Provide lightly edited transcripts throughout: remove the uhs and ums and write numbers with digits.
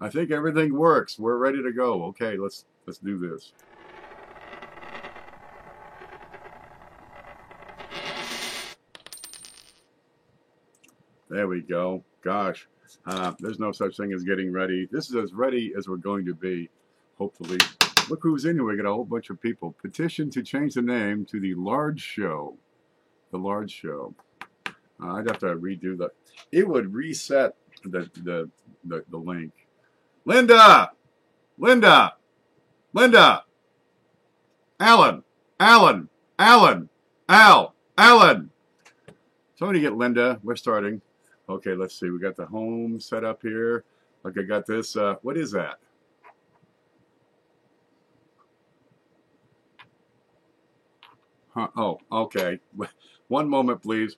I think everything works. We're ready to go. Okay, let's do this. There we go. Gosh, there's no such thing as getting ready. This is as ready as we're going to be, hopefully. Look who's in here. We got a whole bunch of people. Petition to change the name to the Large Show. The Large Show. I'd have to redo that. It would reset the link. Linda, Linda, Linda, Alan, Alan, Alan, Alan. Somebody get Linda. We're starting. Okay, let's see. We got the home set up here. Like I got this. What is that? Huh? Oh, okay. One moment, please.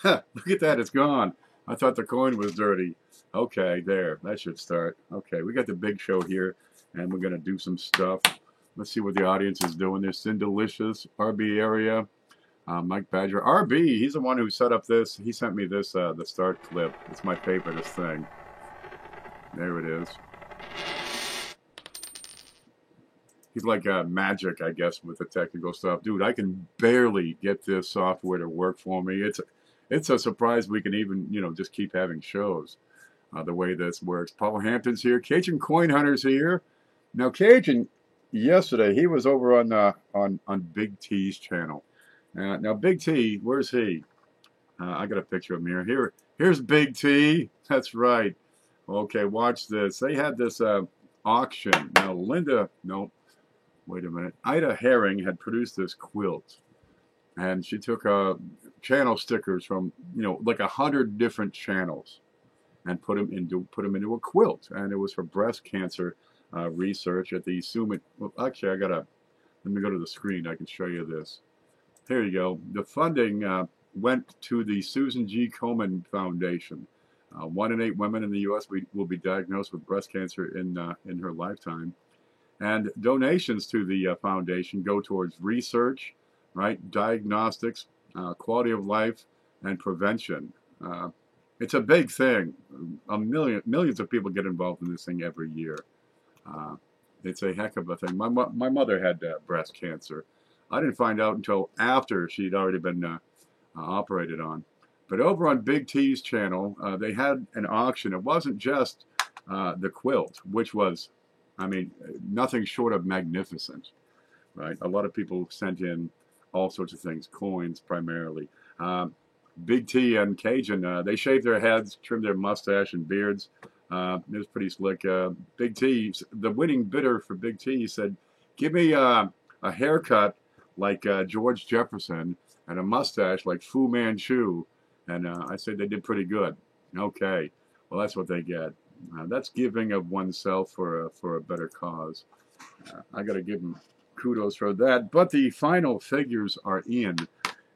Look at that. It's gone. I thought the coin was dirty. Okay, there. That should start. Okay, we got the big show here, and we're going to do some stuff. Let's see what the audience is doing. There's Sin Delicious, RB area, Mike Badger. RB, he's the one who set up this. He sent me this, the start clip. It's my favoriteest thing. There it is. He's like magic, I guess, with the technical stuff. Dude, I can barely get this software to work for me. It's a surprise we can even, just keep having shows the way this works. Paul Hampton's here. Cajun Coin Hunter's here. Now, Cajun, yesterday, he was over on Big T's channel. Now, Big T, where's he? I got a picture of him here. Here's Big T. That's right. Okay, watch this. They had this auction. Now, Linda, no, wait a minute. Ida Herring had produced this quilt, and she took channel stickers from like 100 different channels, and put them into a quilt, and it was for breast cancer research at the Summit. Well, actually, let me go to the screen. I can show you this. Here you go. The funding went to the Susan G. Komen Foundation. 1 in 8 women in the U.S. will be diagnosed with breast cancer in her lifetime. And donations to the foundation go towards research, right, diagnostics, quality of life, and prevention. It's a big thing. Millions of people get involved in this thing every year. It's a heck of a thing. My mother had breast cancer. I didn't find out until after she'd already been operated on. But over on Big T's channel, they had an auction. It wasn't just the quilt, which was, I mean, nothing short of magnificent, right? A lot of people sent in all sorts of things, coins primarily. Big T and Cajun, they shaved their heads, trimmed their mustache and beards. It was pretty slick. Big T, the winning bidder for Big T, said, "Give me a haircut like George Jefferson and a mustache like Fu Manchu." And I said they did pretty good. Okay, well that's what they get. That's giving of oneself for a better cause. I got to give them kudos for that. But the final figures are in,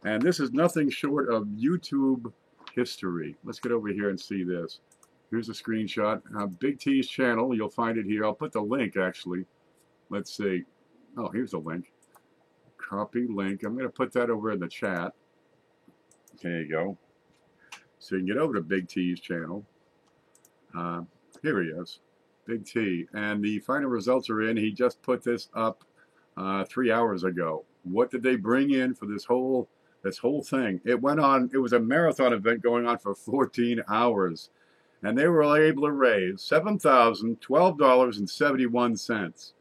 and this is nothing short of YouTube history. Let's get over here and see this. Here's a screenshot. Big T's channel. You'll find it here. I'll put the link, actually. Let's see. Oh, here's the link. Copy link. I'm going to put that over in the chat. There you go. So you can get over to Big T's channel. Here he is. Big T. And the final results are in. He just put this up 3 hours ago. What did they bring in for this whole thing? It went on. It was a marathon event going on for 14 hours. And they were able to raise $7,012.71.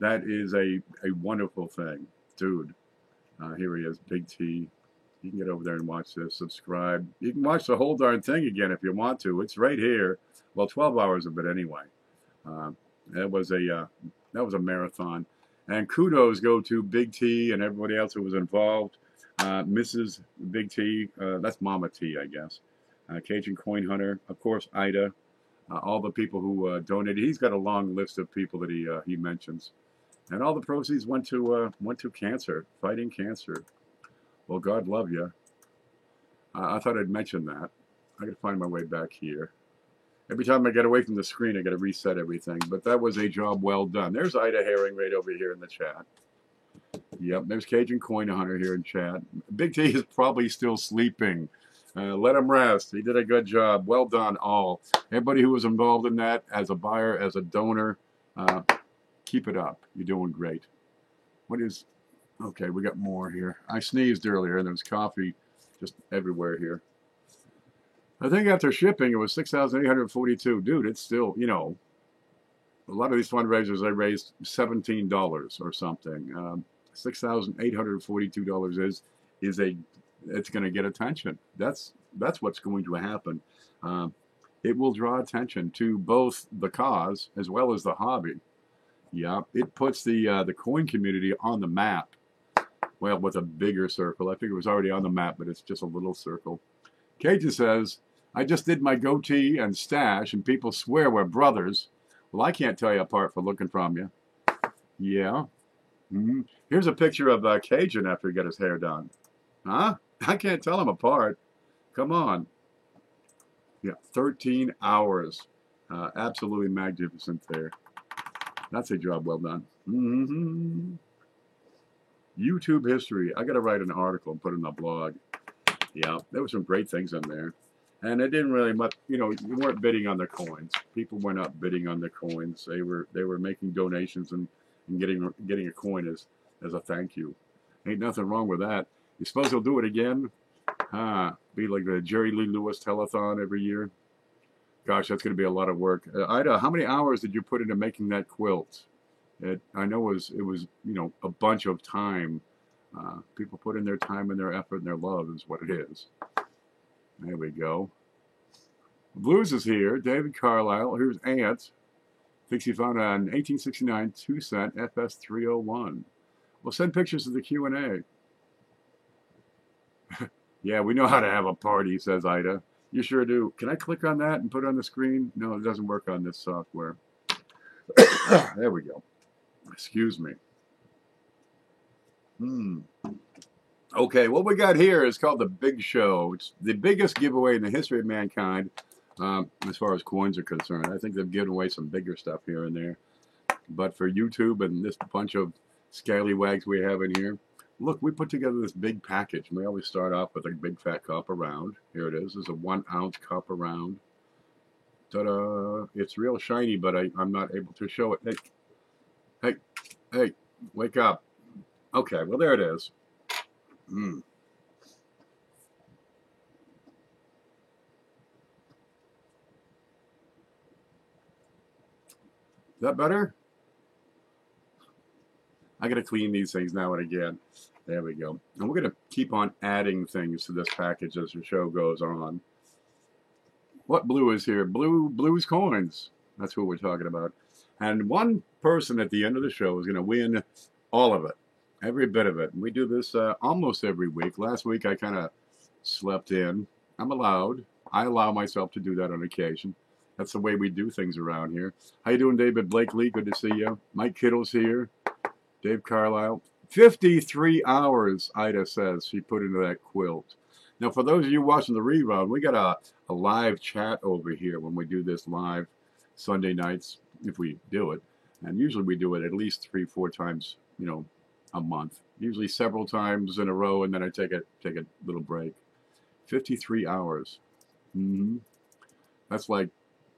That is a wonderful thing. Dude, here he is, Big T. You can get over there and watch this, subscribe. You can watch the whole darn thing again if you want to. It's right here. Well, 12 hours of it anyway. That was a marathon. And kudos go to Big T and everybody else who was involved. Mrs. Big T, that's Mama T, I guess. Cajun Coin Hunter, of course, Ida, all the people who donated. He's got a long list of people that he mentions, and all the proceeds went to cancer, fighting cancer. Well, God love you. I thought I'd mention that. I got to find my way back here. Every time I get away from the screen, I got to reset everything. But that was a job well done. There's Ida Herring right over here in the chat. Yep, there's Cajun Coin Hunter here in chat. Big T is probably still sleeping. Let him rest. He did a good job. Well done, all. Everybody who was involved in that, as a buyer, as a donor, uh, keep it up. You're doing great. What is... Okay, we got more here. I sneezed earlier, and there's coffee just everywhere here. I think after shipping, it was 6,842. Dude, it's still, a lot of these fundraisers, they raised $17 or something. $6,842 it's going to get attention. That's what's going to happen. It will draw attention to both the cause as well as the hobby. Yeah, it puts the coin community on the map. Well, with a bigger circle. I think it was already on the map, but it's just a little circle. Cajun says, I just did my goatee and stash, and people swear we're brothers. Well, I can't tell you apart for looking from you. Yeah. Mm-hmm. Here's a picture of Cajun after he got his hair done. Huh? I can't tell him apart. Come on. Yeah, 13 hours. Absolutely magnificent there. That's a job well done. Mm-hmm. YouTube history. I got to write an article and put it in the blog. Yeah, there were some great things in there. And it didn't really much, you weren't bidding on the coins. People were not bidding on the coins. They were making donations and getting a coin as a thank you. Ain't nothing wrong with that. You suppose he'll do it again? Be like the Jerry Lee Lewis telethon every year. Gosh, that's going to be a lot of work. Ida, how many hours did you put into making that quilt? I know it was a bunch of time. People put in their time and their effort and their love is what it is. There we go. Blues is here. David Carlisle. Here's Ant. Thinks he found an 1869 2-cent FS 301. Well, send pictures of the Q&A. Yeah, we know how to have a party, says Ida. You sure do. Can I click on that and put it on the screen? No, it doesn't work on this software. There we go. Excuse me. Okay, what we got here is called the Big Show. It's the biggest giveaway in the history of mankind as far as coins are concerned. I think they've given away some bigger stuff here and there. But for YouTube and this bunch of scallywags we have in here, look, we put together this big package. We always start off with a big fat copper round. Here it is. This is a 1-ounce copper round. Ta-da! It's real shiny, but I'm not able to show it. Hey, wake up. Okay, well, there it is. Is that better? I got to clean these things now and again. There we go. And we're going to keep on adding things to this package as the show goes on. What blue is here? Blues coins. That's what we're talking about. And one person at the end of the show is going to win all of it. Every bit of it. And we do this almost every week. Last week I kind of slept in. I'm allowed. I allow myself to do that on occasion. That's the way we do things around here. How you doing, David Blakely? Good to see you. Mike Kittle's here. Dave Carlisle. 53 hours, Ida says, she put into that quilt. Now, for those of you watching the rerun, we got a live chat over here when we do this live Sunday nights, if we do it. And usually we do it at least 3-4 times, a month. Usually several times in a row, and then I take a little break. 53 hours. That's like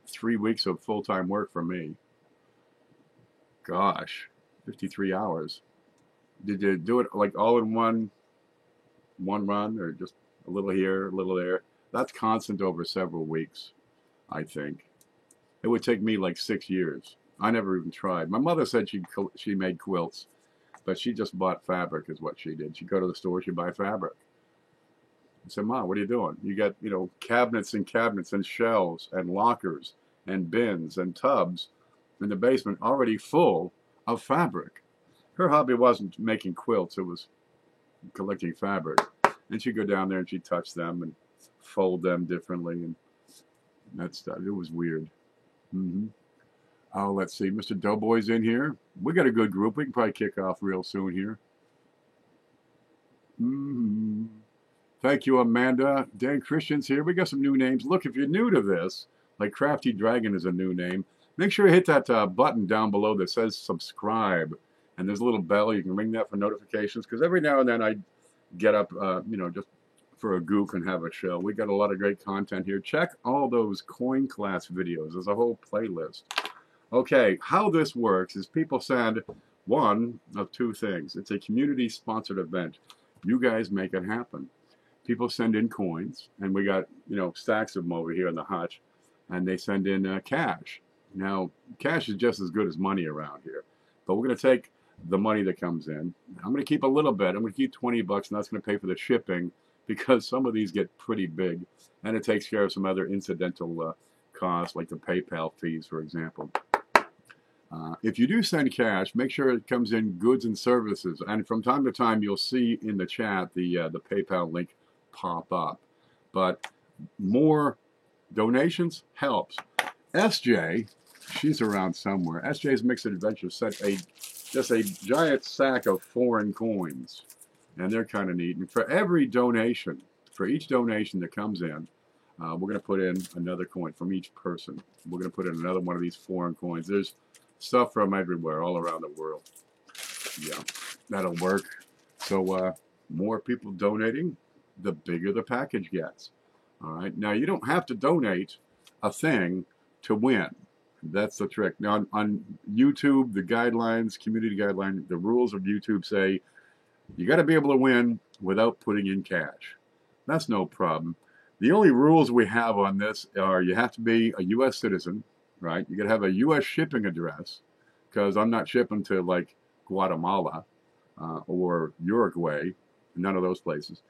3 weeks of full-time work for me. Gosh, 53 hours. Did you do it like all in one run, or just a little here, a little there? That's constant over several weeks, I think. It would take me like 6 years. I never even tried. My mother said she made quilts, but she just bought fabric is what she did. She'd go to the store, she'd buy fabric. I said, Mom, what are you doing? You got, cabinets and cabinets and shelves and lockers and bins and tubs in the basement already full of fabric. Her hobby wasn't making quilts, it was collecting fabric. And she'd go down there and she'd touch them and fold them differently and that stuff. It was weird. Oh, let's see. Mr. Doughboy's in here. We got a good group. We can probably kick off real soon here. Thank you, Amanda. Dan Christian's here. We got some new names. Look, if you're new to this, like Crafty Dragon is a new name, make sure you hit that button down below that says subscribe. And there's a little bell. You can ring that for notifications. Because every now and then I get up, just for a goof and have a show. We got a lot of great content here. Check all those coin class videos. There's a whole playlist. Okay, how this works is people send one of two things. It's a community-sponsored event. You guys make it happen. People send in coins, and we got, you know, stacks of them over here in the hutch, and they send in cash. Now, cash is just as good as money around here, but we're going to take the money that comes in. I'm going to keep a little bit. I'm going to keep 20 bucks, and that's going to pay for the shipping because some of these get pretty big, and it takes care of some other incidental costs, like the PayPal fees, for example. If you do send cash, make sure it comes in goods and services. And from time to time, you'll see in the chat the PayPal link pop up. But more donations helps. SJ, she's around somewhere. SJ's Mixed Adventure sent just a giant sack of foreign coins. And they're kind of neat. And for every donation, for each donation that comes in, we're going to put in another coin from each person. We're going to put in another one of these foreign coins. There's stuff from everywhere, all around the world. Yeah, that'll work. So more people donating, the bigger the package gets. All right. Now, you don't have to donate a thing to win. That's the trick. Now, on YouTube, the guidelines, community guideline, the rules of YouTube say you got to be able to win without putting in cash. That's no problem. The only rules we have on this are you have to be a U.S. citizen, right? You got to have a U.S. shipping address, because I'm not shipping to like Guatemala or Uruguay, none of those places.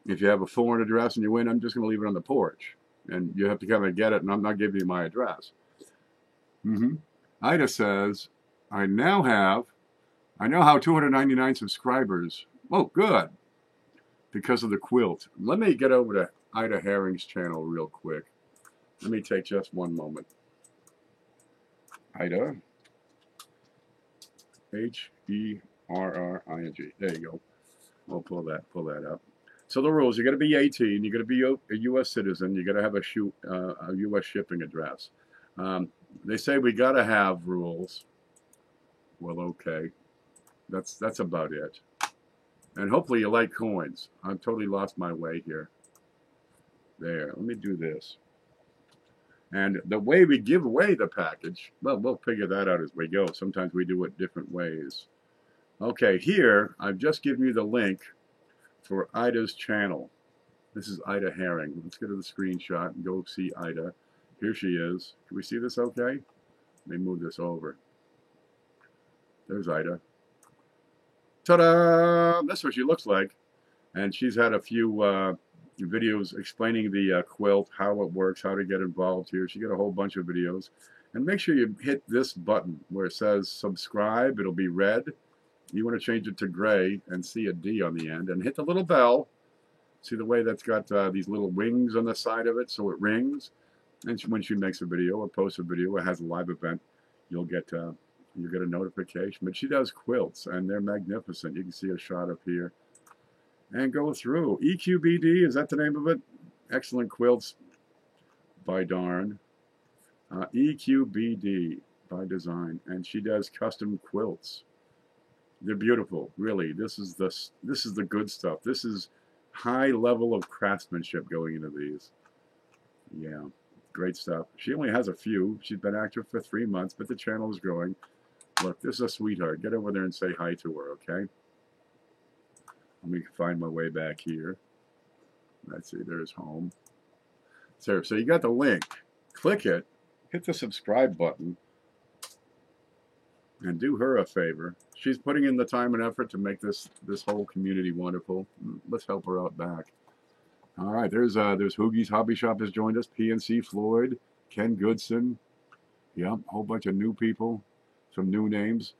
If you have a foreign address and you win, I'm just going to leave it on the porch, and you have to come and get it, and I'm not giving you my address. Ida says, I now have 299 subscribers. Oh, good. Because of the quilt. Let me get over to Ida Herring's channel real quick. Let me take just one moment. Ida. Herring. There you go. We'll pull that up. So the rules: you got to be 18. You got to be a U.S. citizen. You got to have a U.S. shipping address. They say we got to have rules. Well, okay. That's about it. And hopefully you like coins. I've totally lost my way here. There. Let me do this. And the way we give away the package, well, we'll figure that out as we go. Sometimes we do it different ways. Okay, here, I've just given you the link for Ida's channel. This is Ida Herring. Let's get to the screenshot and go see Ida. Here she is. Can we see this okay? Let me move this over. There's Ida. Ta-da! That's what she looks like. And she's had a few videos explaining the quilt, how it works, how to get involved here. She got a whole bunch of videos. And make sure you hit this button where it says subscribe. It'll be red. You want to change it to gray and see a D on the end. And hit the little bell. See the way that's got these little wings on the side of it so it rings. And when she makes a video or posts a video or has a live event, you'll get a notification. But she does quilts, and they're magnificent. You can see a shot up here. And go through. EQBD, is that the name of it? Excellent quilts by Darn. EQBD by Design. And she does custom quilts. They're beautiful, really. This is the good stuff. This is high level of craftsmanship going into these. Yeah, great stuff. She only has a few. She's been active for 3 months, but the channel is growing. Look, this is a sweetheart. Get over there and say hi to her, okay? Let me find my way back here. Let's see, there's home. So you got the link. Click it, hit the subscribe button, and do her a favor. She's putting in the time and effort to make this whole community wonderful. Let's help her out back. All right, there's Hoogie's Hobby Shop has joined us. PNC Floyd, Ken Goodson. Yep, a whole bunch of new people, some new names.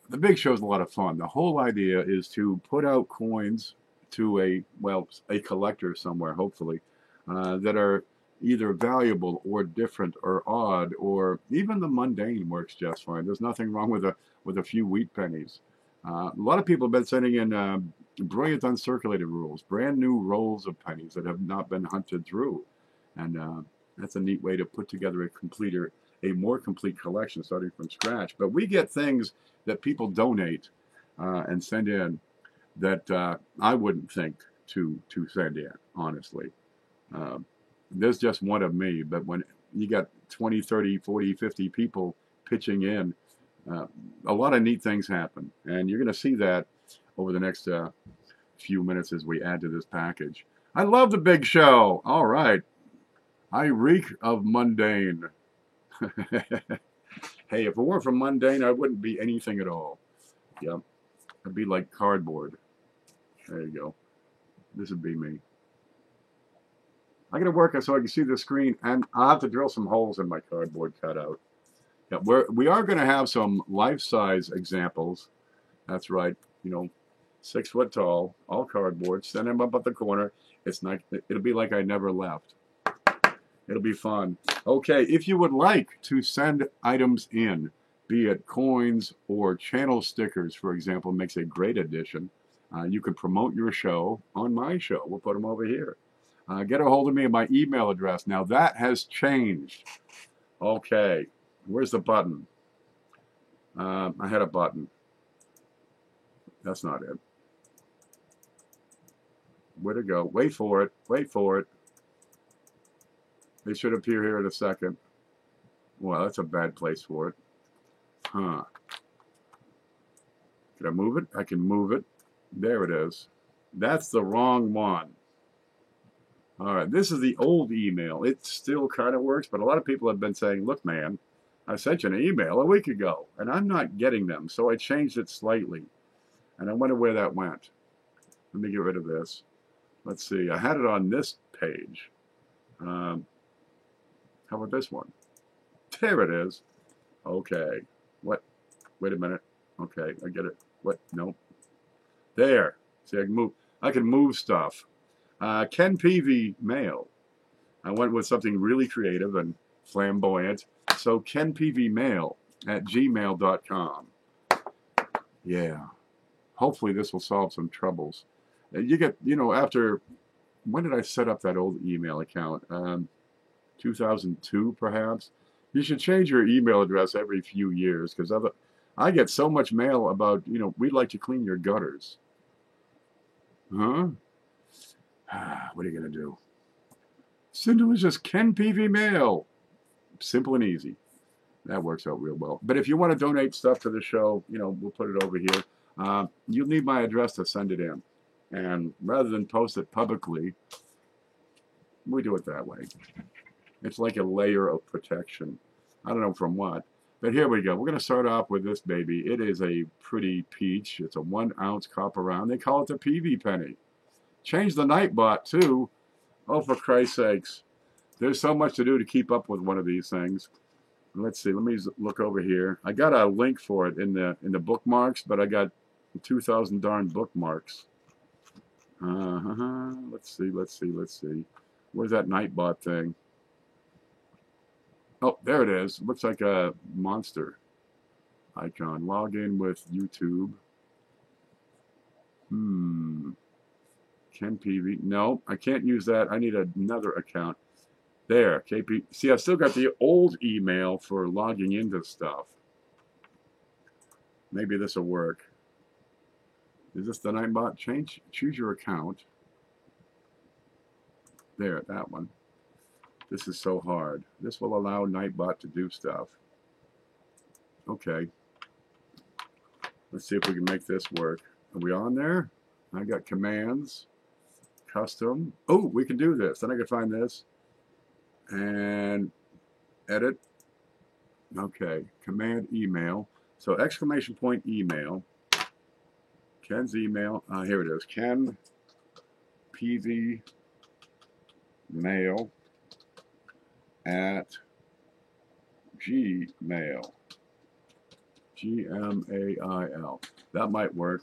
The big show's a lot of fun. The whole idea is to put out coins to a collector somewhere, hopefully, that are either valuable or different or odd, or even the mundane works just fine. There's nothing wrong with a few wheat pennies. A lot of people have been sending in brilliant uncirculated rules, brand new rolls of pennies that have not been hunted through, and that's a neat way to put together a more complete collection starting from scratch. But we get things that people donate and send in. that I wouldn't think to send in, honestly. Um, there's just one of me, but when you got 20, 30, 40, 50 people pitching in, uh, a lot of neat things happen. And you're going to see that over the next few minutes as we add to this package. I love the big show. All right. I reek of mundane. Hey, if it weren't for mundane, I wouldn't be anything at all. Yep. I'd be like cardboard. There you go. This would be me. I got to work it so I can see the screen, and I'll have to drill some holes in my cardboard cutout. Yeah, we are going to have some life-size examples. That's right. 6 foot tall, all cardboard. Send them up at the corner. It'll be like I never left. It'll be fun. Okay, if you would like to send items in, be it coins or channel stickers, for example, makes a great addition. You can promote your show on my show. We'll put them over here. Get a hold of me at my email address. Now that has changed. Okay, where's the button? I had a button. That's not it. Where'd it go? Wait for it. Wait for it. They should appear here in a second. Well, that's a bad place for it. Huh. Can I move it? I can move it. There it is. That's the wrong one. All right, this is the old email. It still kind of works, but a lot of people have been saying, look, man, I sent you an email a week ago, and I'm not getting them, so I changed it slightly. And I wonder where that went. Let me get rid of this. Let's see. I had it on this page. How about this one? There it is. Okay. What? Wait a minute. Okay, I get it. What? Nope. There. See, I can move stuff. Ken Peavy Mail. I went with something really creative and flamboyant. So kenpeavymail@gmail.com. Yeah. Hopefully this will solve some troubles. You get, after, when did I set up that old email account? 2002 perhaps? You should change your email address every few years, because I get so much mail about, we'd like to clean your gutters. Huh? What are you going to do? Simple as just Ken Peavy Mail. Simple and easy. That works out real well. But if you want to donate stuff to the show, we'll put it over here. You'll need my address to send it in. And rather than post it publicly, we do it that way. It's like a layer of protection. I don't know from what. But here we go. We're going to start off with this baby. It is a pretty peach. It's a 1 ounce copper round. They call it the Peavy penny. Change the Nightbot too. Oh, for Christ's sakes. There's so much to do to keep up with one of these things. Let's see. Let me look over here. I got a link for it in the bookmarks, but I got 2,000 darn bookmarks. Let's see. Where's that Nightbot thing? Oh, there it is. It looks like a monster icon. Log in with YouTube. Ken Peavy. No, I can't use that. I need another account. There, KP. See, I still got the old email for logging into stuff. Maybe this will work. Is this the Nightbot? Choose your account. There, that one. This is so hard. This will allow Nightbot to do stuff. Okay. Let's see if we can make this work. Are we on there? I got commands. Custom. Oh, we can do this. Then I can find this. And edit. Okay. Command email. So exclamation point email. Ken's email. Here it is. Ken Peavy Mail at Gmail. Gmail. That might work.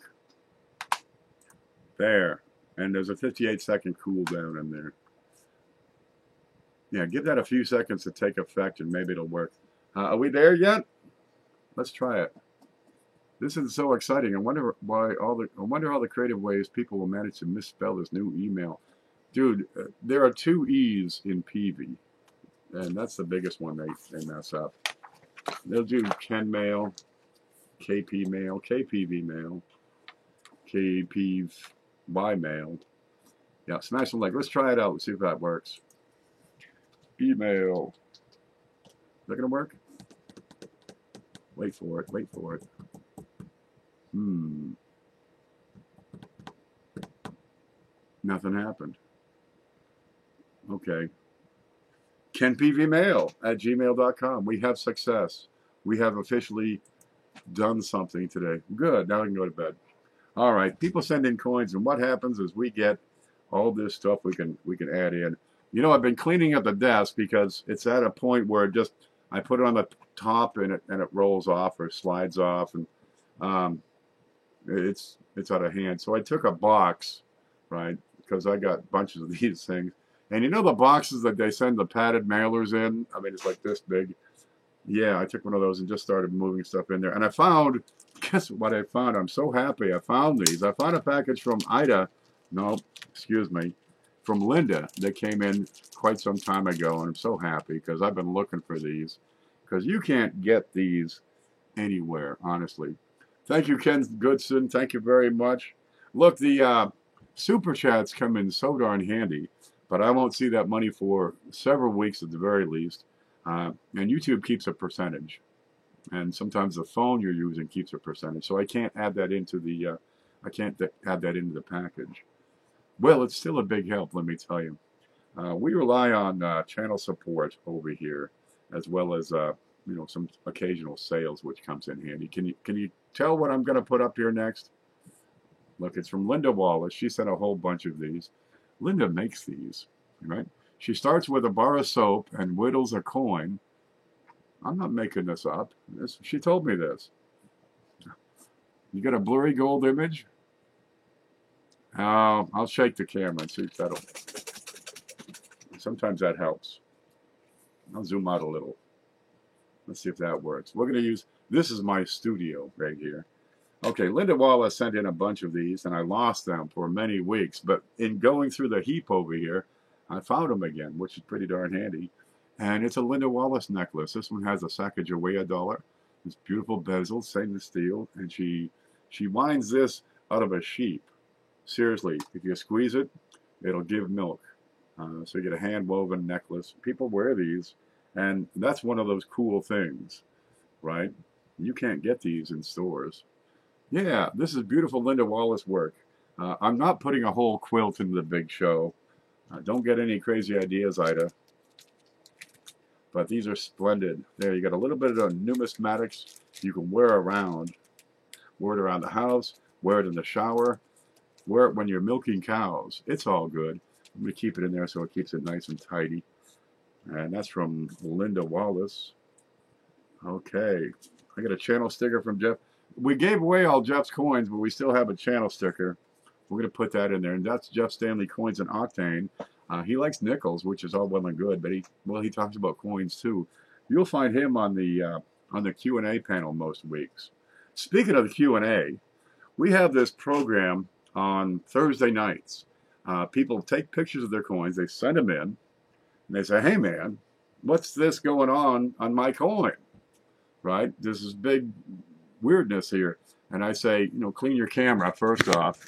There. And there's a 58-second cooldown in there. Yeah, give that a few seconds to take effect and maybe it'll work. Are we there yet? Let's try it. This is so exciting. I wonder all the creative ways people will manage to misspell this new email. Dude, there are 2 E's in Peavy. And that's the biggest one they mess up. They'll do Ken Mail, KP Mail, KPV Mail, KPY mail. Yeah, smash the link. Let's try it out. Let's see if that works. Email. Is that going to work? Wait for it. Wait for it. Nothing happened. Okay. KenPVMail@gmail.com. We have success. We have officially done something today. Good. Now we can go to bed. All right. People send in coins, and what happens is we get all this stuff we can add in. You know, I've been cleaning up the desk because it's at a point where I put it on the top and it rolls off or slides off, and it's out of hand. So I took a box, right? Because I got bunches of these things. And you know the boxes that they send the padded mailers in? I mean, it's like this big. Yeah, I took one of those and just started moving stuff in there. And I found, guess what I found? I'm so happy I found these. I found a package from from Linda that came in quite some time ago. And I'm so happy because I've been looking for these. Because you can't get these anywhere, honestly. Thank you, Ken Goodson. Thank you very much. Look, the Super Chats come in so darn handy. But I won't see that money for several weeks at the very least. And YouTube keeps a percentage. And sometimes the phone you're using keeps a percentage. So I can't add that into the package. Well, it's still a big help, let me tell you. We rely on channel support over here, as well as some occasional sales, which comes in handy. Can you tell what I'm going to put up here next? Look, it's from Linda Wallace. She sent a whole bunch of these. Linda makes these, right? She starts with a bar of soap and whittles a coin. I'm not making this up. She told me this. You got a blurry gold image? I'll shake the camera and see if that'll... Sometimes that helps. I'll zoom out a little. Let's see if that works. We're going to use... This is my studio right here. Okay, Linda Wallace sent in a bunch of these, and I lost them for many weeks. But in going through the heap over here, I found them again, which is pretty darn handy. And it's a Linda Wallace necklace. This one has a Sacagawea dollar. It's beautiful bezel, stainless steel. And she winds this out of a sheep. Seriously, if you squeeze it, it'll give milk. So you get a hand-woven necklace. People wear these, and that's one of those cool things, right? You can't get these in stores. Yeah, this is beautiful Linda Wallace work. I'm not putting a whole quilt into the big show. Don't get any crazy ideas, Ida. But these are splendid. There, you got a little bit of numismatics you can wear around. Wear it around the house. Wear it in the shower. Wear it when you're milking cows. It's all good. I'm going to keep it in there so it keeps it nice and tidy. And that's from Linda Wallace. Okay. I got a channel sticker from Jeff. We gave away all Jeff's coins, but we still have a channel sticker. We're going to put that in there. And that's Jeff Stanley Coins and Octane. He likes nickels, which is all well and good, but he talks about coins too. You'll find him on the Q&A panel most weeks. Speaking of the Q&A, we have this program on Thursday nights. People take pictures of their coins, they send them in, and they say, "Hey man, what's this going on my coin?" Right? There's this big weirdness here. And I say, clean your camera first off.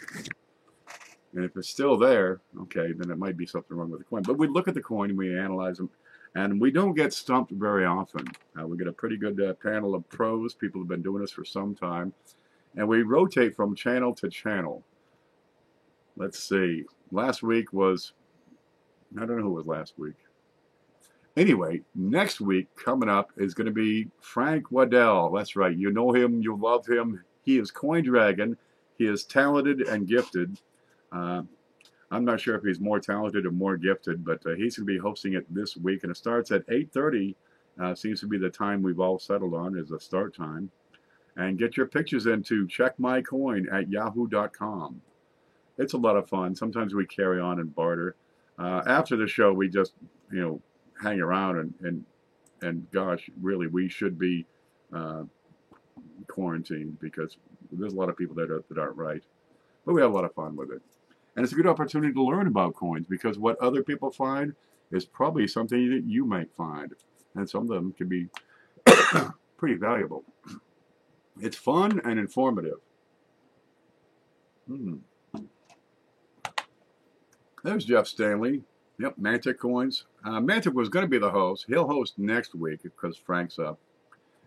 And if it's still there, okay, then it might be something wrong with the coin. But we look at the coin and we analyze them. And we don't get stumped very often. We get a pretty good panel of pros. People have been doing this for some time. And we rotate from channel to channel. Let's see. Last week was, I don't know who was last week. Anyway, next week coming up is going to be Frank Waddell. That's right. You know him. You love him. He is Coin Dragon. He is talented and gifted. I'm not sure if he's more talented or more gifted, but he's going to be hosting it this week, and it starts at 8:30. Seems to be the time we've all settled on as the start time. And get your pictures into checkmycoin@yahoo.com. It's a lot of fun. Sometimes we carry on and barter. After the show, we just, hang around and gosh, really, we should be quarantined because there's a lot of people that aren't right. But we have a lot of fun with it. And it's a good opportunity to learn about coins because what other people find is probably something that you might find. And some of them can be pretty valuable. It's fun and informative. Hmm. There's Jeff Stanley. Yep, Mantic Coins. Mantic was going to be the host. He'll host next week because Frank's up.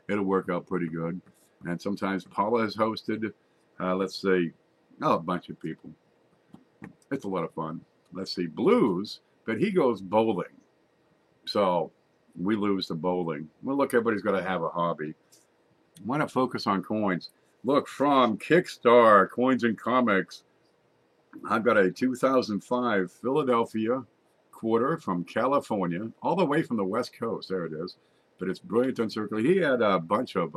It'll work out pretty good. And sometimes Paula has hosted, let's say, a bunch of people. It's a lot of fun. Let's see, Blues, but he goes bowling. So we lose to bowling. Well, look, everybody's got to have a hobby. Why not focus on coins? Look, from Kickstar, Coins and Comics, I've got a 2005 Philadelphia quarter from California, all the way from the West Coast. There it is. But it's brilliant uncirculated. He had a bunch of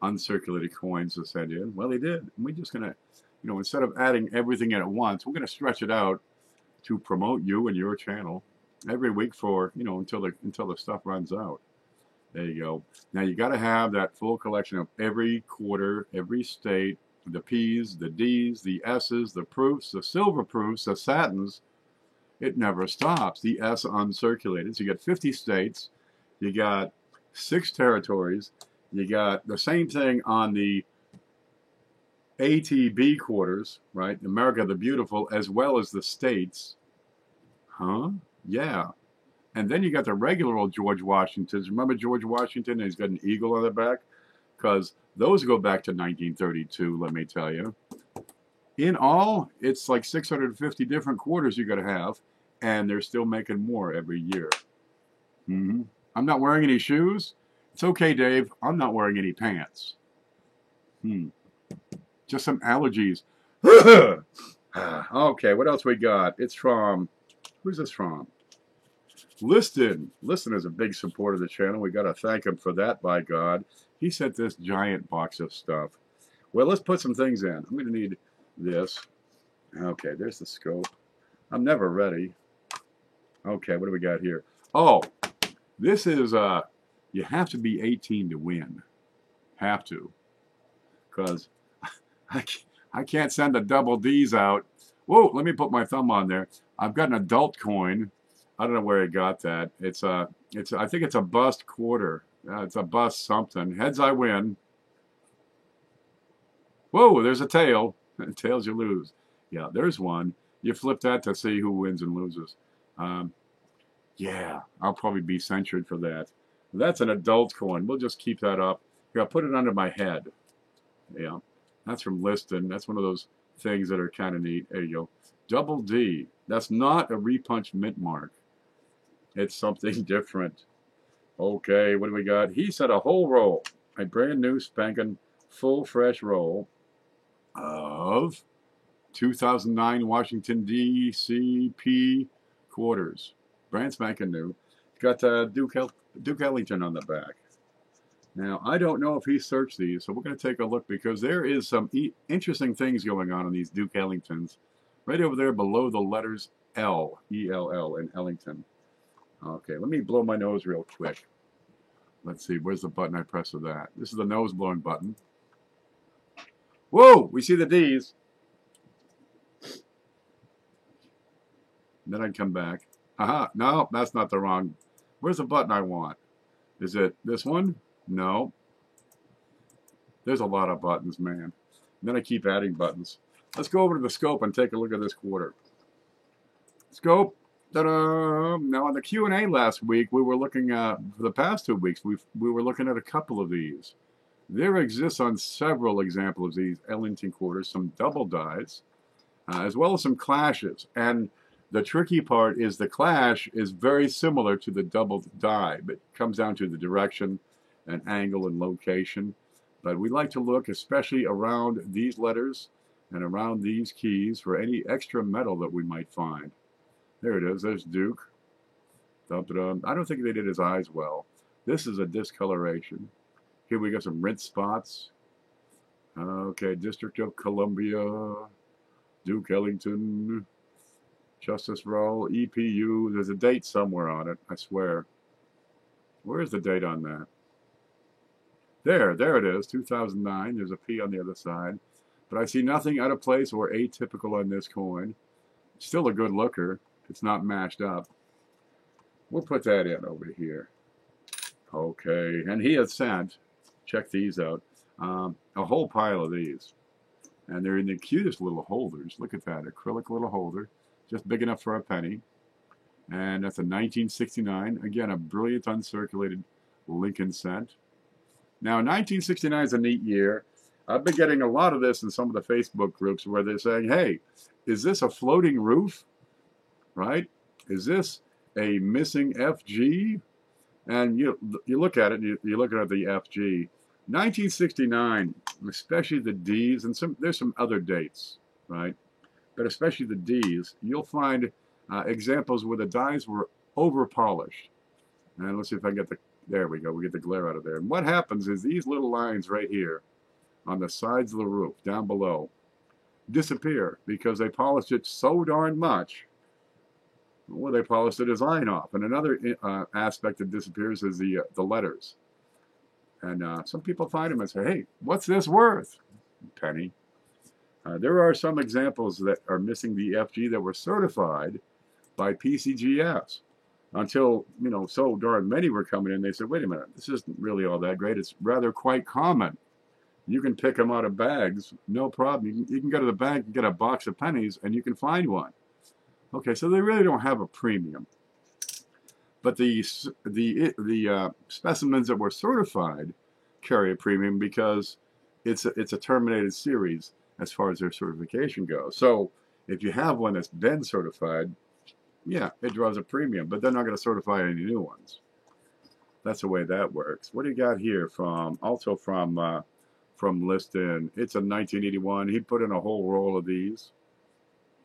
uncirculated coins to send in. Well, he did. And we're just going to, instead of adding everything in at once, we're going to stretch it out to promote you and your channel every week for, until the stuff runs out. There you go. Now you got to have that full collection of every quarter, every state, the P's, the D's, the S's, the proofs, the silver proofs, the satins. It never stops. The S uncirculated. So you got 50 states. You got 6 territories. You got the same thing on the ATB quarters, right? America the Beautiful, as well as the states. Huh? Yeah. And then you got the regular old George Washingtons. Remember George Washington? He's got an eagle on the back. Because those go back to 1932, let me tell you. In all, it's like 650 different quarters you got to have. And they're still making more every year. I'm not wearing any shoes. It's okay, Dave. I'm not wearing any pants. Just some allergies. Okay, what else we got? It's from, who's this from? Liston. Liston is a big supporter of the channel. We got to thank him for that, by God. He sent this giant box of stuff. Well, let's put some things in. I'm going to need this. Okay, there's the scope. I'm never ready. Okay, what do we got here? Oh, this is, you have to be 18 to win. Have to. Because I can't send the double D's out. Whoa, let me put my thumb on there. I've got an adult coin. I don't know where I got that. I think it's a bust quarter. It's a bust something. Heads I win. Whoa, there's a tail. Tails you lose. Yeah, there's one. You flip that to see who wins and loses. Yeah, I'll probably be censured for that. That's an adult coin. We'll just keep that up. Here, I'll put it under my head. Yeah, that's from Liston. That's one of those things that are kind of neat. There you go. Double D. That's not a repunch mint mark. It's something different. Okay, what do we got? He said a whole roll. A brand new spanking full fresh roll of 2009 Washington D.C.P. quarters. Brand spanking new. It's got Duke Ellington on the back. Now, I don't know if he searched these, so we're going to take a look because there is some interesting things going on in these Duke Ellingtons. Right over there below the letters L, E-L-L in Ellington. Okay, let me blow my nose real quick. Let's see, where's the button I press for that? This is the nose blowing button. Whoa, we see the D's. Then I'd come back. Aha, no, that's not the wrong. Where's the button I want? Is it this one? No. There's a lot of buttons, man. And then I keep adding buttons. Let's go over to the scope and take a look at this quarter. Scope. Ta-da! Now on the Q&A last week, we were looking at, for the past 2 weeks, we were looking at a couple of these. There exists on several examples of these Ellington quarters, some double dies, as well as some clashes. And the tricky part is the clash is very similar to the double die, but it comes down to the direction and angle and location. But we like to look especially around these letters and around these keys for any extra metal that we might find. There it is. There's Duke. Dum-da-dum. I don't think they did his eyes well. This is a discoloration. Here we got some rinse spots. Okay, District of Columbia, Duke Ellington, Justice Roll, EPU. There's a date somewhere on it, I swear. Where's the date on that? There it is, 2009. There's a P on the other side. But I see nothing out of place or atypical on this coin. Still a good looker. It's not mashed up. We'll put that in over here. Okay, and he has sent, check these out, a whole pile of these. And they're in the cutest little holders. Look at that, acrylic little holder, just big enough for a penny. And that's a 1969. Again, a brilliant uncirculated Lincoln cent. Now, 1969 is a neat year. I've been getting a lot of this in some of the Facebook groups where they're saying, hey, is this a floating roof? Right? Is this a missing FG? And you look at it, you're looking at the FG. 1969, especially the Ds, and there's some other dates, right? But especially the Ds, you'll find examples where the dies were over polished. And let's see if I can get there we go, we get the glare out of there. And what happens is these little lines right here on the sides of the roof, down below, disappear because they polished it so darn much. Well, they polished the design off. And another aspect that disappears is the letters. And some people find them and say, hey, what's this worth? Penny. There are some examples that are missing the FG that were certified by PCGS. Until, so darn many were coming in, they said, wait a minute, this isn't really all that great. It's rather quite common. You can pick them out of bags, no problem. You can go to the bank and get a box of pennies, and you can find one. Okay, so they really don't have a premium. But the specimens that were certified carry a premium because it's a terminated series as far as their certification goes. So if you have one that's been certified, yeah, it draws a premium, but they're not going to certify any new ones. That's the way that works. What do you got here from Liston? It's a 1981. He put in a whole roll of these.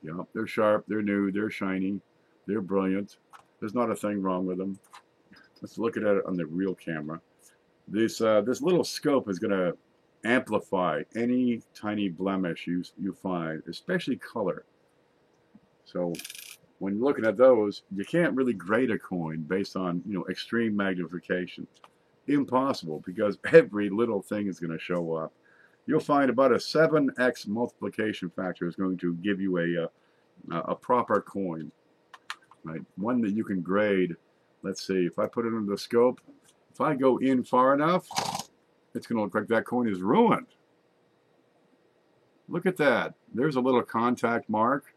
Yeah, they're sharp, they're new, they're shiny, they're brilliant. There's not a thing wrong with them. Let's look at it on the real camera. This little scope is going to amplify any tiny blemish you find, especially color. So when you're looking at those, you can't really grade a coin based on extreme magnification. Impossible, because every little thing is going to show up. You'll find about a 7x multiplication factor is going to give you a proper coin, right? One that you can grade. Let's see, if I put it under the scope, if I go in far enough, it's going to look like that coin is ruined. Look at that. There's a little contact mark,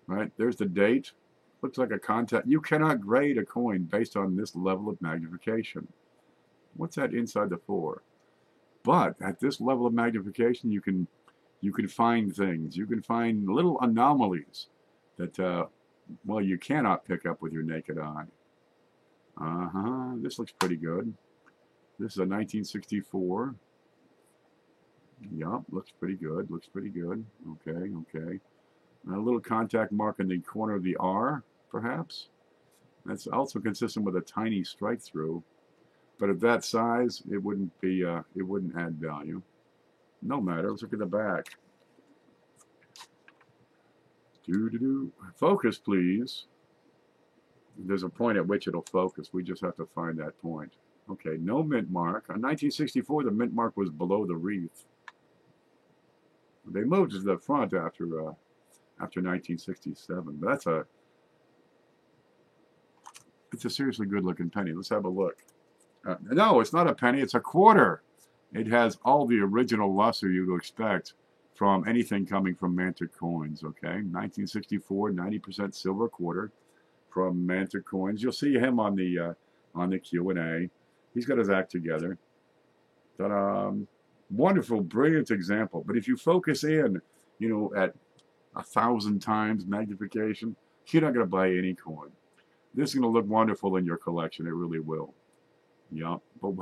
right? There's the date. Looks like a contact. You cannot grade a coin based on this level of magnification. What's that inside the 4? But at this level of magnification, you can find things. You can find little anomalies that, well, you cannot pick up with your naked eye. This looks pretty good. This is a 1964. Yup, looks pretty good. Looks pretty good. Okay, okay. A little contact mark in the corner of the R, perhaps. That's also consistent with a tiny strike through. But at that size, it wouldn't add value. No matter. Let's look at the back. Focus, please. There's a point at which it'll focus. We just have to find that point. Okay, no mint mark. On 1964, the mint mark was below the wreath. They moved to the front after 1967. But it's a seriously good-looking penny. Let's have a look. No, it's not a penny. It's a quarter. It has all the original luster you'd expect from anything coming from Mantic Coins. Okay, 1964, 90% silver quarter from Mantic Coins. You'll see him on the Q&A. He's got his act together. But wonderful, brilliant example. But if you focus in, at 1,000 times magnification, you're not going to buy any coin. This is going to look wonderful in your collection. It really will. Yeah, but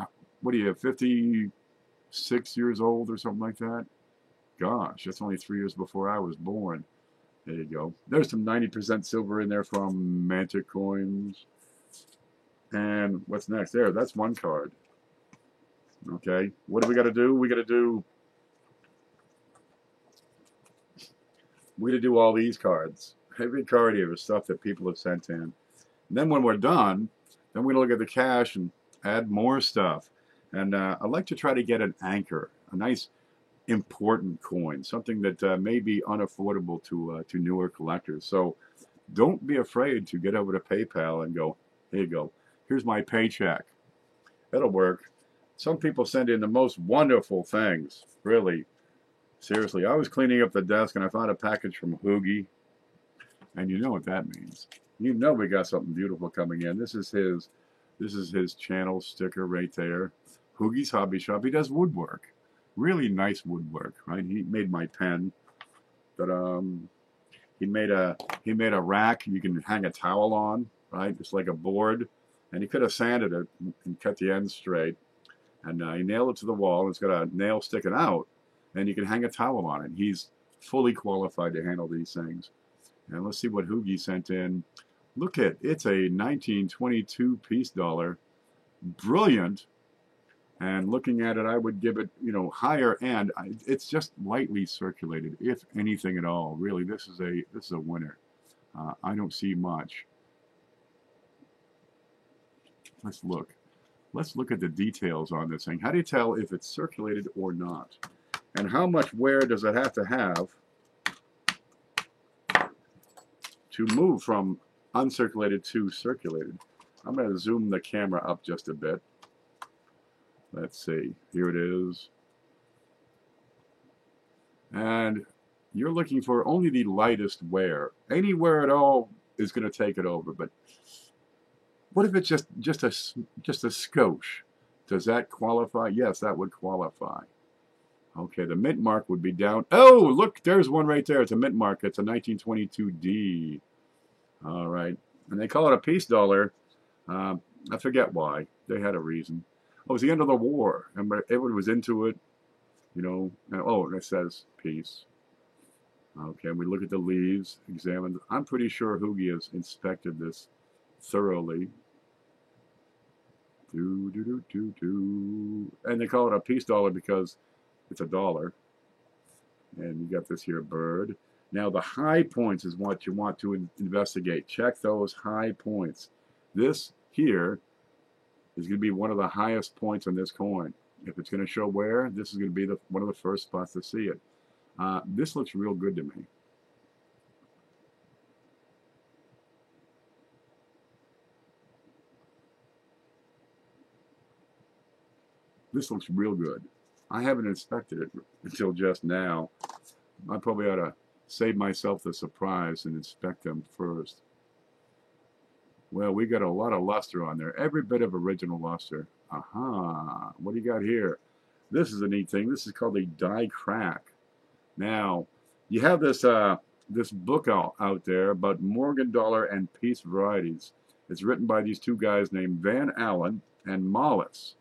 what are you, 56 years old or something like that? Gosh, that's only 3 years before I was born. There you go. There's some 90% silver in there from Mantic Coins. And what's next? There, that's one card. Okay, what do we got to do? We got to do all these cards. Every card here is stuff that people have sent in. And then when we're done, then we're going to look at the cash and add more stuff. And I like to try to get an anchor, a nice important coin, something that may be unaffordable to newer collectors. So don't be afraid to get over to PayPal and go, here you go, here's my paycheck. That'll work. Some people send in the most wonderful things, really. Seriously, I was cleaning up the desk and I found a package from Hoogie, and you know what that means. You know we got something beautiful coming in. This is his channel sticker right there. Hoogie's Hobby Shop. He does woodwork, really nice woodwork, right? He made my pen, but he made a rack you can hang a towel on, right? It's like a board, and he could have sanded it and cut the ends straight, and he nailed it to the wall. It's got a nail sticking out, and you can hang a towel on it. He's fully qualified to handle these things. And let's see what Hoogie sent in. Look at it's a 1922 piece dollar, brilliant. And looking at it, I would give it, higher end. It's just lightly circulated, if anything at all. Really, this is a winner. I don't see much. Let's look. Let's look at the details on this thing. How do you tell if it's circulated or not? And how much wear does it have to move from uncirculated to circulated? I'm going to zoom the camera up just a bit. Let's see. Here it is. And you're looking for only the lightest wear. Any wear at all is going to take it over. But what if it's just a skosh? Does that qualify? Yes, that would qualify. Okay, the mint mark would be down. Oh, look, there's one right there. It's a mint mark. It's a 1922D. All right. And they call it a piece dollar. I forget why. They had a reason. Oh, it was the end of the war. And everyone was into it. Oh, and it says peace. Okay, and we look at the leaves, examined. I'm pretty sure Hoogie has inspected this thoroughly. And they call it a piece dollar because it's a dollar. And you got this here bird. Now the high points is what you want to investigate. Check those high points. This here is going to be one of the highest points on this coin. If it's going to show wear, this is going to be one of the first spots to see it. This looks real good to me. This looks real good. I haven't inspected it until just now. I probably ought to save myself the surprise and inspect them first. Well, we got a lot of luster on there. Every bit of original luster. Aha. What do you got here? This is a neat thing. This is called a die crack. Now, you have this this book out there about Morgan dollar and piece varieties. It's written by these two guys named Van Allen and Mollis.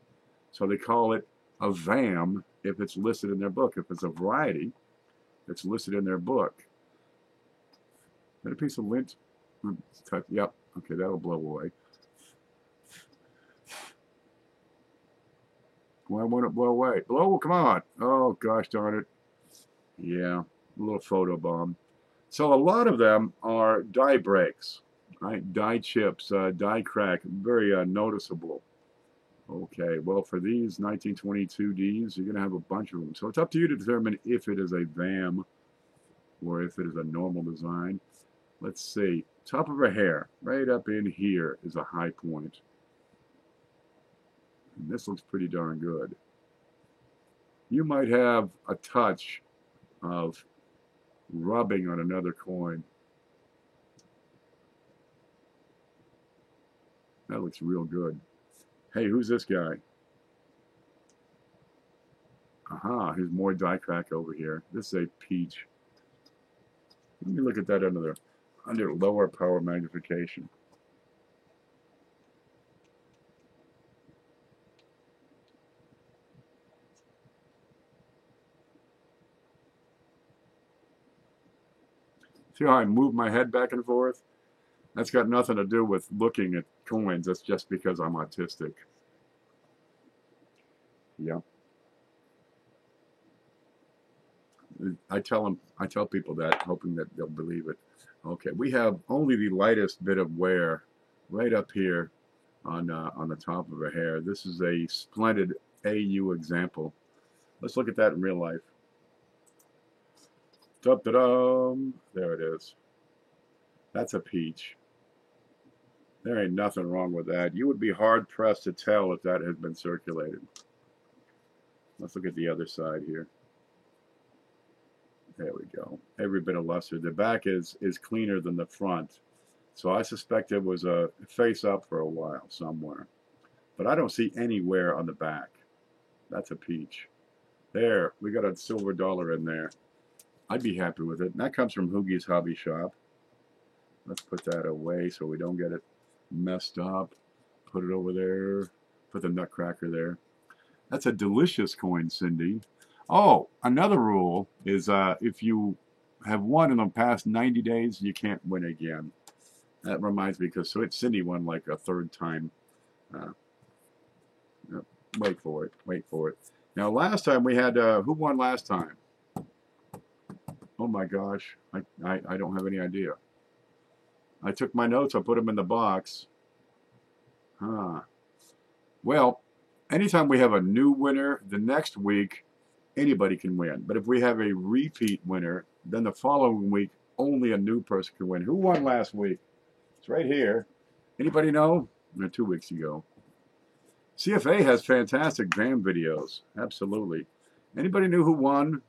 So they call it a VAM if it's listed in their book. If it's a variety, it's listed in their book. Is that a piece of lint? Yep. Okay, that'll blow away. Why won't it blow away? Blow, come on. Oh, gosh darn it. Yeah, a little photo bomb. So a lot of them are die breaks, right? Die chips, die crack, very noticeable. Okay, well, for these 1922Ds, you're going to have a bunch of them. So it's up to you to determine if it is a VAM or if it is a normal design. Let's see. Top of her hair, right up in here, is a high point. And this looks pretty darn good. You might have a touch of rubbing on another coin. That looks real good. Hey, who's this guy? Aha, here's more die crack over here. This is a peach. Let me look at that under lower power magnification. See how I move my head back and forth? That's got nothing to do with looking at coins. That's just because I'm autistic. Yeah. I tell people that, hoping that they'll believe it. Okay, we have only the lightest bit of wear right up here on the top of her hair. This is a splendid AU example. Let's look at that in real life. Da-da-dum. There it is. That's a peach. There ain't nothing wrong with that. You would be hard-pressed to tell if that had been circulated. Let's look at the other side here. There we go. Every bit of luster. The back is cleaner than the front. So I suspect it was a face up for a while somewhere. But I don't see anywhere on the back. That's a peach. There, we got a silver dollar in there. I'd be happy with it. And that comes from Hoogie's Hobby Shop. Let's put that away so we don't get it messed up. Put it over there. Put the nutcracker there. That's a delicious coin, Cindy. Oh, another rule is if you have won in the past 90 days, you can't win again. That reminds me, because Cindy won like a third time. Wait for it. Wait for it. Now, last time we had, who won last time? Oh my gosh. I don't have any idea. I took my notes. I put them in the box. Well, anytime we have a new winner, the next week, anybody can win. But if we have a repeat winner, then the following week, only a new person can win. Who won last week? It's right here. Anybody know? 2 weeks ago. CFA has fantastic BAM videos. Absolutely. Anybody knew who won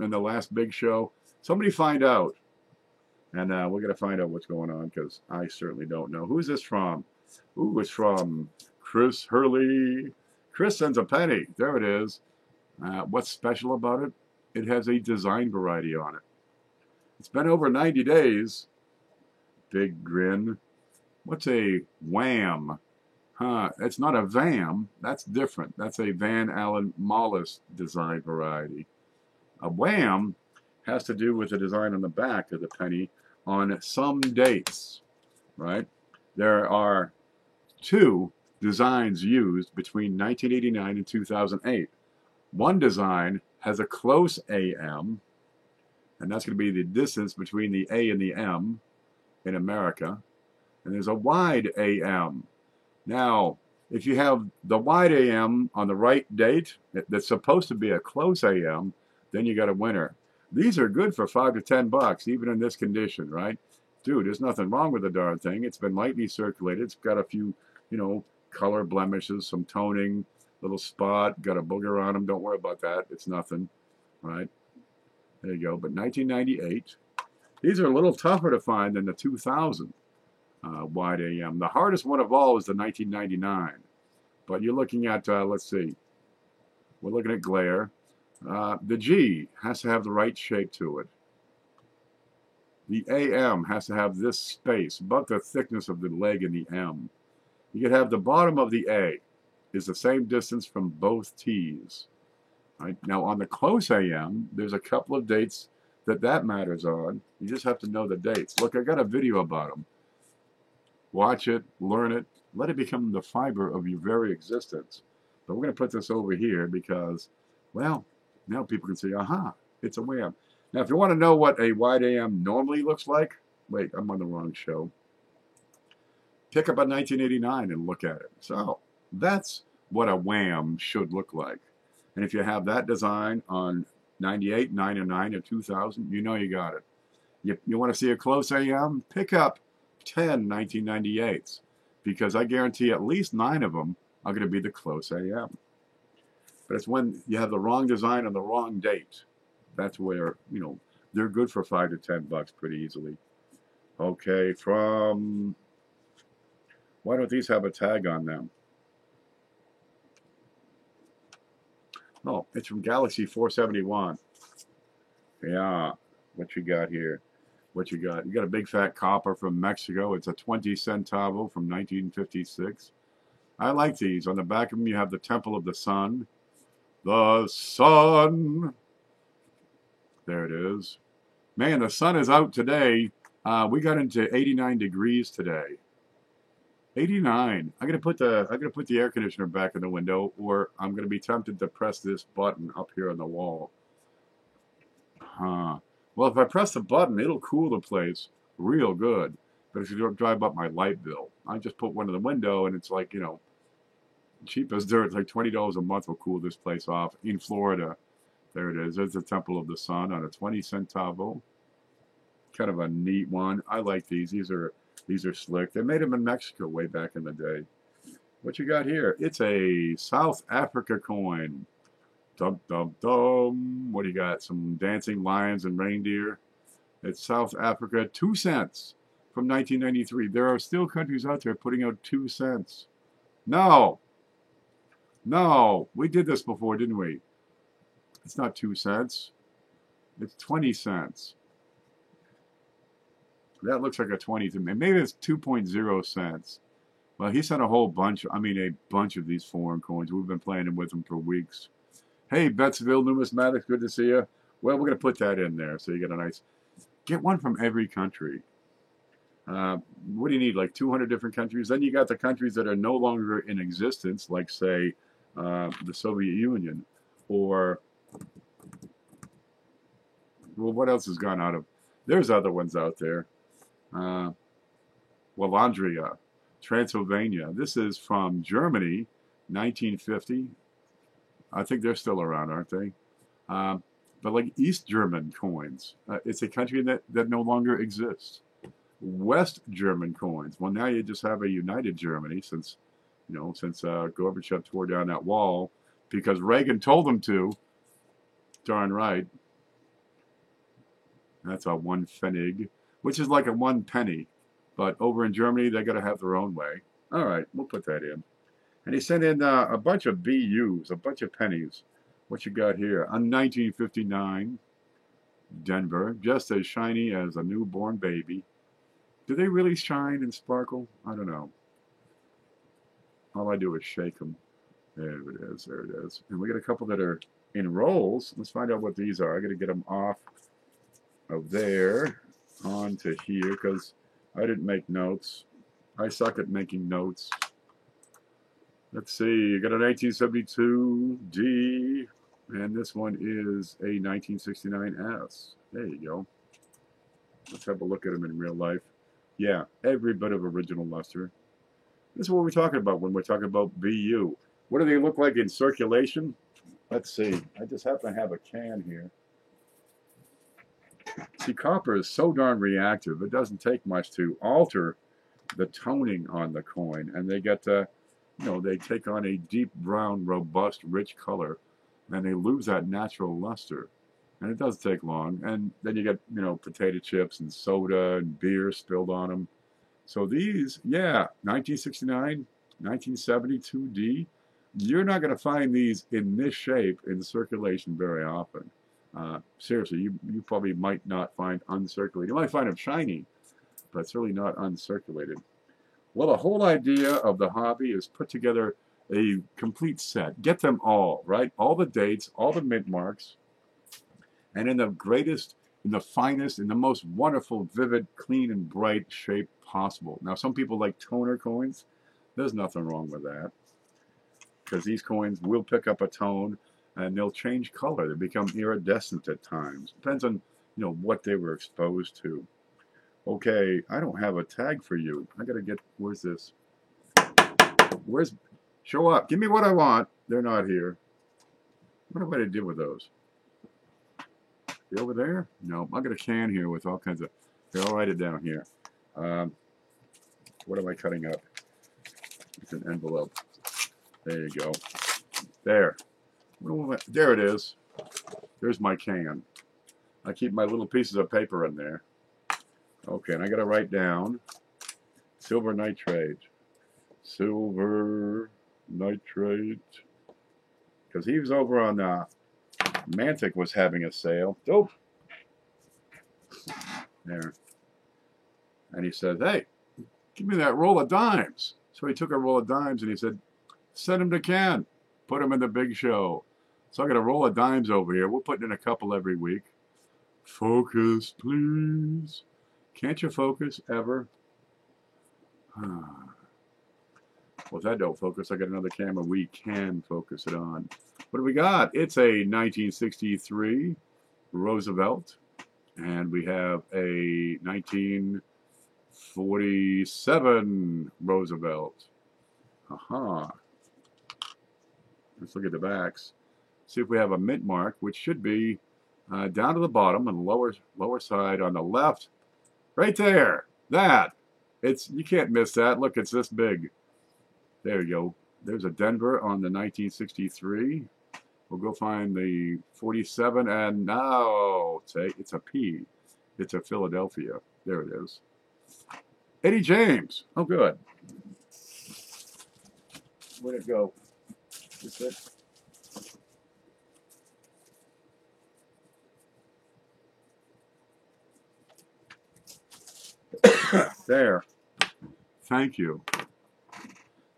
in the last big show? Somebody find out. And we're going to find out what's going on, because I certainly don't know. Who's this from? Ooh, it's from Chris Hurley. Chris sends a penny. There it is. What's special about it? It has a design variety on it. It's been over 90 days. Big grin. What's a wham? It's not a VAM. That's different. That's a Van Allen Mollis design variety. A wham has to do with the design on the back of the penny on some dates, right? There are 2 designs used between 1989 and 2008. One design has a close AM, and that's going to be the distance between the A and the M in America. And there's a wide AM. Now, if you have the wide AM on the right date, that's supposed to be a close AM, then you got a winner. These are good for $5 to $10, even in this condition, right? Dude, there's nothing wrong with the darn thing. It's been lightly circulated. It's got a few, color blemishes, some toning, little spot, got a booger on them. Don't worry about that. It's nothing, right? There you go. But 1998, these are a little tougher to find than the 2000 wide AM. The hardest one of all is the 1999. But you're looking at, let's see, we're looking at glare. The G has to have the right shape to it. The AM has to have this space, about the thickness of the leg in the M. You could have the bottom of the A is the same distance from both T's. Right? Now on the close AM, there's a couple of dates that matters on. You just have to know the dates. Look, I got a video about them. Watch it, learn it, let it become the fiber of your very existence. But we're going to put this over here because, well, now people can say, aha, it's a wham. Now, if you want to know what a wide AM normally looks like, wait, I'm on the wrong show. Pick up a 1989 and look at it. So that's what a wham should look like. And if you have that design on 98, 99, or 2000, you know you got it. You want to see a close AM? Pick up 10 1998s, because I guarantee at least 9 of them are going to be the close AM. But it's when you have the wrong design on the wrong date. That's where, they're good for $5 to $10 pretty easily. Okay, why don't these have a tag on them? Oh, it's from Galaxy 471. Yeah, what you got here? What you got? You got a big fat copper from Mexico. It's a 20 centavo from 1956. I like these. On the back of them, you have the Temple of the Sun. The sun. There it is. Man, the sun is out today. We got into 89 degrees today. 89. I'm gonna put the air conditioner back in the window, or I'm gonna be tempted to press this button up here on the wall. Well, if I press the button, it'll cool the place real good. But if you don't drive up my light bill, I just put one in the window, and it's like, cheap as dirt. It's like $20 a month will cool this place off in Florida. There it is. There's the Temple of the Sun on a 20 centavo. Kind of a neat one. I like these. These are slick. They made them in Mexico way back in the day. What you got here? It's a South Africa coin. Dum, dum, dum. What do you got? Some dancing lions and reindeer. It's South Africa, 2 cents from 1993. There are still countries out there putting out 2 cents. No, no, we did this before, didn't we? It's not 2 cents. It's 20 cents. That looks like a 20 to me. Maybe it's 2.0 cents. Well, he sent a whole bunch, I mean a bunch of these foreign coins. We've been playing with them for weeks. Hey, Bettsville Numismatics, good to see you. Well, we're going to put that in there so you get a nice, get one from every country. What do you need, like 200 different countries? Then you got the countries that are no longer in existence, like, say, the Soviet Union, or, well, what else has gone out of? There's other ones out there. Wallachia, Transylvania. This is from Germany, 1950. I think they're still around, aren't they? But like East German coins. It's a country that no longer exists. West German coins. Well, now you just have a united Germany since Gorbachev tore down that wall because Reagan told them to. Darn right. That's a 1 Pfennig, which is like a 1 penny. But over in Germany, they got to have their own way. All right, we'll put that in. And he sent in a bunch of BUs, a bunch of pennies. What you got here? A 1959 Denver, just as shiny as a newborn baby. Do they really shine and sparkle? I don't know. All I do is shake them. There it is. There it is. And we got a couple that are in rolls. Let's find out what these are. I got to get them off of there onto here because I didn't make notes. I suck at making notes. Let's see. You got a 1972 D, and this one is a 1969 S. There you go. Let's have a look at them in real life. Yeah, every bit of original luster. This is what we're talking about when we're talking about BU. What do they look like in circulation? Let's see. I just happen to have a can here. See, copper is so darn reactive. It doesn't take much to alter the toning on the coin, and they get they take on a deep brown, robust, rich color, and they lose that natural luster. And it does take long. And then you get, potato chips and soda and beer spilled on them. So these, yeah, 1969, 1972D, you're not going to find these in this shape in circulation very often. Seriously, you probably might not find uncirculated. You might find them shiny, but certainly not uncirculated. Well, the whole idea of the hobby is put together a complete set. Get them all, right? All the dates, all the mint marks, and in the greatest, in the finest, in the most wonderful, vivid, clean, and bright shape possible. Now, some people like toner coins. There's nothing wrong with that, because these coins will pick up a tone, and they'll change color. They become iridescent at times. Depends on, what they were exposed to. Okay, I don't have a tag for you. I gotta get, where's this? Show up. Give me what I want. They're not here. What am I to do with those? They over there? No, I got a can here with all kinds of, here, I'll write it down here. What am I cutting up? It's an envelope. There you go. There. There it is. There's my can. I keep my little pieces of paper in there. Okay, and I got to write down silver nitrate. Silver nitrate. Because he was over on Mantic was having a sale. Dope. There. And he said, hey, give me that roll of dimes. So he took a roll of dimes and he said, send them to Ken. Put them in the big show. So I got a roll of dimes over here. We're putting in a couple every week. Focus, please. Can't you focus ever? Well, if that don't focus, I got another camera we can focus it on. What do we got? It's a 1963 Roosevelt, and we have a 1947 Roosevelt. Aha. Let's look at the backs. See if we have a mint mark, which should be down to the bottom and lower side on the left. Right there. That. You can't miss that. Look, it's this big. There you go. There's a Denver on the 1963. We'll go find the 47, and now it's a P. It's a Philadelphia. There it is. Eddie James. Oh, good. Where'd it go? Is it? There. Thank you.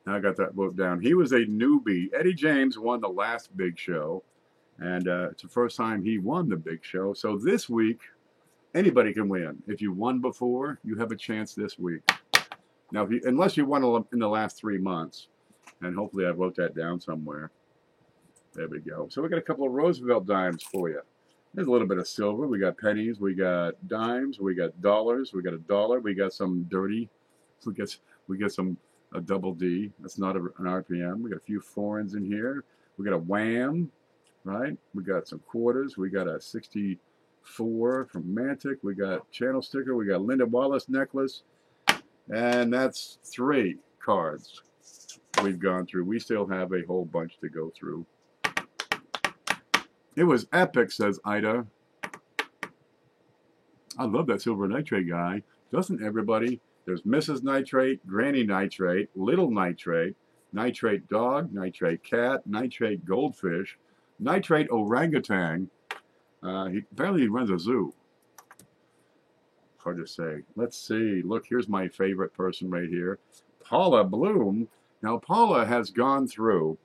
Now I got that book down. He was a newbie. Eddie James won the last big show, and it's the first time he won the big show. So this week, anybody can win. If you won before, you have a chance this week. Now, unless you won in the last 3 months, and hopefully I wrote that down somewhere. There we go. So we got a couple of Roosevelt dimes for you. There's a little bit of silver. We got pennies. We got dimes. We got dollars. We got a dollar. We got some dirty. We get some a double D. That's not an RPM. We got a few foreigns in here. We got a wham, right? We got some quarters. We got a 64 from Mantic. We got channel sticker. We got Linda Wallace necklace. And that's 3 cards we've gone through. We still have a whole bunch to go through. It was epic, says Ida. I love that silver nitrate guy. Doesn't everybody? There's Mrs. Nitrate, Granny Nitrate, Little Nitrate, Nitrate Dog, Nitrate Cat, Nitrate Goldfish, Nitrate Orangutan. Apparently he runs a zoo. Hard to say. Let's see. Look, here's my favorite person right here. Paula Bloom. Now, Paula has gone through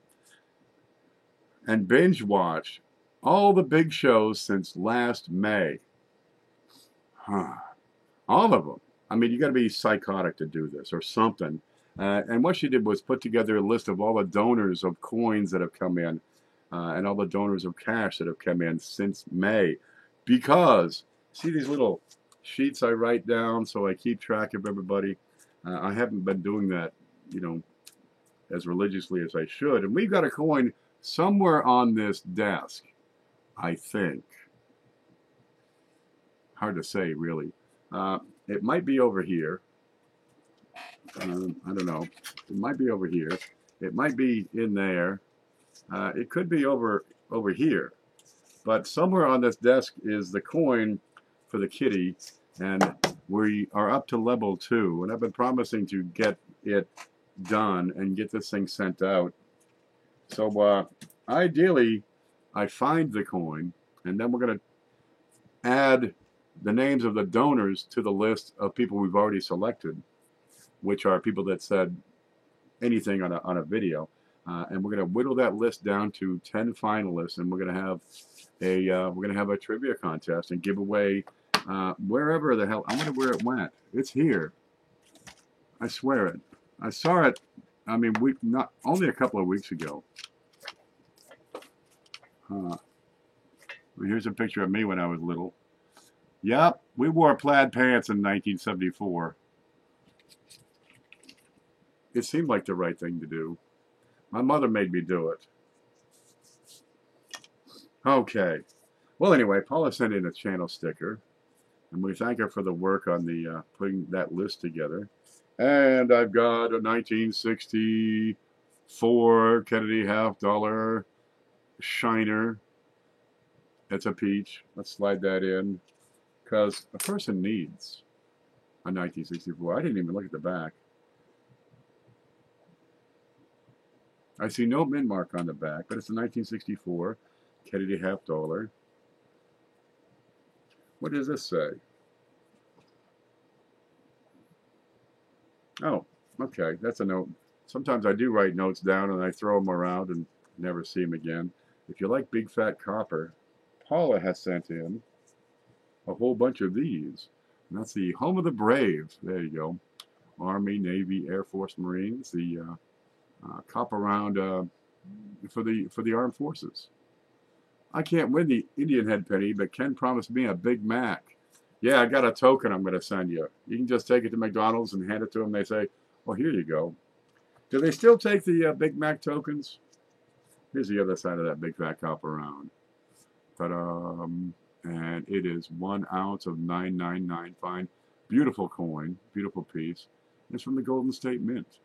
and binge watched all the big shows since last May. All of them. I mean, you got to be psychotic to do this or something. And what she did was put together a list of all the donors of coins that have come in and all the donors of cash that have come in since May. Because, see these little sheets I write down so I keep track of everybody? I haven't been doing that, you know, as religiously as I should. And we've got a coin somewhere on this desk, I think. Hard to say, really. It might be over here. I don't know. It might be over here. It might be in there. It could be over here. But somewhere on this desk is the coin for the kitty, and we are up to level 2. And I've been promising to get it done and get this thing sent out. So ideally, I find the coin, and then we're going to add the names of the donors to the list of people we've already selected, which are people that said anything on a video, and we're going to whittle that list down to 10 finalists, and we're going to have a trivia contest and give away wherever the hell. I wonder where it went. It's here. I swear it. I saw it. I mean, not only a couple of weeks ago. Well, here's a picture of me when I was little. Yep, we wore plaid pants in 1974. It seemed like the right thing to do. My mother made me do it. Okay. Well, anyway, Paula sent in a channel sticker, and we thank her for the work on the putting that list together. And I've got a 1964 Kennedy half-dollar shiner. It's a peach. Let's slide that in. Because a person needs a 1964. I didn't even look at the back. I see no mint mark on the back, but it's a 1964 Kennedy half-dollar. What does this say? Oh, okay, that's a note. Sometimes I do write notes down and I throw them around and never see them again. If you like big fat copper, Paula has sent in a whole bunch of these. And that's the home of the brave. There you go. Army, Navy, Air Force, Marines. The copper round for the armed forces. I can't win the Indian head penny, but Ken promised me a Big Mac. Yeah, I got a token I'm going to send you. You can just take it to McDonald's and hand it to them. They say, well, here you go. Do they still take the Big Mac tokens? Here's the other side of that big fat copper round. Ta-da! And it is 1 ounce of 999 fine. Beautiful coin, beautiful piece. It's from the Golden State Mint.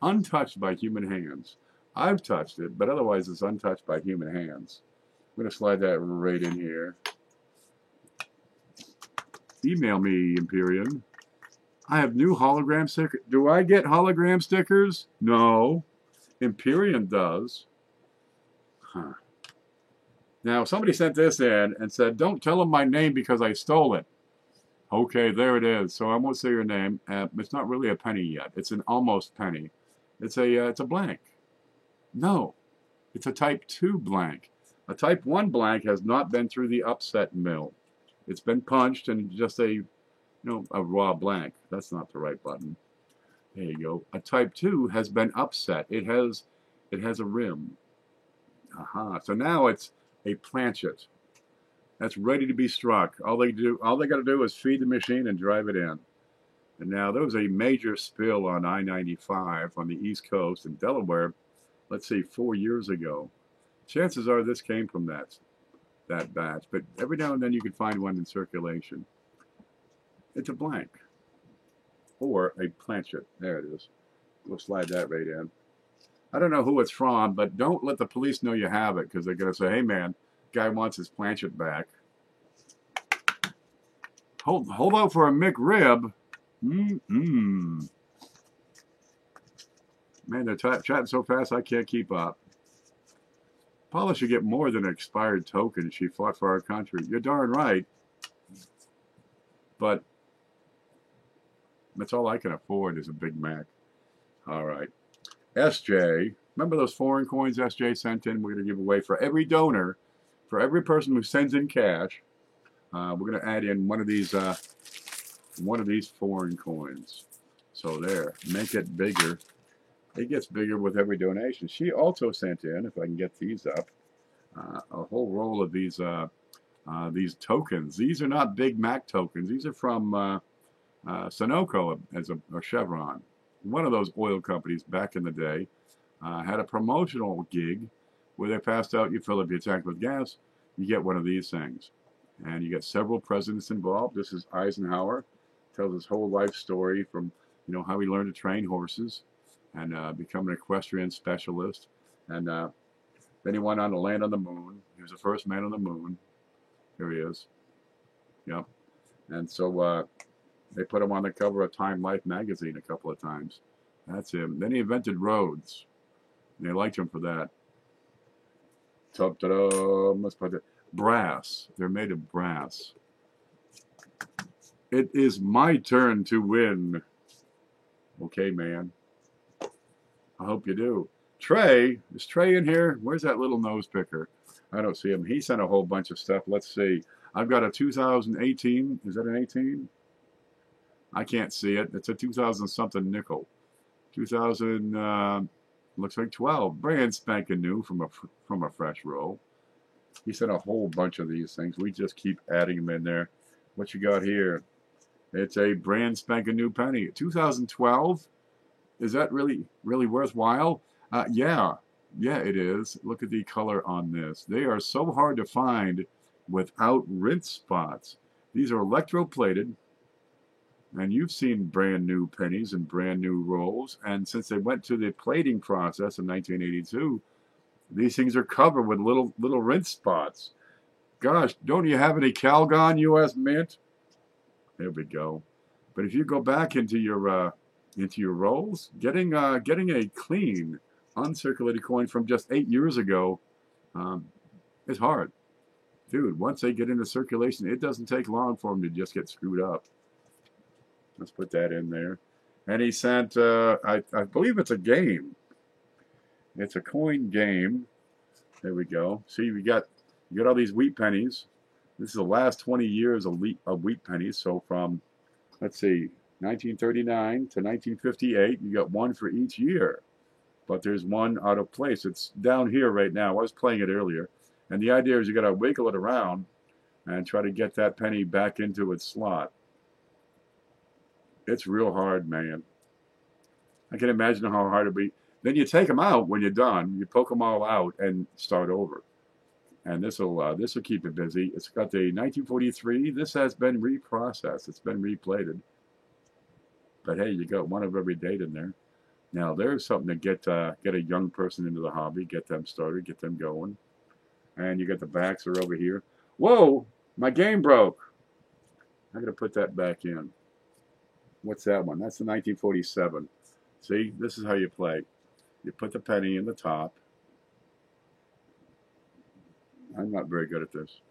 Untouched by human hands. I've touched it, but otherwise it's untouched by human hands. I'm going to slide that right in here. Email me, Empyrean. I have new hologram stickers. Do I get hologram stickers? No. Empyrean does. Huh. Now, somebody sent this in and said, don't tell them my name because I stole it. Okay, there it is. So I won't say your name. It's not really a penny yet. It's an almost penny. It's a blank. No, it's a type 2 blank. A type 1 blank has not been through the upset mill. It's been punched and just a raw blank. That's not the right button. There you go. A type 2 has been upset. It has a rim. Aha. So now it's a planchet. That's ready to be struck. All they got to do is feed the machine and drive it in. And now there was a major spill on I-95 on the East Coast in Delaware, let's see, 4 years ago. Chances are this came from that batch, but every now and then you can find one in circulation. It's a blank or a planchet. There it is. We'll slide that right in. I don't know who it's from, but don't let the police know you have it because they're going to say, hey man, guy wants his planchet back. Hold out for a McRib. Man, they're chatting so fast I can't keep up. Paula should get more than an expired token. She fought for our country. You're darn right. But that's all I can afford is a Big Mac. All right. SJ. Remember those foreign coins SJ sent in? We're going to give away for every donor, for every person who sends in cash. We're going to add in one of these foreign coins. So there, make it bigger. It gets bigger with every donation. She also sent in, if I can get these up, a whole roll of these tokens. These are not Big Mac tokens. These are from Sunoco as a Chevron. One of those oil companies back in the day had a promotional gig where they passed out, you fill up your tank with gas, you get one of these things. And you get several presidents involved. This is Eisenhower. Tells his whole life story from, how he learned to train horses and become an equestrian specialist. And then he went on to land on the moon. He was the first man on the moon. Here he is. Yep. And so they put him on the cover of Time Life magazine a couple of times. That's him. Then he invented roads. And they liked him for that. Ta-da! Let's put it. Brass. They're made of brass. It is my turn to win. Okay, man. I hope you do. Trey. Is Trey in here? Where's that little nose picker? I don't see him. He sent a whole bunch of stuff. Let's see. I've got a 2018. Is that an 18? I can't see it. It's a 2000 something nickel. 2000 looks like 12. Brand spanking new from a fresh roll. He sent a whole bunch of these things. We just keep adding them in there. What you got here? It's a brand spanking new penny. 2012. Is that really worthwhile? Yeah, it is. Look at the color on this. They are so hard to find without rinse spots. These are electroplated, and you've seen brand new pennies and brand new rolls. And since they went to the plating process in 1982, these things are covered with little rinse spots. Gosh, don't you have any Calgon U.S. Mint? There we go. But if you go back into your rolls, getting a clean, uncirculated coin from just 8 years ago is hard. Dude, once they get into circulation, it doesn't take long for them to just get screwed up. Let's put that in there. And he sent, I believe it's a game. It's a coin game. There we go. See, you got all these wheat pennies. This is the last 20 years of wheat pennies. So from, let's see, 1939 to 1958, you got one for each year. But there's one out of place. It's down here right now. I was playing it earlier. And the idea is you got to wiggle it around and try to get that penny back into its slot. It's real hard, man. I can imagine how hard it'd be. Then you take them out when you're done. You poke them all out and start over. And this will keep it busy. It's got the 1943. This has been reprocessed. It's been replated. But hey, you got one of every date in there. Now there's something to get a young person into the hobby, get them started, get them going. And you got the backs are over here. Whoa, my game broke. I gotta put that back in. What's that one? That's the 1947. See, this is how you play. You put the penny in the top. I'm not very good at this.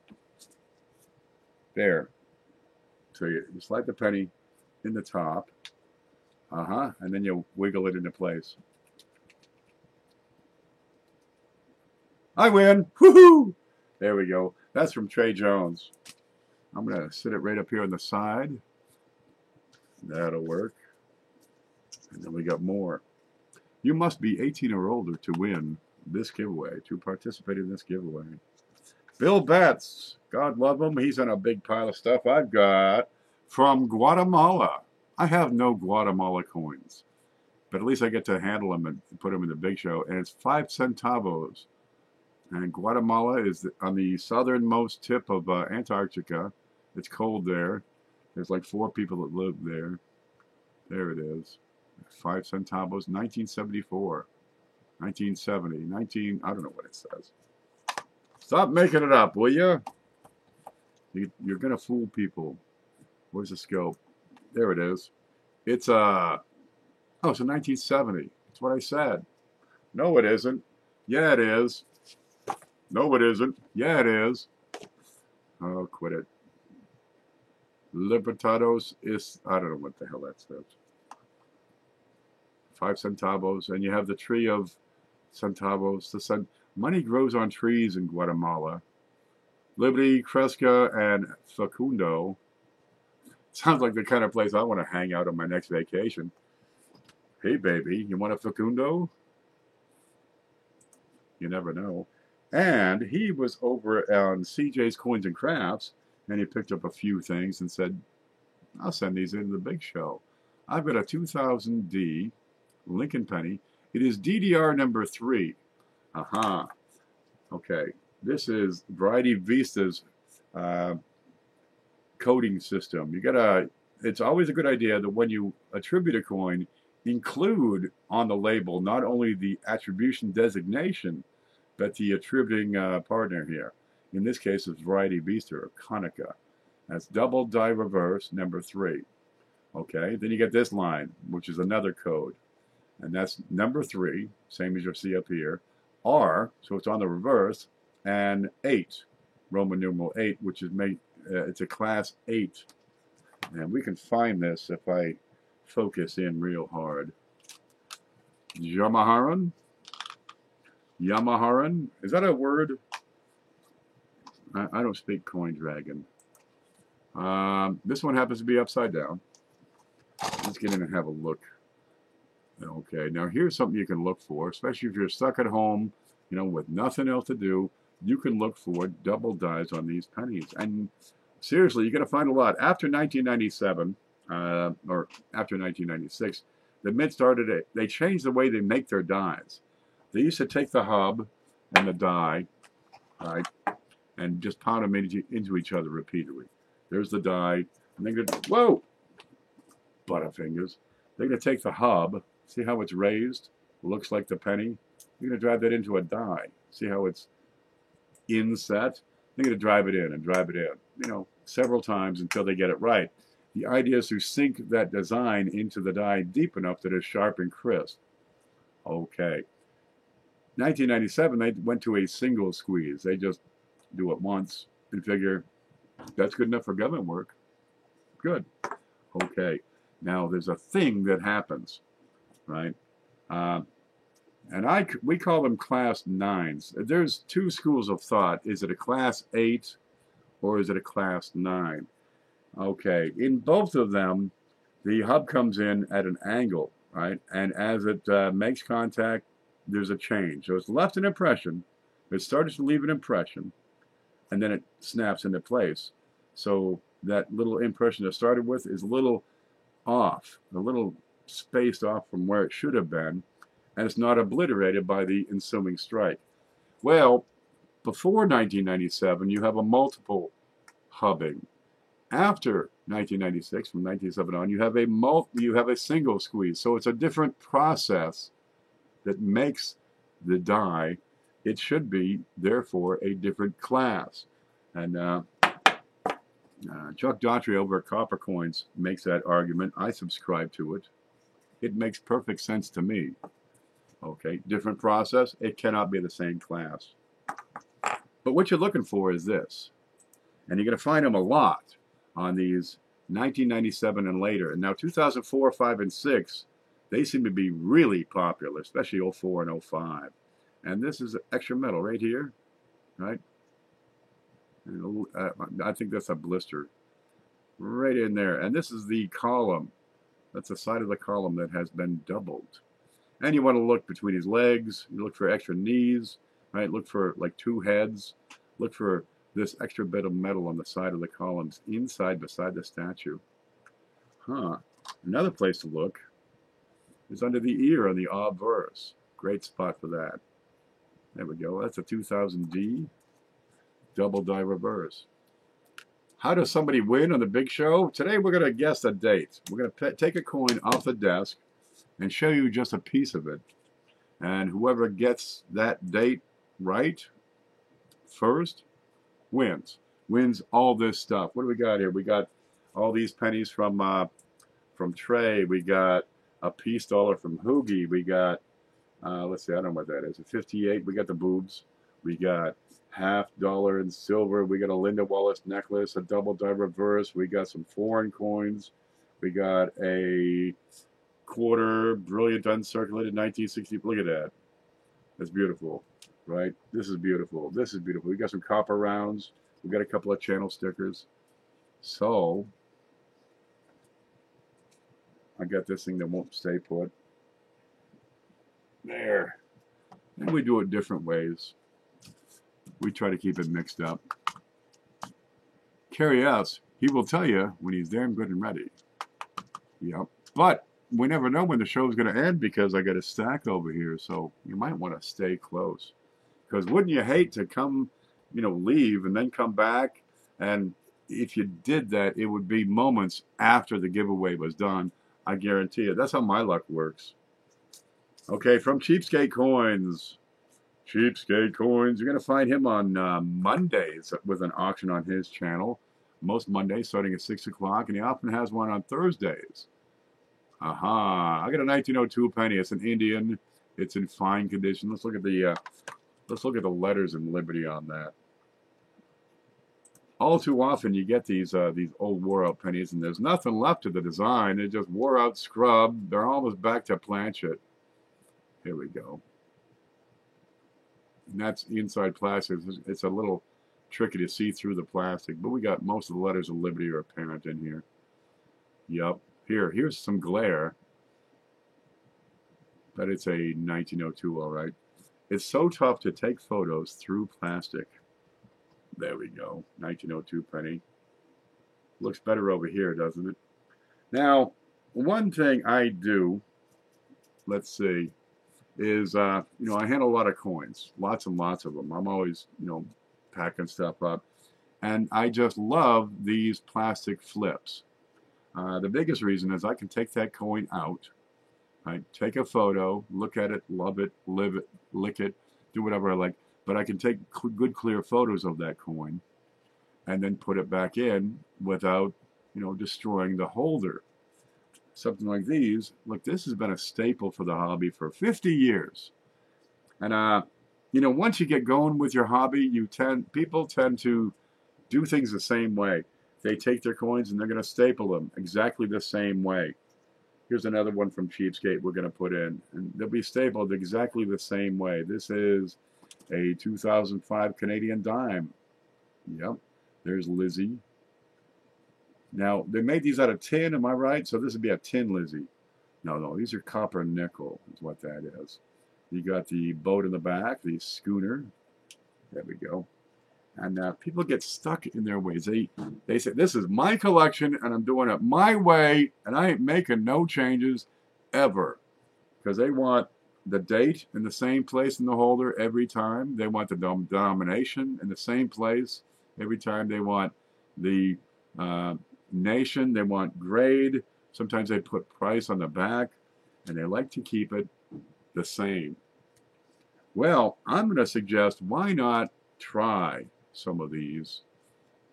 There. So you slide the penny in the top. And then you wiggle it into place. I win! Woohoo! There we go. That's from Trey Jones. I'm going to sit it right up here on the side. That'll work. And then we got more. You must be 18 or older to win this giveaway, to participate in this giveaway. Bill Betts, God love him. He's on a big pile of stuff I've got from Guatemala. I have no Guatemala coins, but at least I get to handle them and put them in the big show. And it's 5 centavos. And Guatemala is on the southernmost tip of Antarctica. It's cold there. There's like 4 people that live there. There it is. 5 centavos, 1974. 1970, I don't know what it says. Stop making it up, will you? You're going to fool people. Where's the scope? There it is. It's it's a 1970. That's what I said. No, it isn't. Yeah, it is. No, it isn't. Yeah, it is. Oh, quit it. Libertados is, I don't know what the hell that says. 5 centavos, and you have the tree of centavos. Money grows on trees in Guatemala. Liberty, Cresca, and Facundo. Sounds like the kind of place I want to hang out on my next vacation. Hey, baby, you want a Facundo? You never know. And he was over on CJ's Coins and Crafts, and he picked up a few things and said, I'll send these into the big show. I've got a 2000D Lincoln Penny. It is DDR number 3. Okay. This is Variety Vista's coding system. It's always a good idea that when you attribute a coin, include on the label not only the attribution designation, but the attributing partner here. In this case, it's Variety Vista or Konica. That's double die reverse number 3. Okay, then you get this line, which is another code. And that's number 3, same as you'll see up here. R, so it's on the reverse, and 8, Roman numeral 8, which is it's a class 8. And we can find this if I focus in real hard. Yamaharan? Yamaharan? Is that a word? I don't speak Coin Dragon. This one happens to be upside down. Let's get in and have a look. Okay, now here's something you can look for, especially if you're stuck at home, with nothing else to do. You can look for double dies on these pennies. And seriously, you're going to find a lot. After 1997, or after 1996, the Mint started it. They changed the way they make their dies. They used to take the hub and the die, right, and just pound them into each other repeatedly. There's the die, and they're going to, whoa, butterfingers. They're going to take the hub, see how it's raised? Looks like the penny. They're going to drive that into a die. See how it's inset? They're going to drive it in and drive it in, several times until they get it right. The idea is to sink that design into the die deep enough that it's sharp and crisp. Okay. 1997, they went to a single squeeze. They just do it once and figure that's good enough for government work. Good. Okay. Now, there's a thing that happens, right? And we call them class 9s. There's 2 schools of thought. Is it a class 8 or is it a class 9? Okay. In both of them, the hub comes in at an angle, right? And as it makes contact, there's a change. So it's left an impression. It starts to leave an impression, and then it snaps into place. So that little impression it started with is a little off, a little spaced off from where it should have been, and it's not obliterated by the ensuing strike. Well, before 1997, you have a multiple hubbing. After 1996 from 1997 on. You have a single squeeze, so it's a different process that makes the die. It should be therefore a different class. And Chuck Daughtry over at Copper Coins makes that argument. I subscribe to it. It makes perfect sense to me. Okay, different process. It cannot be the same class. But what you're looking for is this. And you're going to find them a lot on these 1997 and later. And now 2004, 5, and 6, they seem to be really popular, especially 04 and 05. And this is extra metal right here, right? And, I think that's a blister right in there. And this is the column. That's the side of the column that has been doubled. And you want to look between his legs. You look for extra knees, right? Look for like 2 heads. Look for this extra bit of metal on the side of the columns inside beside the statue. Another place to look is under the ear on the obverse. Great spot for that. There we go. That's a 2000D double die reverse. How does somebody win on the big show? Today we're going to guess a date. We're going to take a coin off the desk and show you just a piece of it. And whoever gets that date right first wins. Wins all this stuff. What do we got here? We got all these pennies from Trey. We got a peace dollar from Hoogie. We got, let's see, I don't know what that is. A 58. We got the boobs. We got $50 in silver. We got a Linda Wallace necklace, a double die reverse. We got some foreign coins. We got a quarter brilliant uncirculated 1960. Look at that. That's beautiful, right? This is beautiful. This is beautiful. We got some copper rounds. We got a couple of channel stickers. So I got this thing that won't stay put. There. And we do it different ways. We try to keep it mixed up. Carry us, he will tell you when he's damn good and ready. Yep. But we never know when the show's going to end because I got a stack over here. So you might want to stay close. Because wouldn't you hate to come, leave and then come back? And if you did that, it would be moments after the giveaway was done. I guarantee it. That's how my luck works. Okay, from Cheapskate Coins. Cheapskate Coins. You're going to find him on Mondays with an auction on his channel. Most Mondays starting at 6 o'clock. And he often has one on Thursdays. Aha. I got a 1902 penny. It's an Indian. It's in fine condition. Let's look at the letters in Liberty on that. All too often you get these old wore out pennies and there's nothing left of the design. They're just wore out scrub. They're almost back to planchet. Here we go. And that's inside plastic. It's a little tricky to see through the plastic, but we got most of the letters of Liberty are apparent in here. Yep. Here's some glare. But it's a 1902, all right. It's so tough to take photos through plastic. There we go. 1902 penny. Looks better over here, doesn't it? Now, one thing I do, let's see, is, I handle a lot of coins. Lots and lots of them. I'm always, packing stuff up. And I just love these plastic flips. The biggest reason is I can take that coin out, right? Take a photo, look at it, love it, live it, lick it, do whatever I like. But I can take good, clear photos of that coin and then put it back in without, destroying the holder. Something like these. Look, this has been a staple for the hobby for 50 years. And, once you get going with your hobby, people tend to do things the same way. They take their coins and they're going to staple them exactly the same way. Here's another one from Cheapskate we're going to put in. And they'll be stapled exactly the same way. This is a 2005 Canadian dime. Yep. There's Lizzie. Now, they made these out of tin, am I right? So this would be a tin Lizzie. No, these are copper nickel is what that is. You got the boat in the back, the schooner. There we go. And people get stuck in their ways. They say, this is my collection, and I'm doing it my way, and I ain't making no changes ever. Because they want the date in the same place in the holder every time. They want the denomination in the same place every time. They want the nation, they want grade. Sometimes they put price on the back, and they like to keep it the same. Well, I'm going to suggest why not try some of these,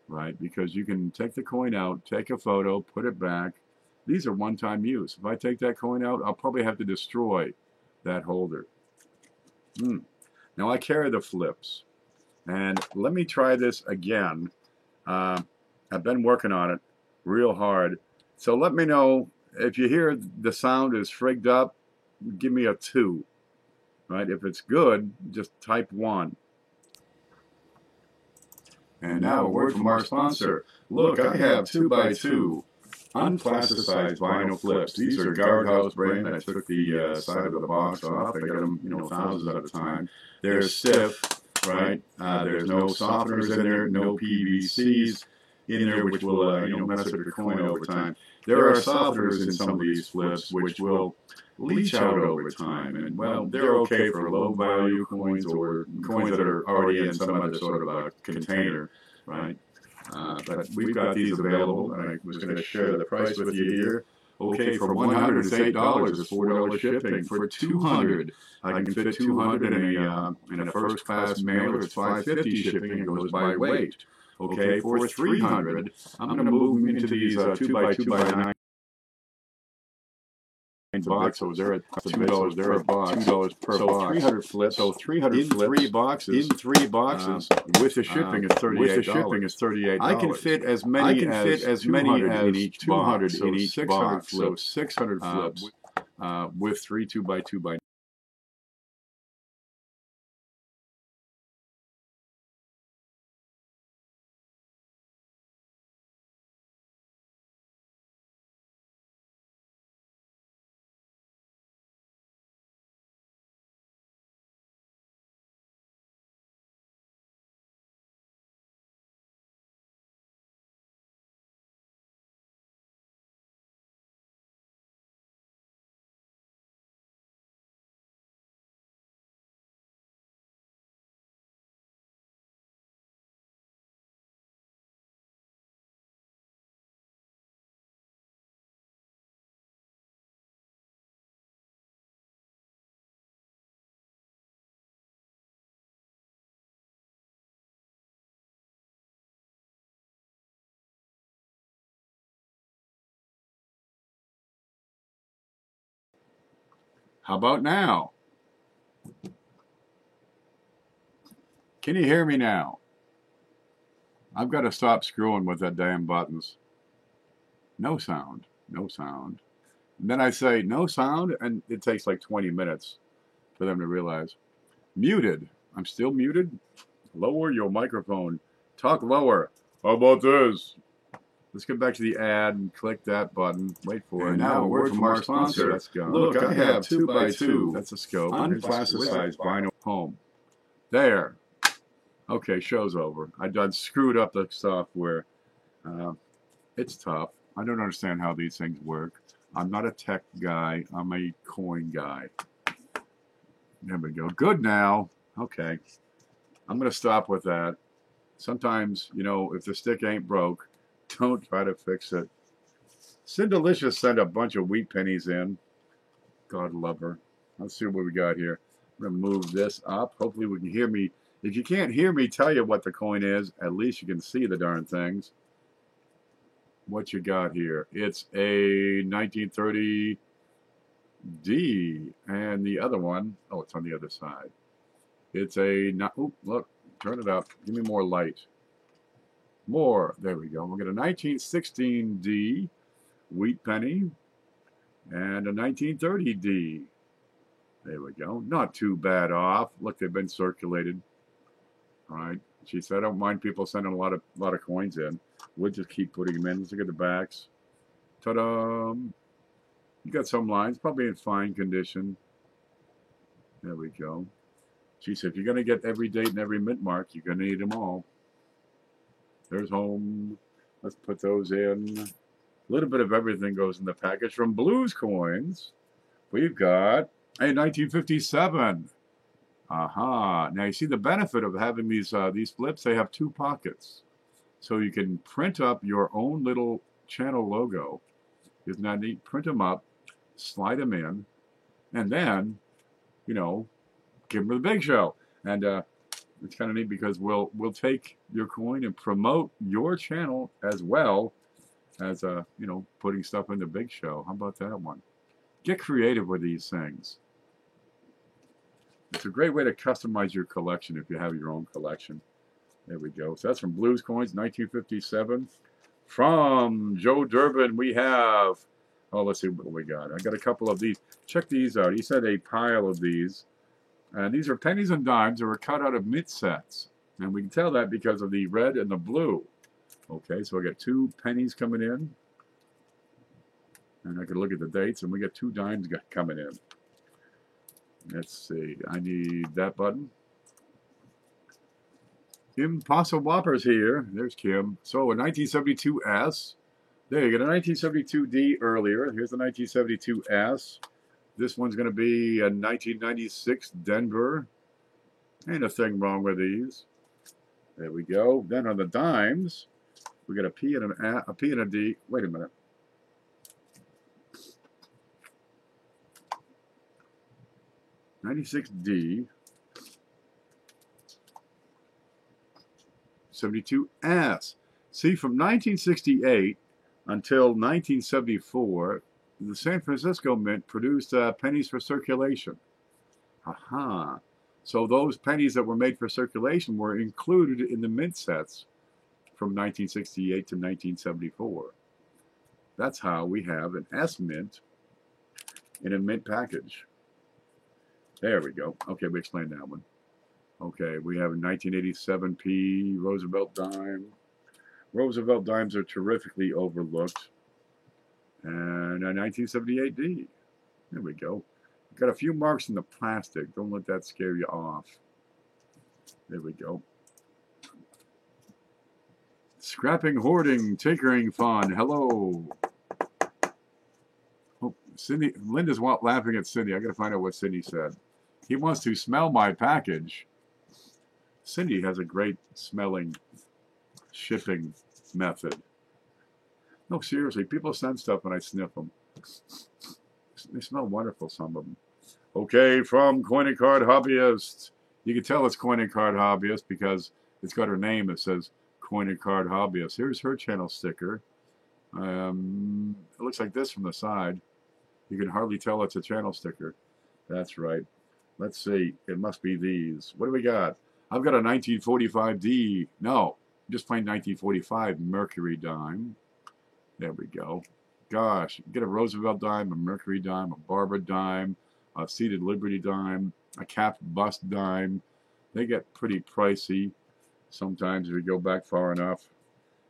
right? Because you can take the coin out, take a photo, put it back. These are one-time use. If I take that coin out, I'll probably have to destroy that holder. Now I carry the flips. And let me try this again. I've been working on it real hard. So let me know if you hear the sound is frigged up, give me a 2. Right? If it's good, just type 1. And now a word from our sponsor. Look, I have 2x2 unplasticized vinyl flips. These are Guardhouse brand. I took the side of the box off. I got them, thousands at a time. They're stiff, right? There's no softeners in there, no PVCs in there, which will, mess up your coin over time. There are softeners in some of these flips, which will leach out over time. And, well, they're okay for low-value coins or coins that are already in some other sort of a container, right? But we've got these available, and I was going to share the price with you here. Okay, for $100, it's $8. It's $4 shipping. For $200, I can fit 200 in a first-class mailer. It's $5.50 shipping. It goes by weight. Okay, for $300, I'm going to move into these 2x2x9 boxes. They're at $2. They're at $2 per box. 300 flips. So 300 flips in 3 boxes. In 3 boxes. With the shipping, it's $38. With the shipping, it's $38. I can fit as many as 200 in each box. So 600 flips. So 600 flips with 3 2x2x9. How about now? Can you hear me now? I've got to stop screwing with that damn buttons. No sound. No sound. And then I say no sound, and it takes like 20 minutes for them to realize. Muted. I'm still muted. Lower your microphone. Talk lower. How about this? Let's get back to the ad and click that button. Wait for it. Now a word from our sponsor. Let's go. Look, I have 2x2. That's a scope. Unplasticized vinyl home. There. Okay, show's over. I done screwed up the software. It's tough. I don't understand how these things work. I'm not a tech guy. I'm a coin guy. There we go. Good now. Okay. I'm going to stop with that. Sometimes, if the stick ain't broke, don't try to fix it. Cindelicious sent a bunch of wheat pennies in. God love her. Let's see what we got here. I'm going to move this up. Hopefully we can hear me. If you can't hear me tell you what the coin is, at least you can see the darn things. What you got here? It's a 1930 D, and the other one, oh, it's on the other side. It's a, oh, look, turn it up. Give me more light. More. There we go. We'll get a 1916 D wheat penny and a 1930 D. There we go. Not too bad off. Look, they've been circulated. All right. She said, I don't mind people sending a lot of coins in. We'll just keep putting them in. Let's look at the backs. Ta-da! You got some lines, probably in fine condition. There we go. She said, if you're going to get every date and every mint mark, you're going to need them all. There's home. Let's put those in. A little bit of everything goes in the package. From Blues Coins, we've got a 1957. Aha. Now, you see the benefit of having these flips. They have 2 pockets. So you can print up your own little channel logo. Isn't that neat? Print them up, slide them in, and then, you know, give them to the big show. And it's kind of neat because we'll take your coin and promote your channel as well as you know, putting stuff in the big show. How about that one? Get creative with these things. It's a great way to customize your collection if you have your own collection. There we go. So that's from Blues Coins, 1957. From Joe Durbin, we have, oh, let's see what we got. I got a couple of these. Check these out. He said a pile of these. And these are pennies and dimes that were cut out of mint sets. And we can tell that because of the red and the blue. Okay, so I got 2 pennies coming in. And I can look at the dates, and we got 2 dimes coming in. Let's see. I need that button. Kim Possum Whoppers here. There's Kim. So a 1972S. There, you got a 1972D earlier. Here's the 1972S. This one's going to be a 1996 Denver. Ain't a thing wrong with these. There we go. Then on the dimes, we got a P and a P and a D. Wait a minute. '96D. 72S. See, from 1968 until 1974, the San Francisco Mint produced pennies for circulation. Aha. So those pennies that were made for circulation were included in the mint sets from 1968 to 1974. That's how we have an S mint in a mint package. There we go. Okay, we explained that one. Okay, we have a 1987 P Roosevelt dime. Roosevelt dimes are terrifically overlooked. And a 1978 D. There we go. Got a few marks in the plastic. Don't let that scare you off. There we go. Scrapping, hoarding, tinkering fun. Hello. Oh, Cindy. Linda's laughing at Cindy. I got to find out what Cindy said. He wants to smell my package. Cindy has a great smelling shipping method. No, seriously, people send stuff and I sniff them. They smell wonderful, some of them. Okay, from Coin and Card Hobbyist. You can tell it's Coin and Card Hobbyist because it's got her name that says Coin and Card Hobbyist. Here's her channel sticker. It looks like this from the side. You can hardly tell it's a channel sticker. That's right. Let's see. It must be these. What do we got? I've got a 1945D. No, just plain 1945 Mercury dime. There we go. Gosh, get a Roosevelt dime, a Mercury dime, a Barbara dime, a Seated Liberty dime, a capped bust dime. They get pretty pricey sometimes if you go back far enough.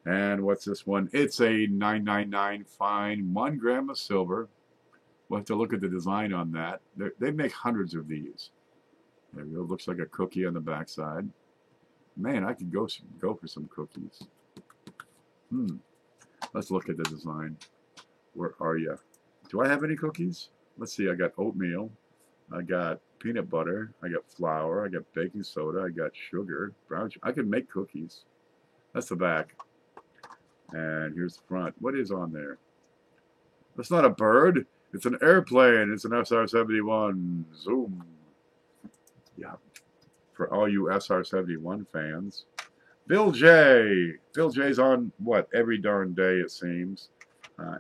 And what's this one? It's a 999 fine, 1 gram of silver. We'll have to look at the design on that. They make hundreds of these. There we go. Looks like a cookie on the backside. Man, I could go for some cookies. Let's look at the design. Where are you? Do I have any cookies? Let's see. I got oatmeal. I got peanut butter. I got flour. I got baking soda. I got sugar. Brown sugar. I can make cookies. That's the back. And here's the front. What is on there? That's not a bird. It's an airplane. It's an SR-71. Zoom. Yeah. For all you SR-71 fans. Bill J. Bill J's on, what, every darn day, it seems,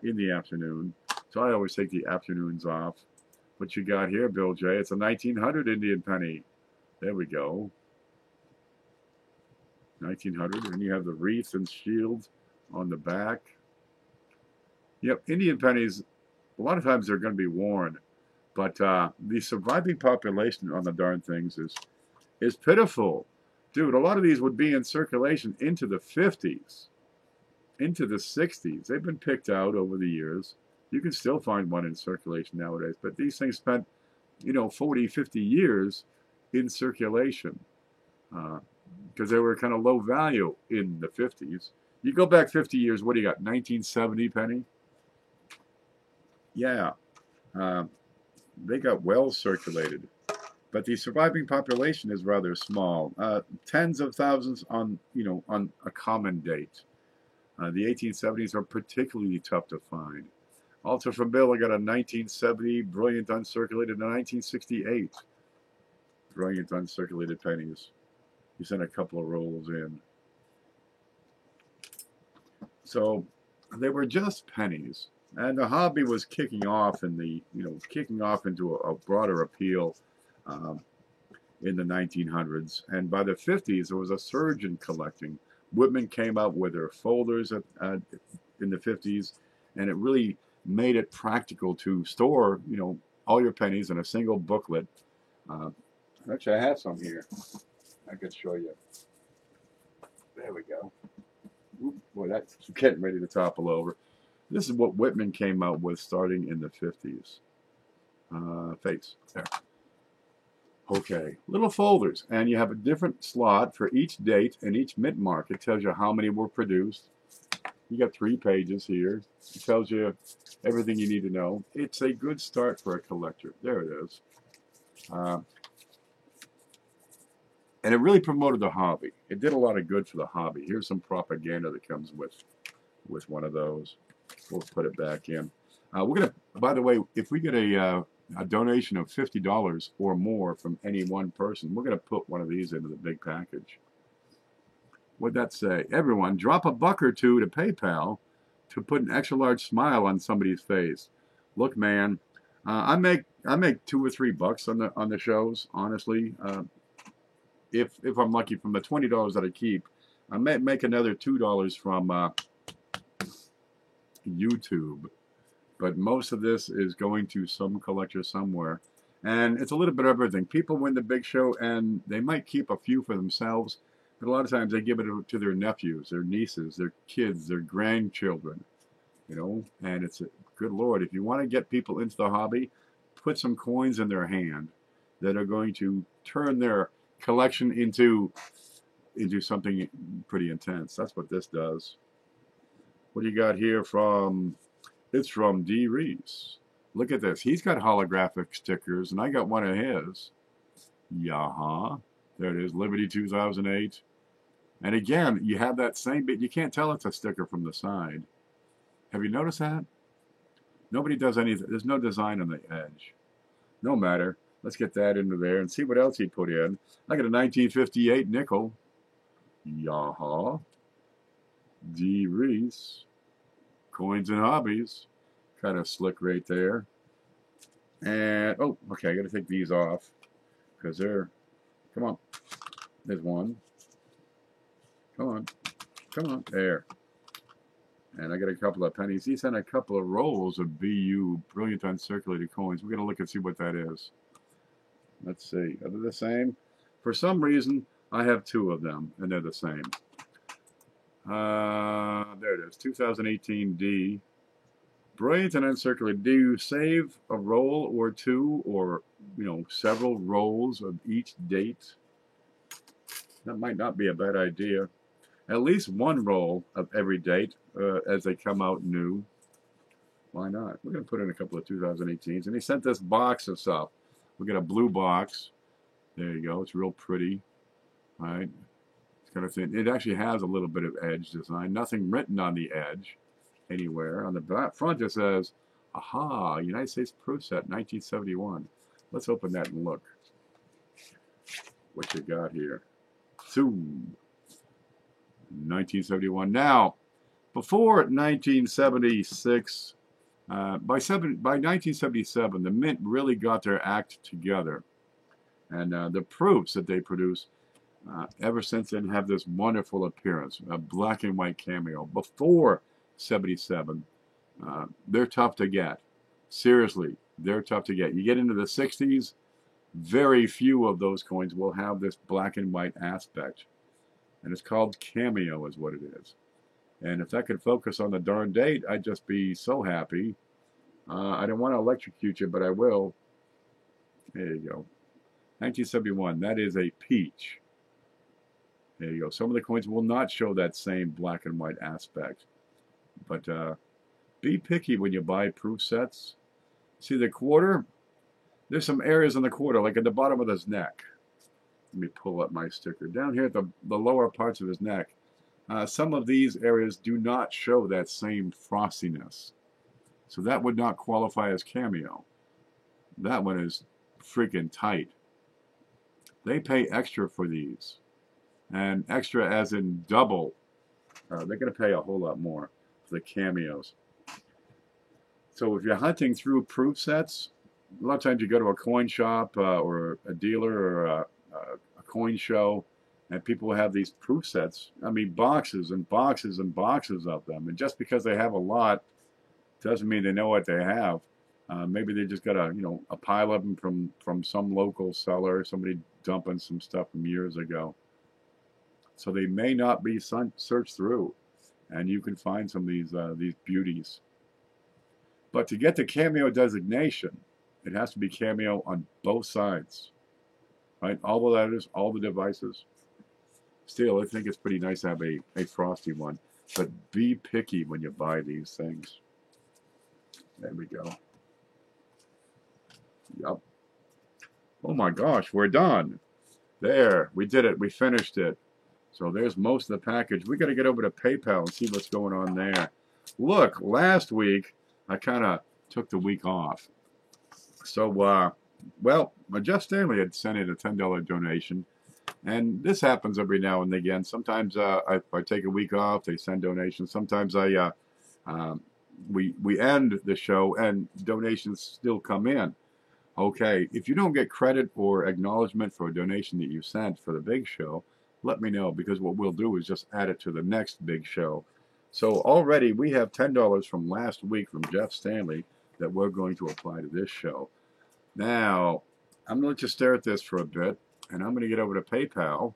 in the afternoon. So I always take the afternoons off. What you got here, Bill J? It's a 1900 Indian penny. There we go. 1900. And you have the wreath and shield on the back. Yep, Indian pennies, a lot of times they're going to be worn. But the surviving population on the darn things is pitiful. Dude, a lot of these would be in circulation into the 50s, into the 60s. They've been picked out over the years. You can still find one in circulation nowadays. But these things spent, 40, 50 years in circulation because they were kind of low value in the 50s. You go back 50 years, what do you got, 1970 penny? Yeah, they got well circulated. But the surviving population is rather small. Tens of thousands on, on a common date. The 1870s are particularly tough to find. Also from Bill, I got a 1970 brilliant uncirculated, a 1968 brilliant uncirculated pennies. He sent a couple of rolls in. So they were just pennies, and the hobby was kicking off in the, kicking off into a broader appeal um, in the 1900s. And by the 50s, there was a surge in collecting. Whitman came out with their folders in the 50s, and it really made it practical to store, all your pennies in a single booklet. Actually, I have some here. I could show you. There we go. Oop, boy, that's getting ready to topple over. This is what Whitman came out with starting in the 50s. Face. There. Okay, little folders, and you have a different slot for each date and each mint mark. It tells you how many were produced. You got 3 pages here. It tells you everything you need to know. It's a good start for a collector. There it is. And it really promoted the hobby. It did a lot of good for the hobby. Here's some propaganda that comes with one of those. We'll put it back in. We're gonna, by the way, if we get a donation of $50 or more from any one person, we're gonna put one of these into the big package. What'd that say? Everyone, drop a buck or two to PayPal to put an extra large smile on somebody's face. Look, man, I make $2 or $3 on the shows, honestly. If I'm lucky, from the $20 that I keep, I may make another $2 from YouTube. But most of this is going to some collector somewhere. And it's a little bit of everything. People win the big show, and they might keep a few for themselves, but a lot of times they give it to their nephews, their nieces, their kids, their grandchildren. And it's a good Lord. If you want to get people into the hobby, put some coins in their hand that are going to turn their collection into something pretty intense. That's what this does. What do you got here from? It's from D. Reese. Look at this. He's got holographic stickers, and I got one of his. Yaha. There it is, Liberty 2008. And again, you have that same bit. You can't tell it's a sticker from the side. Have you noticed that? Nobody does anything. There's no design on the edge. No matter. Let's get that into there and see what else he put in. I got a 1958 nickel. Yaha. D. Reese. Coins and Hobbies. Kind of slick right there. And, oh, okay, I got to take these off. Because they're, come on. There's one. Come on. Come on. There. And I got a couple of pennies. He sent a couple of rolls of BU, Brilliant Uncirculated Coins. We're going to look and see what that is. Let's see. Are they the same? For some reason, I have 2 of them, and they're the same. There it is. 2018 D. Brilliant and Uncirculated. Do you save a roll or 2 or, several rolls of each date? That might not be a bad idea. At least 1 roll of every date as they come out new. Why not? We're going to put in a couple of 2018s. And he sent this box of stuff. We got a blue box. There you go. It's real pretty. All right. It's kind of thin. It actually has a little bit of edge design. Nothing written on the edge anywhere. On the back front it says, aha, United States Proof Set, 1971. Let's open that and look. What you got here? Zoom. 1971. Now, before 1976, by 1977, the Mint really got their act together. And the proofs that they produce ever since then have this wonderful appearance, a black and white cameo. Before 77, they're tough to get. Seriously, they're tough to get. You get into the 60s, very few of those coins will have this black and white aspect. And it's called cameo is what it is. And if I could focus on the darn date, I'd just be so happy. I don't want to electrocute you, but I will. There you go. 1971, that is a peach. There you go. Some of the coins will not show that same black and white aspect. But be picky when you buy proof sets. See the quarter? There's some areas on the quarter, like at the bottom of his neck. Let me pull up my sticker. Down here at the lower parts of his neck, Some of these areas do not show that same frostiness. So that would not qualify as cameo. That one is freaking tight. They pay extra for these. And extra as in double. They're going to pay a whole lot more for the cameos. So if you're hunting through proof sets, a lot of times you go to a coin shop or a dealer or a coin show, and people have these proof sets. I mean, boxes and boxes and boxes of them. And just because they have a lot doesn't mean they know what they have. Maybe they just got a pile of them from some local seller, somebody dumping some stuff from years ago. So they may not be searched through, and you can find some of these beauties. But to get the cameo designation, it has to be cameo on both sides, right? All the letters, all the devices. Still, I think it's pretty nice to have a frosty one, but be picky when you buy these things. There we go. Yep. Oh my gosh, we're done. There, we did it. We finished it. So there's most of the package. We got to get over to PayPal and see what's going on there. Look, last week, I kind of took the week off. So, well, Jeff Stanley had sent in a $10 donation. And this happens every now and again. Sometimes I take a week off, they send donations. Sometimes we end the show and donations still come in. Okay, if you don't get credit or acknowledgement for a donation that you sent for the big show, let me know, because what we'll do is just add it to the next big show. So already we have $10 from last week from Jeff Stanley that we're going to apply to this show. Now, I'm going to let you stare at this for a bit, and I'm going to get over to PayPal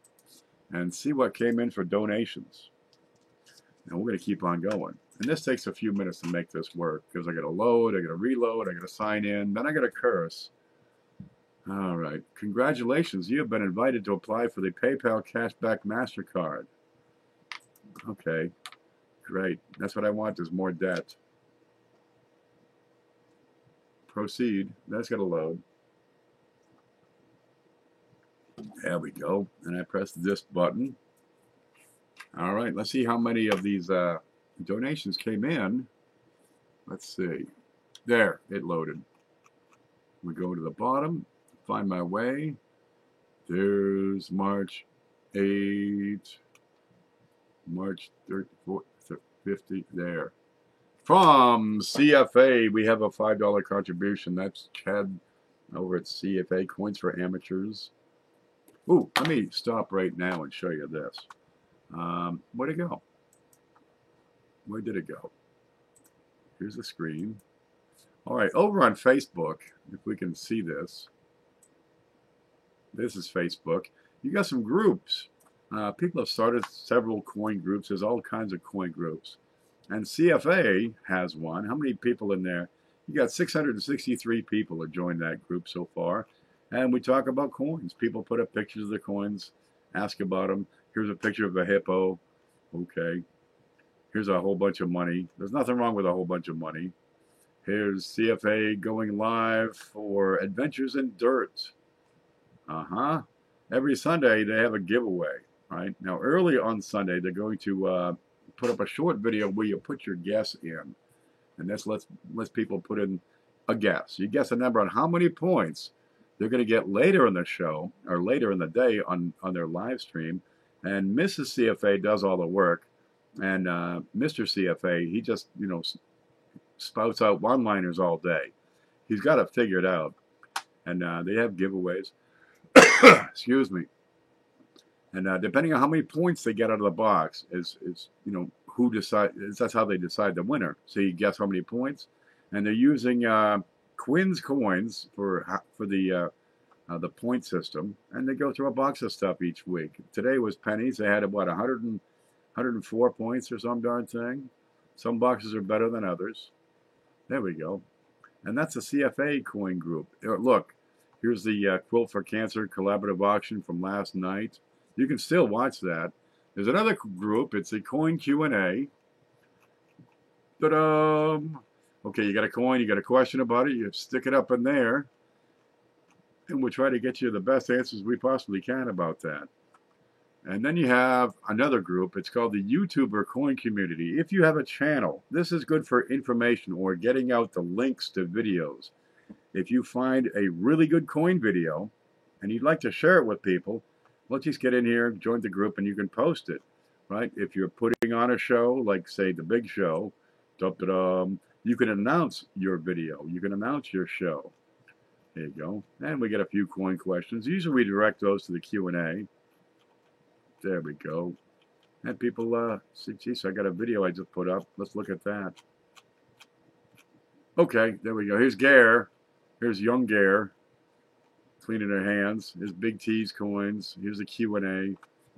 and see what came in for donations. And we're going to keep on going. And this takes a few minutes to make this work, because I got to load, I got to reload, I got to sign in, then I got to curse. All right. Congratulations. You have been invited to apply for the PayPal Cashback MasterCard. Okay. Great. That's what I want, is more debt. Proceed. That's got to load. There we go. And I press this button. All right. Let's see how many of these donations came in. Let's see. There. It loaded. We go to the bottom. Find my way. There's March 8, March 34, 50, there. From CFA, we have a $5 contribution. That's Chad over at CFA, Coins for Amateurs. Ooh, let me stop right now and show you this. Where'd it go? Where did it go? Here's the screen. All right, over on Facebook, if we can see this. This is Facebook. You got some groups. People have started several coin groups. There's all kinds of coin groups. And CFA has one. How many people in there? You got 663 people have joined that group so far. And we talk about coins. People put up pictures of the coins, ask about them. Here's a picture of a hippo. Okay. Here's a whole bunch of money. There's nothing wrong with a whole bunch of money. Here's CFA going live for Adventures in Dirt. Every Sunday they have a giveaway, right? Now early on Sunday they're going to put up a short video where you put your guess in, and this lets people put in a guess. You guess a number on how many points they're going to get later in the show or later in the day on their live stream, and Mrs. CFA does all the work, and Mr. CFA, he just spouts out one-liners all day. He's got it figured out, and they have giveaways. Excuse me. And depending on how many points they get out of the box is who decides. That's how they decide the winner. So you guess how many points, and they're using Quinn's coins for the point system, and they go through a box of stuff each week. Today was pennies. They had about 104 points or some darn thing. Some boxes are better than others. There we go. And that's a CFA coin group. Look. Here's the Quilt for Cancer collaborative auction from last night. You can still watch that. There's another group. It's a coin Q&A. Ta-da! Okay, you got a coin. You got a question about it. You stick it up in there. And we'll try to get you the best answers we possibly can about that. And then you have another group. It's called the YouTuber Coin Community. If you have a channel, this is good for information or getting out the links to videos. If you find a really good coin video and you'd like to share it with people, well, just get in here, join the group, and you can post it, right? If you're putting on a show, like, say, The Big Show, you can announce your video. You can announce your show. There you go. And we get a few coin questions. Usually we direct those to the Q&A. There we go. And people see, geez, I got a video I just put up. Let's look at that. Okay, there we go. Here's Gare. Here's young Gare cleaning her hands. Here's Big T's coins. Here's the Q&A.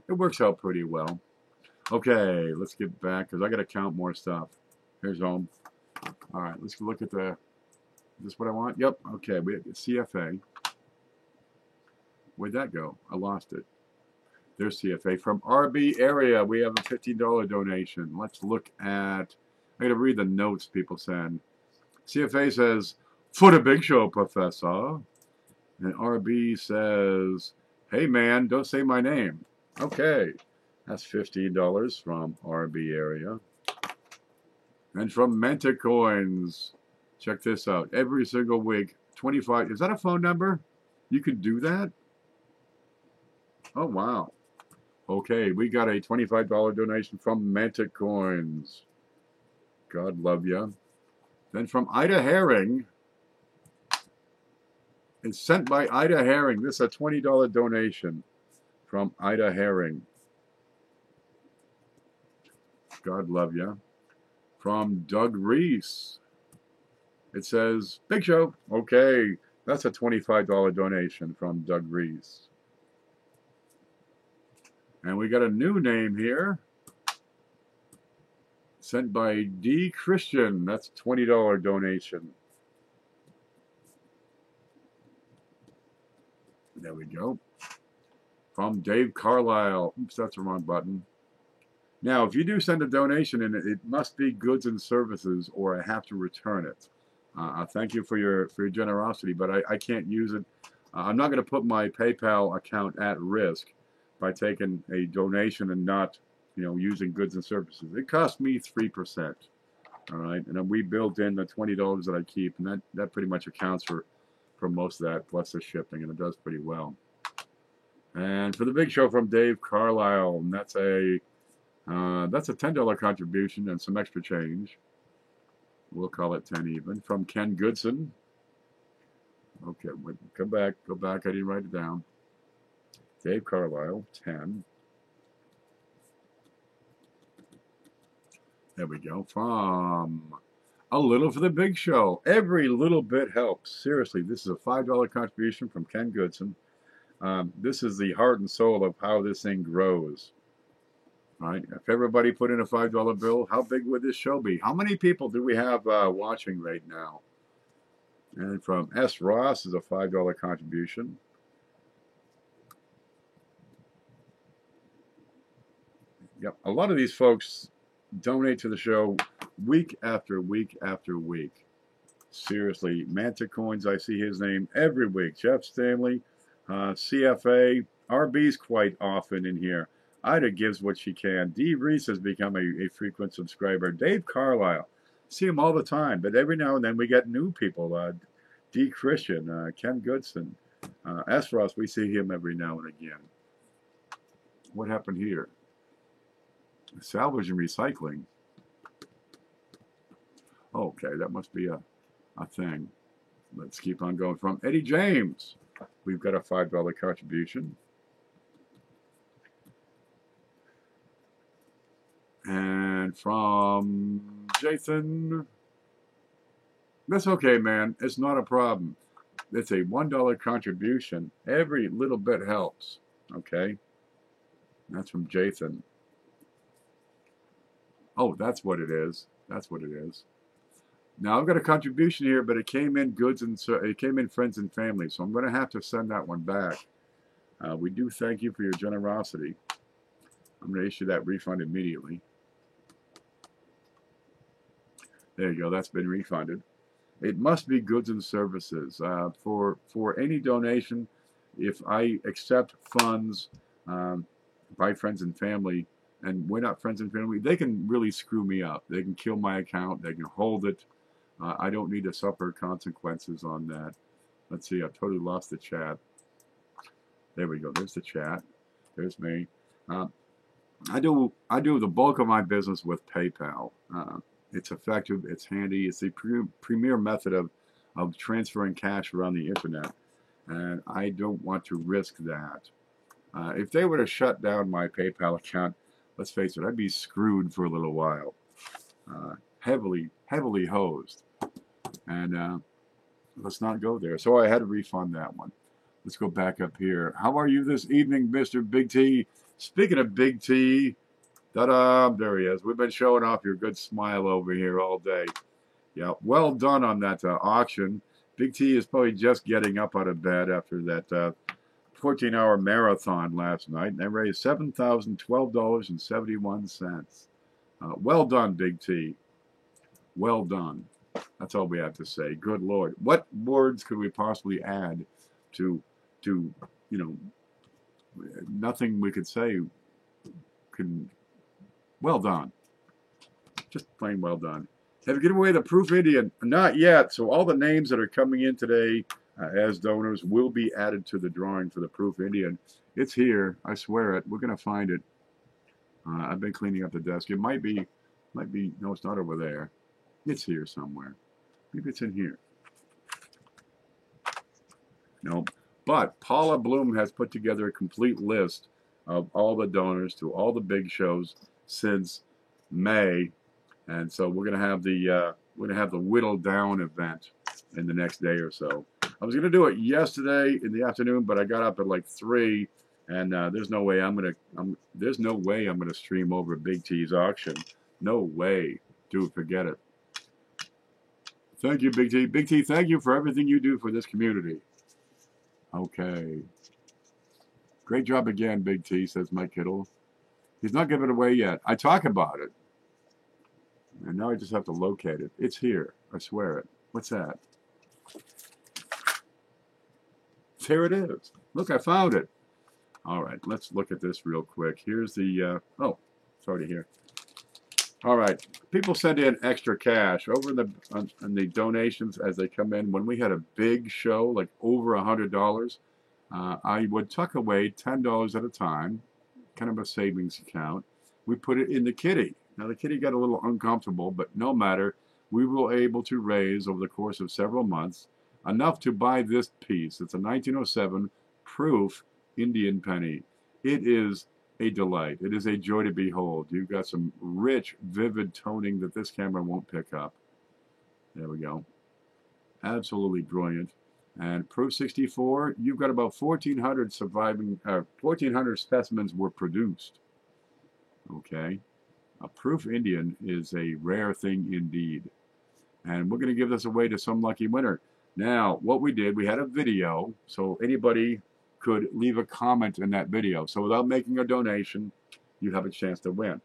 It works out pretty well. Okay, let's get back because I got to count more stuff. Here's home. All right, let's look at the. Is this what I want? Yep. Okay, we have CFA. Where'd that go? I lost it. There's CFA from RB area. We have a $15 donation. Let's look at. I got to read the notes people send. CFA says, "For the Big Show, Professor." And RB says, "Hey man, don't say my name." Okay, that's $15 from RB area. And from Menta Coins, check this out. Every single week, 25. Is that a phone number? You can do that? Oh wow. Okay, we got a $25 donation from Menta Coins. God love ya. Then from Ida Herring. It's sent by Ida Herring. This is a $20 donation from Ida Herring. God love ya. From Doug Reese. It says, "Big Show." Okay, that's a $25 donation from Doug Reese. And we got a new name here. Sent by D. Christian. That's a $20 donation. There we go. From Dave Carlisle. Oops, that's the wrong button. Now, if you do send a donation in, it must be goods and services, or I have to return it. Thank you for your generosity, but I can't use it. I'm not going to put my PayPal account at risk by taking a donation and not, using goods and services. It cost me 3%. All right, and then we built in the $20 that I keep, and that pretty much accounts for most of that, plus the shipping, and it does pretty well. And for the Big Show from Dave Carlisle, and that's a $10 contribution and some extra change. We'll call it 10 even. From Ken Goodson. Okay, go back. I didn't write it down. Dave Carlisle, 10. There we go. From A Little for the Big Show. Every little bit helps. Seriously, this is a $5 contribution from Ken Goodson. This is the heart and soul of how this thing grows. All right. If everybody put in a $5 bill, how big would this show be? How many people do we have watching right now? And from S. Ross is a $5 contribution. Yep. A lot of these folks donate to the show week after week after week. Seriously. Manta Coins, I see his name every week. Jeff Stanley, CFA, RB's quite often in here. Ida gives what she can. Dee Reese has become a frequent subscriber. Dave Carlisle, see him all the time, but every now and then we get new people. D. Christian, Ken Goodson, S. Ross, we see him every now and again. What happened here? Salvage and recycling. Okay, that must be a thing. Let's keep on going. From Eddie James, we've got a $5 contribution. And from Jason, that's okay, man. It's not a problem. It's a $1 contribution. Every little bit helps. Okay? That's from Jason. Oh, that's what it is. That's what it is. Now I've got a contribution here, but it came in friends and family, so I'm going to have to send that one back. We do thank you for your generosity. I'm going to issue that refund immediately. There you go. That's been refunded. It must be goods and services. For any donation, if I accept funds, by friends and family, and we're not friends and family, they can really screw me up. They can kill my account. They can hold it. I don't need to suffer consequences on that. Let's see, I've totally lost the chat. There we go. There's the chat. There's me. Uh, I do the bulk of my business with PayPal. It's effective. It's handy. It's the premier method of transferring cash around the internet, and I don't want to risk that. If they were to shut down my PayPal account, let's face it, I'd be screwed for a little while. Heavily hosed. And let's not go there. So I had to refund that one. Let's go back up here. How are you this evening, Mr. Big T? Speaking of Big T, ta-da, there he is. We've been showing off your good smile over here all day. Yeah, well done on that auction. Big T is probably just getting up out of bed after that 14-hour marathon last night, and they raised $7,012.71. Well done, Big T. Well done. That's all we have to say. Good Lord. What words could we possibly add to nothing we could say can, well done. Just plain well done. Have you given away the Proof Indian? Not yet. So all the names that are coming in today as donors will be added to the drawing for the Proof Indian. It's here. I swear it. We're going to find it. I've been cleaning up the desk. It might be, no, it's not over there. It's here somewhere. Maybe it's in here. No. But Paula Bloom has put together a complete list of all the donors to all the big shows since May. And so we're gonna have the whittled down event in the next day or so. I was gonna do it yesterday in the afternoon, but I got up at like 3, and there's no way I'm gonna stream over Big T's auction. No way, dude, forget it. Thank you, Big T. Big T, thank you for everything you do for this community. Okay. Great job again, Big T, says Mike Kittle. He's not giving it away yet. I talk about it. And now I just have to locate it. It's here. I swear it. What's that? There it is. Look, I found it. All right, let's look at this real quick. Here's the, oh, it's already here. All right, people send in extra cash over in the donations as they come in. When we had a big show, like over $100, I would tuck away $10 at a time, kind of a savings account. We put it in the kitty. Now the kitty got a little uncomfortable, but no matter. We were able to raise over the course of several months enough to buy this piece. It's a 1907 Proof Indian penny. It is a delight. It is a joy to behold. You've got some rich, vivid toning that this camera won't pick up. There we go. Absolutely brilliant. And Proof 64, you've got about 1,400 surviving, 1,400 specimens were produced. Okay. A Proof Indian is a rare thing indeed. And we're going to give this away to some lucky winner. Now, what we did, we had a video, so anybody could leave a comment in that video. So without making a donation, you have a chance to win.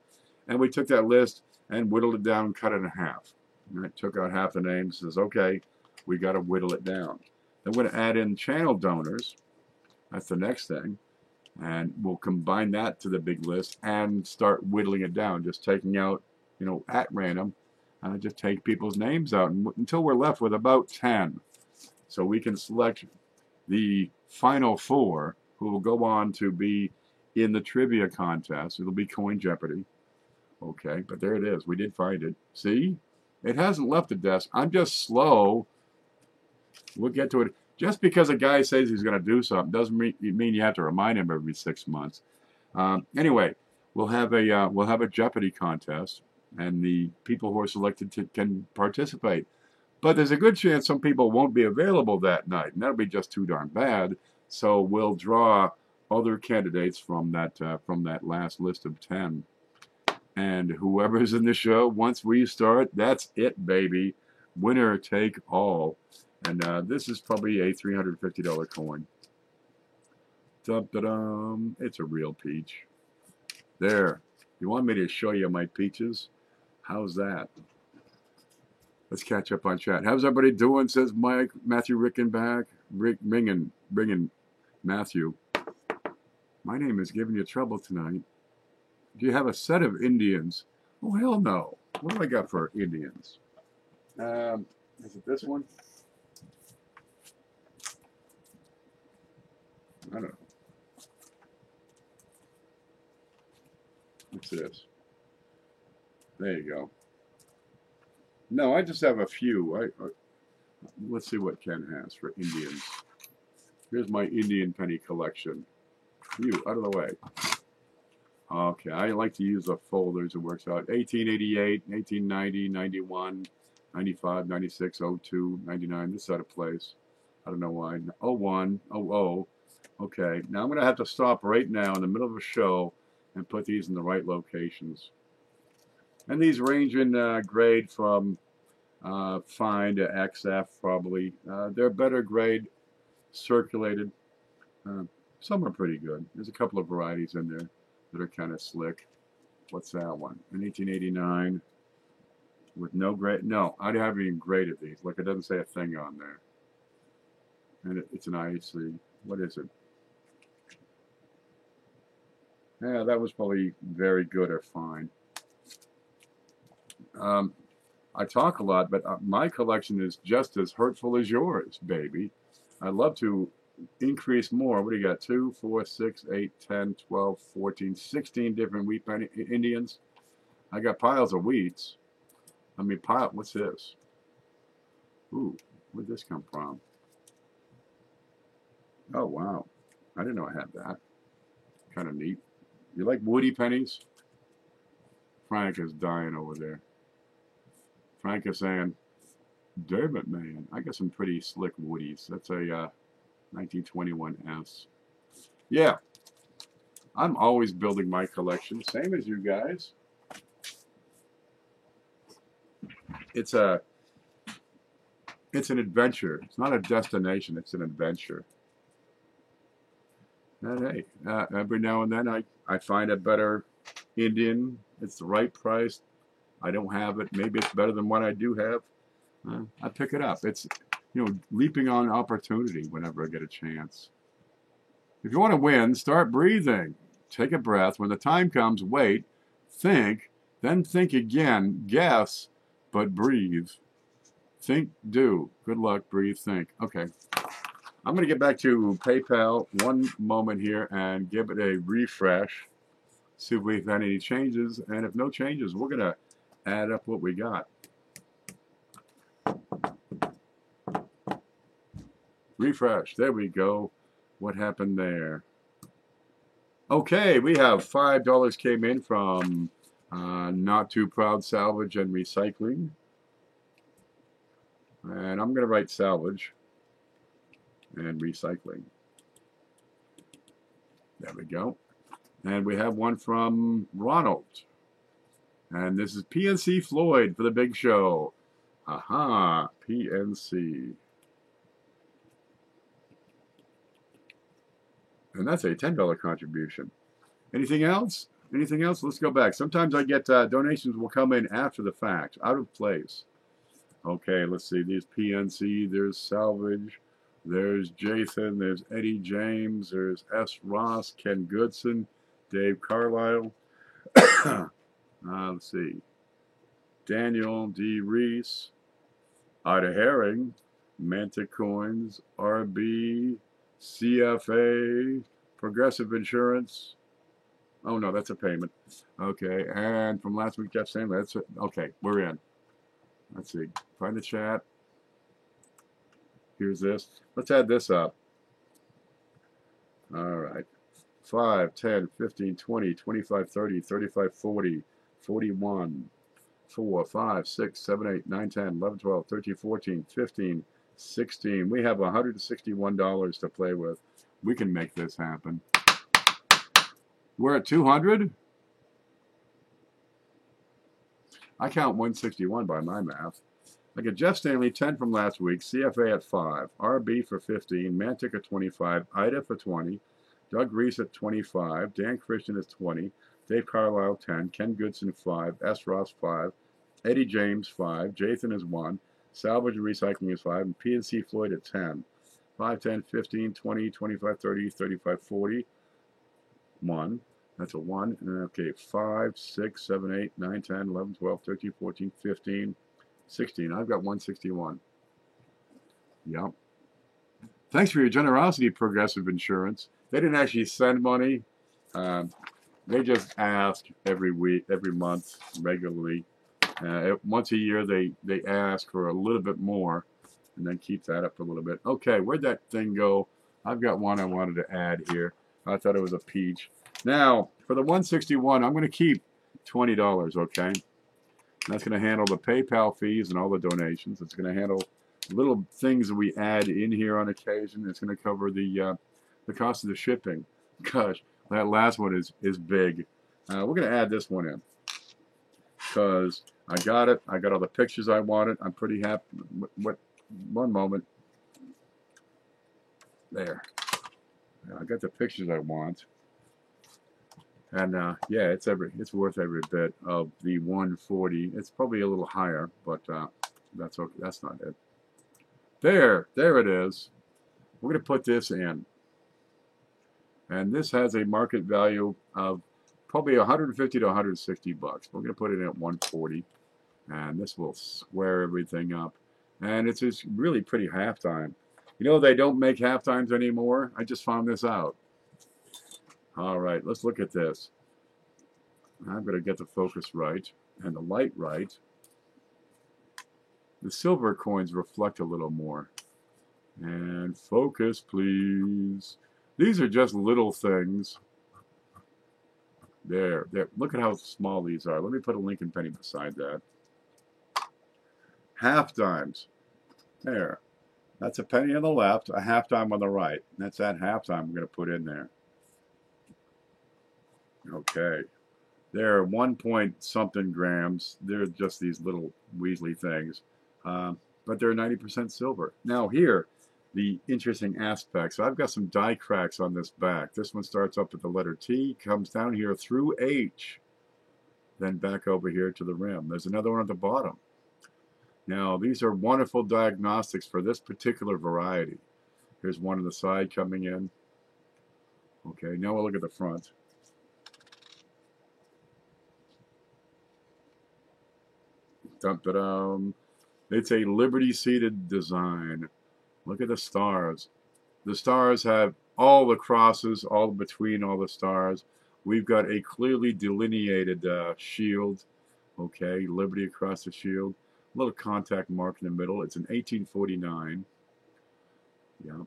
And we took that list and whittled it down, cut it in half. And I took out half the names, says, okay, we got to whittle it down. Then we're going to add in channel donors. That's the next thing. And we'll combine that to the big list and start whittling it down, just taking out, at random, just take people's names out until we're left with about 10. So we can select the final 4 who will go on to be in the trivia contest. It'll be Coin Jeopardy. Okay, but there it is. We did find it. See? It hasn't left the desk. I'm just slow. We'll get to it. Just because a guy says he's going to do something doesn't mean you have to remind him every 6 months. Anyway, we'll have a Jeopardy contest, and the people who are selected can participate. But there's a good chance some people won't be available that night, and that'll be just too darn bad. So we'll draw other candidates from that last list of 10. And whoever's in the show, once we start, that's it, baby. Winner take all. And this is probably a $350 coin. Dum-da-dum. It's a real peach. There. You want me to show you my peaches? How's that? Let's catch up on chat. How's everybody doing? Says Mike. Matthew Rickenback. Bringing Matthew. My name is giving you trouble tonight. Do you have a set of Indians? Oh, hell no. What do I got for Indians? Is it this one? I don't know. What's this? There you go. No, I just have a few. Let's see what Ken has for Indians. Here's my Indian penny collection. You, out of the way. Okay, I like to use the folders. It works out. 1888, 1890, 91, 95, 96, 02, 99. This out of place. I don't know why. 01, 00. Okay, now I'm going to have to stop right now in the middle of a show and put these in the right locations. And these range in grade from fine to XF probably. They're better grade, circulated. Some are pretty good. There's a couple of varieties in there that are kind of slick. What's that one? In 1889 with no grade. No, I haven't even graded these. Look, it doesn't say a thing on there. And it's an IHC. What is it? Yeah, that was probably very good or fine. I talk a lot, but my collection is just as hurtful as yours, baby. I'd love to increase more. What do you got? 2, 4, 6, 8, 10, 12, 14, 16 different wheat penny Indians. I got piles of wheats. I mean, what's this? Ooh, where'd this come from? Oh, wow. I didn't know I had that. Kind of neat. You like woody pennies? Frank is dying over there. Frank is saying, damn it, man. I got some pretty slick woodies. That's a 1921S. Yeah. I'm always building my collection. Same as you guys. It's an adventure. It's not a destination. It's an adventure. And hey, every now and then I find a better Indian. It's the right price. I don't have it. Maybe it's better than what I do have. I pick it up. It's, leaping on opportunity whenever I get a chance. If you want to win, start breathing. Take a breath. When the time comes, wait, think, then think again. Guess, but breathe. Think, do. Good luck, breathe, think. Okay. I'm going to get back to PayPal one moment here and give it a refresh. See if we've had any changes. And if no changes, we're going to add up what we got. Refresh. There we go. What happened there? Okay, we have $5 came in from Not Too Proud Salvage and Recycling. And I'm going to write salvage and recycling. There we go. And we have one from Ronald. And this is PNC Floyd for the big show. Aha, PNC. And that's a $10 contribution. Anything else? Anything else? Let's go back. Sometimes I get donations will come in after the fact, out of place. Okay, let's see. There's PNC, there's Salvage, there's Jathan, there's Eddie James, there's S. Ross, Ken Goodson, Dave Carlisle. Let's see. Daniel D. Reese, Ida Herring, Manta Coins, RB, CFA, Progressive Insurance. Oh no, that's a payment. Okay, and from last week, Jeff Stanley. That's it. Okay, we're in. Let's see. Find the chat. Here's this. Let's add this up. All right. 5, 10, 15, 20, 25, 30, 35, 40, 41, 4, 5, 6, 7, 8, 9, 10, 11, 12, 13, 14, 15, 16. We have $161 to play with. We can make this happen. We're at 200. I count 161 by my math. I get Jeff Stanley 10 from last week, CFA at 5, RB for 15, Mantic at 25, Ida for 20, Doug Reese at 25, Dan Christian is 20, Dave Carlisle 10, Ken Goodson 5, S. Ross 5, Eddie James 5, Jathan is 1, Salvage and Recycling is 5, and PNC Floyd at 10. 5, 10, 15, 20, 25, 30, 35, 40. 1. That's a 1. Okay, 5, 6, 7, 8, 9, 10, 11, 12, 13, 14, 15, 16. I've got 161. Yep. Thanks for your generosity, Progressive Insurance. They didn't actually send money. Um, they just ask every week, every month, regularly. Once a year, they ask for a little bit more, and then keep that up a little bit. Okay, where'd that thing go? I've got one I wanted to add here. I thought it was a peach. Now, for the 161, I'm going to keep $20, okay? That's going to handle the PayPal fees and all the donations. It's going to handle little things that we add in here on occasion. It's going to cover the cost of the shipping. Gosh, that last one is big. We're going to add this one in because I got it. I got all the pictures I wanted. I'm pretty happy. One moment. There. I got the pictures I want. And yeah, it's worth every bit of the 140. It's probably a little higher, but that's okay. That's not it. There it is. We're going to put this in, and this has a market value of probably 150 to 160 bucks. We're going to put it in at 140, and this will square everything up. And it's just really pretty halftime. You know, they don't make halftimes anymore. I just found this out. All right, let's look at this. I'm going to get the focus right and the light right. The silver coins reflect a little more. And focus, please. These are just little things. There. Look at how small these are. Let me put a Lincoln penny beside that. Half dimes. There. That's a penny on the left, a half dime on the right. That's that half dime I'm going to put in there. Okay. They're 1 point something grams. They're just these little Weasley things. But they're 90% silver. Now here, the interesting aspects. I've got some die cracks on this back. This one starts up at the letter T, comes down here through H, then back over here to the rim. There's another one at the bottom. Now, these are wonderful diagnostics for this particular variety. Here's one on the side coming in. Okay, now we'll look at the front. Dum-da-dum. It's a Liberty-seated design. Look at the stars. The stars have all the crosses, all between all the stars. We've got a clearly delineated shield. Okay, Liberty across the shield. A little contact mark in the middle. It's an 1849. Yeah,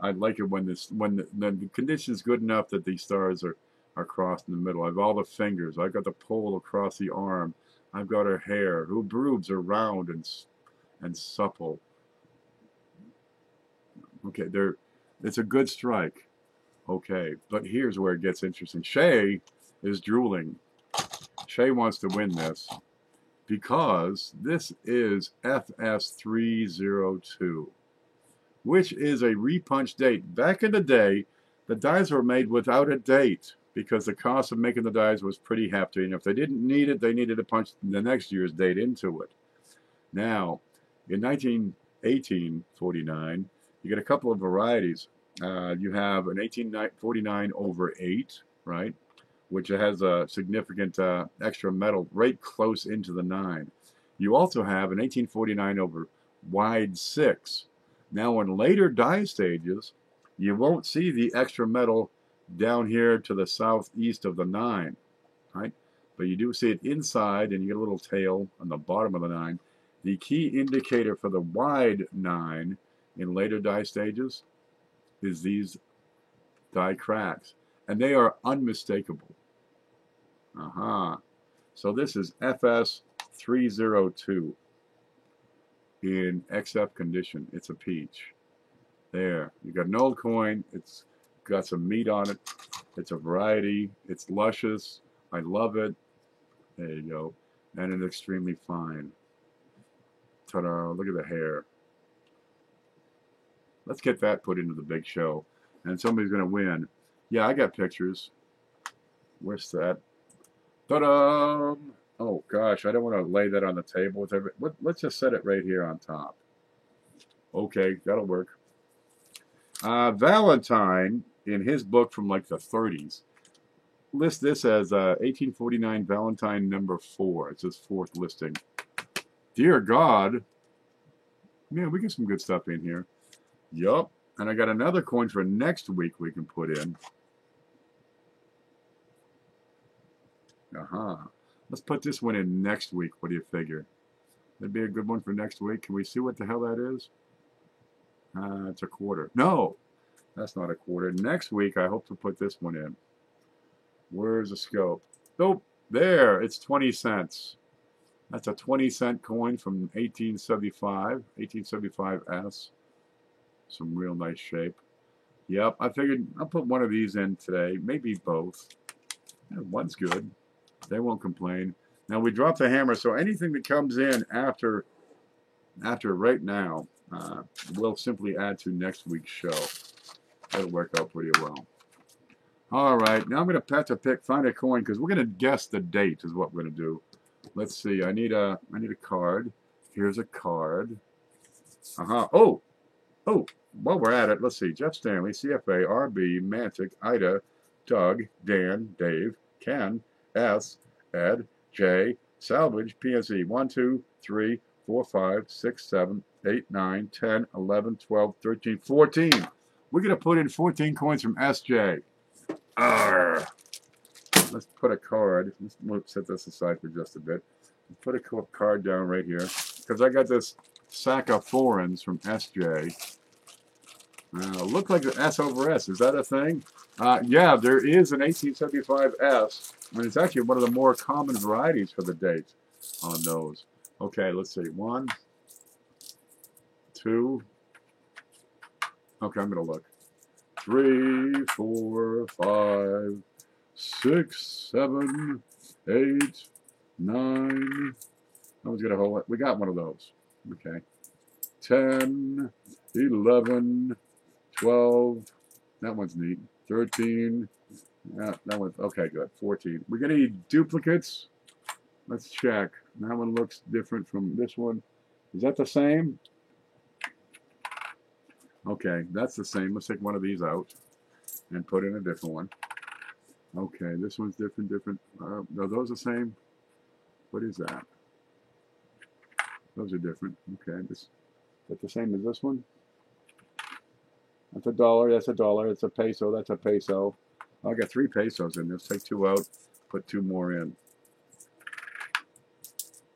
I like it when the condition's good enough that these stars are crossed in the middle. I have all the fingers. I've got the pole across the arm. I've got her hair. Her boobs are round and supple. Okay, it's a good strike. Okay, but here's where it gets interesting. Shay is drooling. Shay wants to win this because this is FS302, which is a repunch date. Back in the day, the dies were made without a date because the cost of making the dies was pretty hefty, and if they didn't need it, they needed to punch the next year's date into it. Now, in 1849, you get a couple of varieties. You have an 1849 over 8, right, which has a significant extra metal right close into the 9. You also have an 1849 over wide 6. Now, in later die stages, you won't see the extra metal down here to the southeast of the 9, right? But you do see it inside, and you get a little tail on the bottom of the 9. The key indicator for the wide 9 in later die stages is these die cracks, and they are unmistakable. So this is FS302 in XF condition. It's a peach. There, you got an old coin. It's got some meat on it. It's a variety. It's luscious. I love it. There you go. And it's extremely fine. Ta-da, look at the hair. Let's get that put into the big show. And somebody's going to win. Yeah, I got pictures. Where's that? Ta-da! Oh, gosh, I don't want to lay that on the table. With let's just set it right here on top. Okay, that'll work. Valentine, in his book from like the 30s, list this as 1849 Valentine number 4. It's his fourth listing. Dear God. Yeah, we get some good stuff in here. Yup. And I got another coin for next week we can put in. Let's put this one in next week. What do you figure? That'd be a good one for next week. Can we see what the hell that is? It's a quarter. No, that's not a quarter. Next week, I hope to put this one in. Where's the scope? Nope. There. It's 20 cents. That's a 20-cent coin from 1875. 1875S. Some real nice shape. Yep, I figured I'll put one of these in today. Maybe both. Yeah, one's good. They won't complain. Now we dropped the hammer, so anything that comes in after right now, we'll simply add to next week's show. That'll work out pretty well. All right, now I'm going to find a coin because we're going to guess the date is what we're going to do. Let's see. I need a card. Here's a card. Oh, while we're at it, let's see. Jeff Stanley, CFA, RB, Mantic, Ida, Doug, Dan, Dave, Ken, S, Ed, J, Salvage, PNC. 1, 2, 3, 4, 5, 6, 7, 8, 9, 10, 11, 12, 13, 14. We're going to put in 14 coins from SJ. Arr. Let's put a card. Let's set this aside for just a bit. Put a card down right here because I got this sack of foreigns from SJ. Look like the S over S. Is that a thing? Yeah, there is an 1875 S, and it's actually one of the more common varieties for the date on those. Okay, let's see. 1, 2. Okay, I'm going to look. 3, 4, 5, 6, 7, 8, 9. I was going to hold it. We got one of those. Okay. 10, 11, 12. That one's neat. 13. That one's okay, good. 14. We're going to need duplicates. Let's check. That one looks different from this one. Is that the same? Okay, that's the same. Let's take one of these out and put in a different one. Okay, this one's different. Are those the same? What is that? Those are different. Okay, is that the same as this one? That's $1. That's $1. It's a peso. That's a peso. I got 3 pesos in this. Take 2 out. Put 2 more in.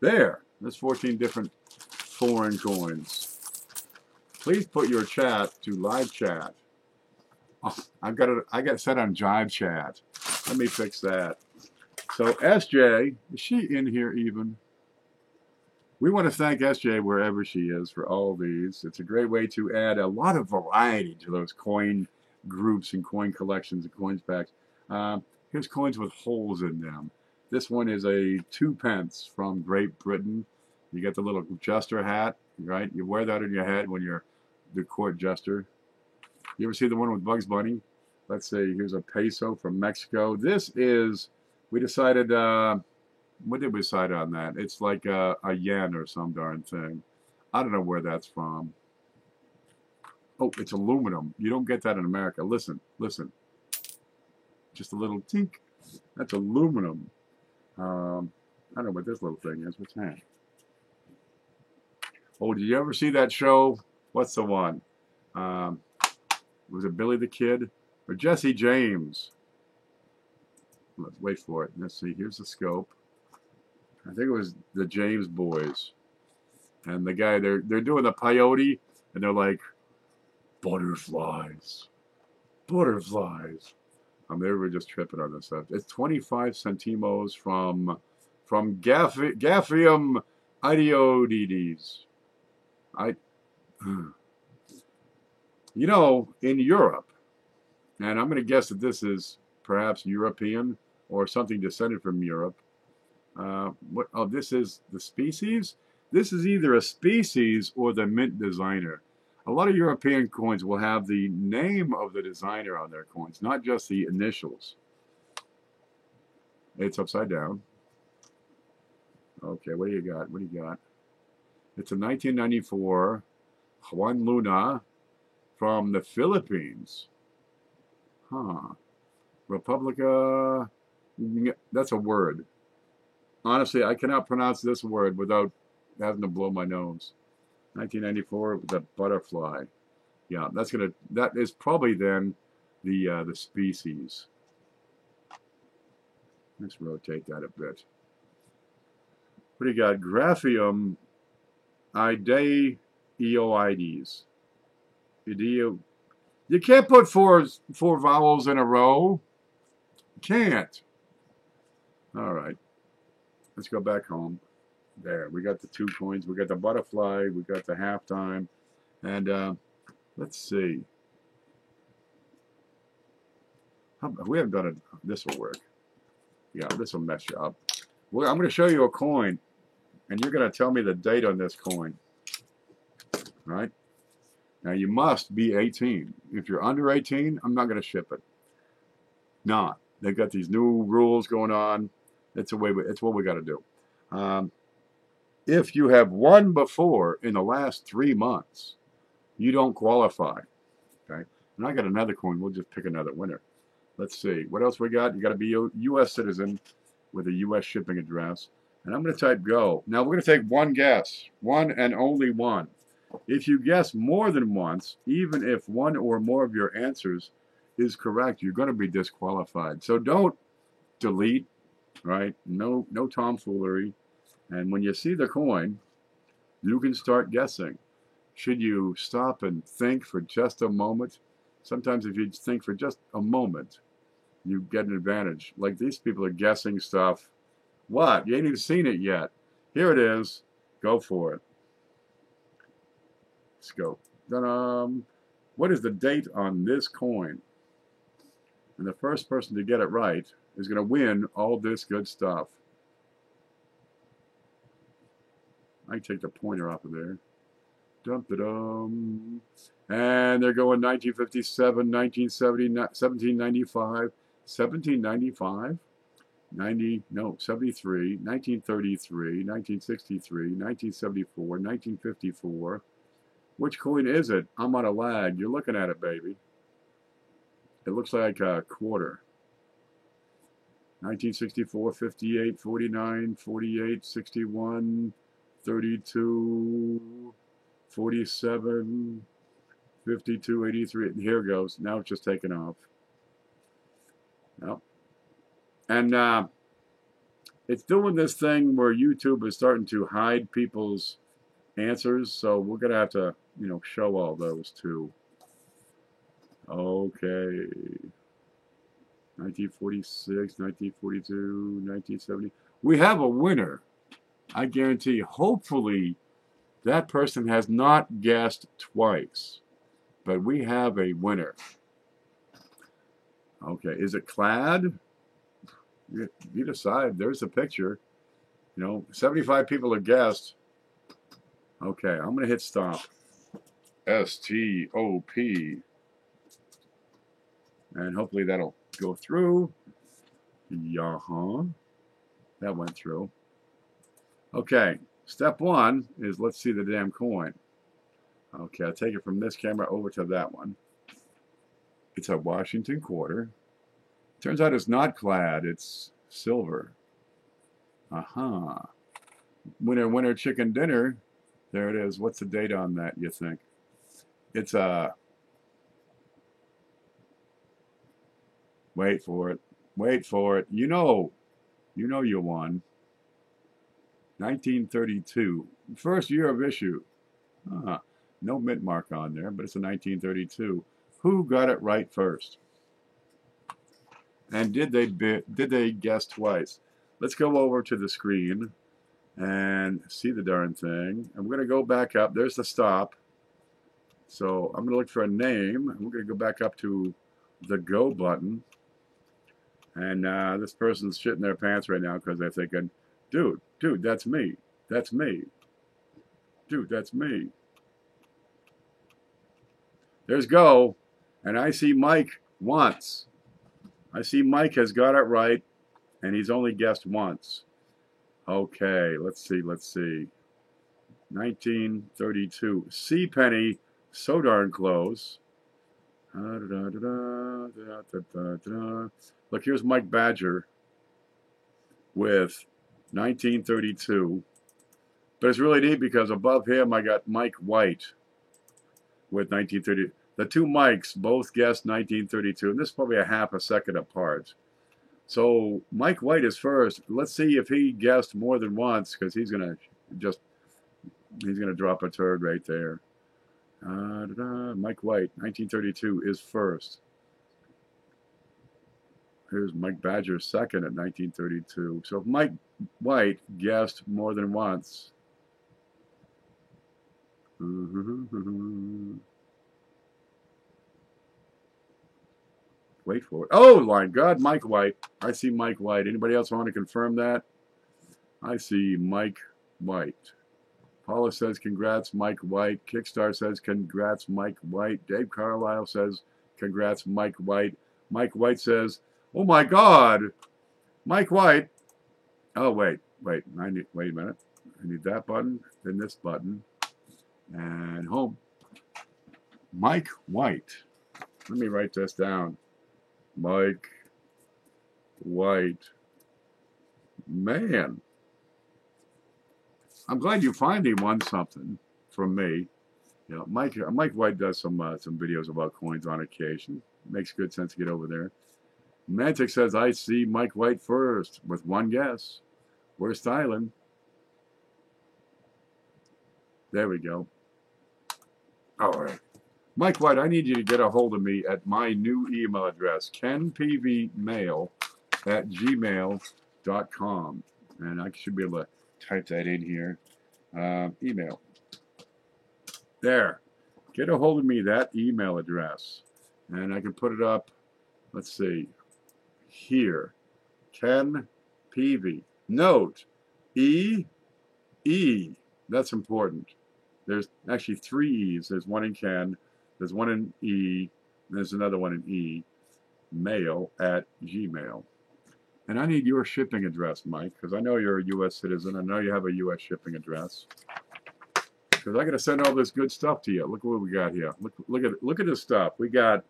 There. There's 14 different foreign coins. Please put your chat to live chat. Oh, I got it set on Jive Chat. Let me fix that. So SJ, is she in here even? We want to thank SJ wherever she is for all these. It's a great way to add a lot of variety to those coin groups and coin collections and coins packs. Here's coins with holes in them. This one is a 2 pence from Great Britain. You get the little jester hat, right? You wear that on your head when you're the court jester. You ever see the one with Bugs Bunny? Let's see. Here's a peso from Mexico. This is, we decided, what did we decide on that? It's like a yen or some darn thing. I don't know where that's from. Oh, it's aluminum. You don't get that in America. Listen, listen. Just a little tink. That's aluminum. I don't know what this little thing is. What's that? Oh, did you ever see that show? What's the one? Was it Billy the Kid? Or Jesse James? Let's wait for it. Let's see. Here's the scope. I think it was the James Boys. And the guy, they're doing the peyote, and they're like, butterflies. Butterflies. They were just tripping on this stuff. It's 25 centimos from Gaphium idioides. You know, in Europe, and I'm going to guess that this is perhaps European or something descended from Europe. This is the species? This is either a species or the mint designer. A lot of European coins will have the name of the designer on their coins, not just the initials. It's upside down. Okay, what do you got? What do you got? It's a 1994 Juan Luna from the Philippines. Huh. Republica That's a word. Honestly, I cannot pronounce this word without having to blow my nose. 1994, the butterfly. Yeah, that is probably then the species. Let's rotate that a bit. What do you got? Graphium ideoides. You can't put four vowels in a row. Can't. All right. Let's go back home. There, we got the 2 coins. We got the butterfly. We got the halftime. And let's see. We haven't done it. This will work. Yeah, this will mess you up. Well, I'm going to show you a coin, and you're going to tell me the date on this coin. All right? Now, you must be 18. If you're under 18, I'm not going to ship it. Not. They've got these new rules going on. It's what we got to do. If you have won before in the last 3 months, you don't qualify. Okay? And I got another coin. We'll just pick another winner. Let's see. What else we got? You got to be a U.S. citizen with a U.S. shipping address. And I'm going to type go. Now, we're going to take one guess. One and only one. If you guess more than once, even if one or more of your answers is correct, you're going to be disqualified. So don't delete, right? No tomfoolery. And when you see the coin, you can start guessing. Should you stop and think for just a moment? Sometimes if you think for just a moment, you get an advantage. Like these people are guessing stuff. What? You ain't even seen it yet. Here it is. Go for it. Let's go. What is the date on this coin? And the first person to get it right is going to win all this good stuff. I can take the pointer off of there. Dum-da-dum. And they're going 1957, 1970, 1795, 1795, 73, 1933, 1963, 1974, 1954. Which coin is it? I'm on a lag. You're looking at it, baby. It looks like a quarter. 1964, 58, 49, 48, 61, 32, 47, 52, 83. Here it goes. Now it's just taking off. Yep. And it's doing this thing where YouTube is starting to hide people's answers. So we're going to have to, show all those too. Okay. 1946, 1942, 1970. We have a winner. I guarantee, hopefully, that person has not guessed twice. But we have a winner. Okay, is it clad? You decide. There's the picture. 75 people have guessed. Okay, I'm going to hit stop. S-T-O-P. And hopefully that'll go through. Yeah-huh. That went through. Okay, step one is let's see the damn coin. Okay, I'll take it from this camera over to that one. It's a Washington quarter. Turns out it's not clad, it's silver. Uh-huh. Winner, winner, chicken dinner. There it is. What's the date on that, you think? It's a... Wait for it. Wait for it. You know you won. 1932. First year of issue. No mint mark on there, but it's a 1932. Who got it right first? And did they guess twice? Let's go over to the screen and see the darn thing. And we're going to go back up. There's the stop. So I'm going to look for a name. And we're going to go back up to the go button. And this person's shitting their pants right now because they're thinking, dude, that's me. That's me. Dude, that's me. There's go. And I see Mike once. I see Mike has got it right, and he's only guessed once. Okay, let's see. 1932. C. Penny, so darn close. Look, here's Mike Badger. with 1932. But it's really neat because above him I got Mike White with 1930. The two Mikes both guessed 1932, and this is probably a half a second apart. So Mike White is first. Let's see if he guessed more than once, because he's gonna drop a turd right there. Mike White, 1932 is first. Here's Mike Badger second at 1932. So if Mike White guessed more than once. Wait for it. Oh, my God, Mike White. I see Mike White. Anybody else want to confirm that? I see Mike White. Paula says, congrats, Mike White. Kickstar says, congrats, Mike White. Dave Carlisle says, congrats, Mike White. Mike White says, oh, my God, Mike White. Oh, wait a minute. I need that button, then this button, and home. Mike White. Let me write this down. Mike White. Man. I'm glad you finally won something from me. You know, Mike White does some videos about coins on occasion. Makes good sense to get over there. Mantic says, I see Mike White first with one guess. We're styling. There we go. All right. Mike White, I need you to get a hold of me at my new email address, kenpvmail@gmail.com. And I should be able to type that in here. Email. There. Get a hold of me, that email address. And I can put it up, let's see, here. Ken Peavy. Note, E. That's important. There's actually 3 E's. There's one in Ken. There's one in E. There's another one in E. Mail@gmail. And I need your shipping address, Mike, because I know you're a U.S. citizen. I know you have a U.S. shipping address. Because I got to send all this good stuff to you. Look what we got here. Look at this stuff. We got,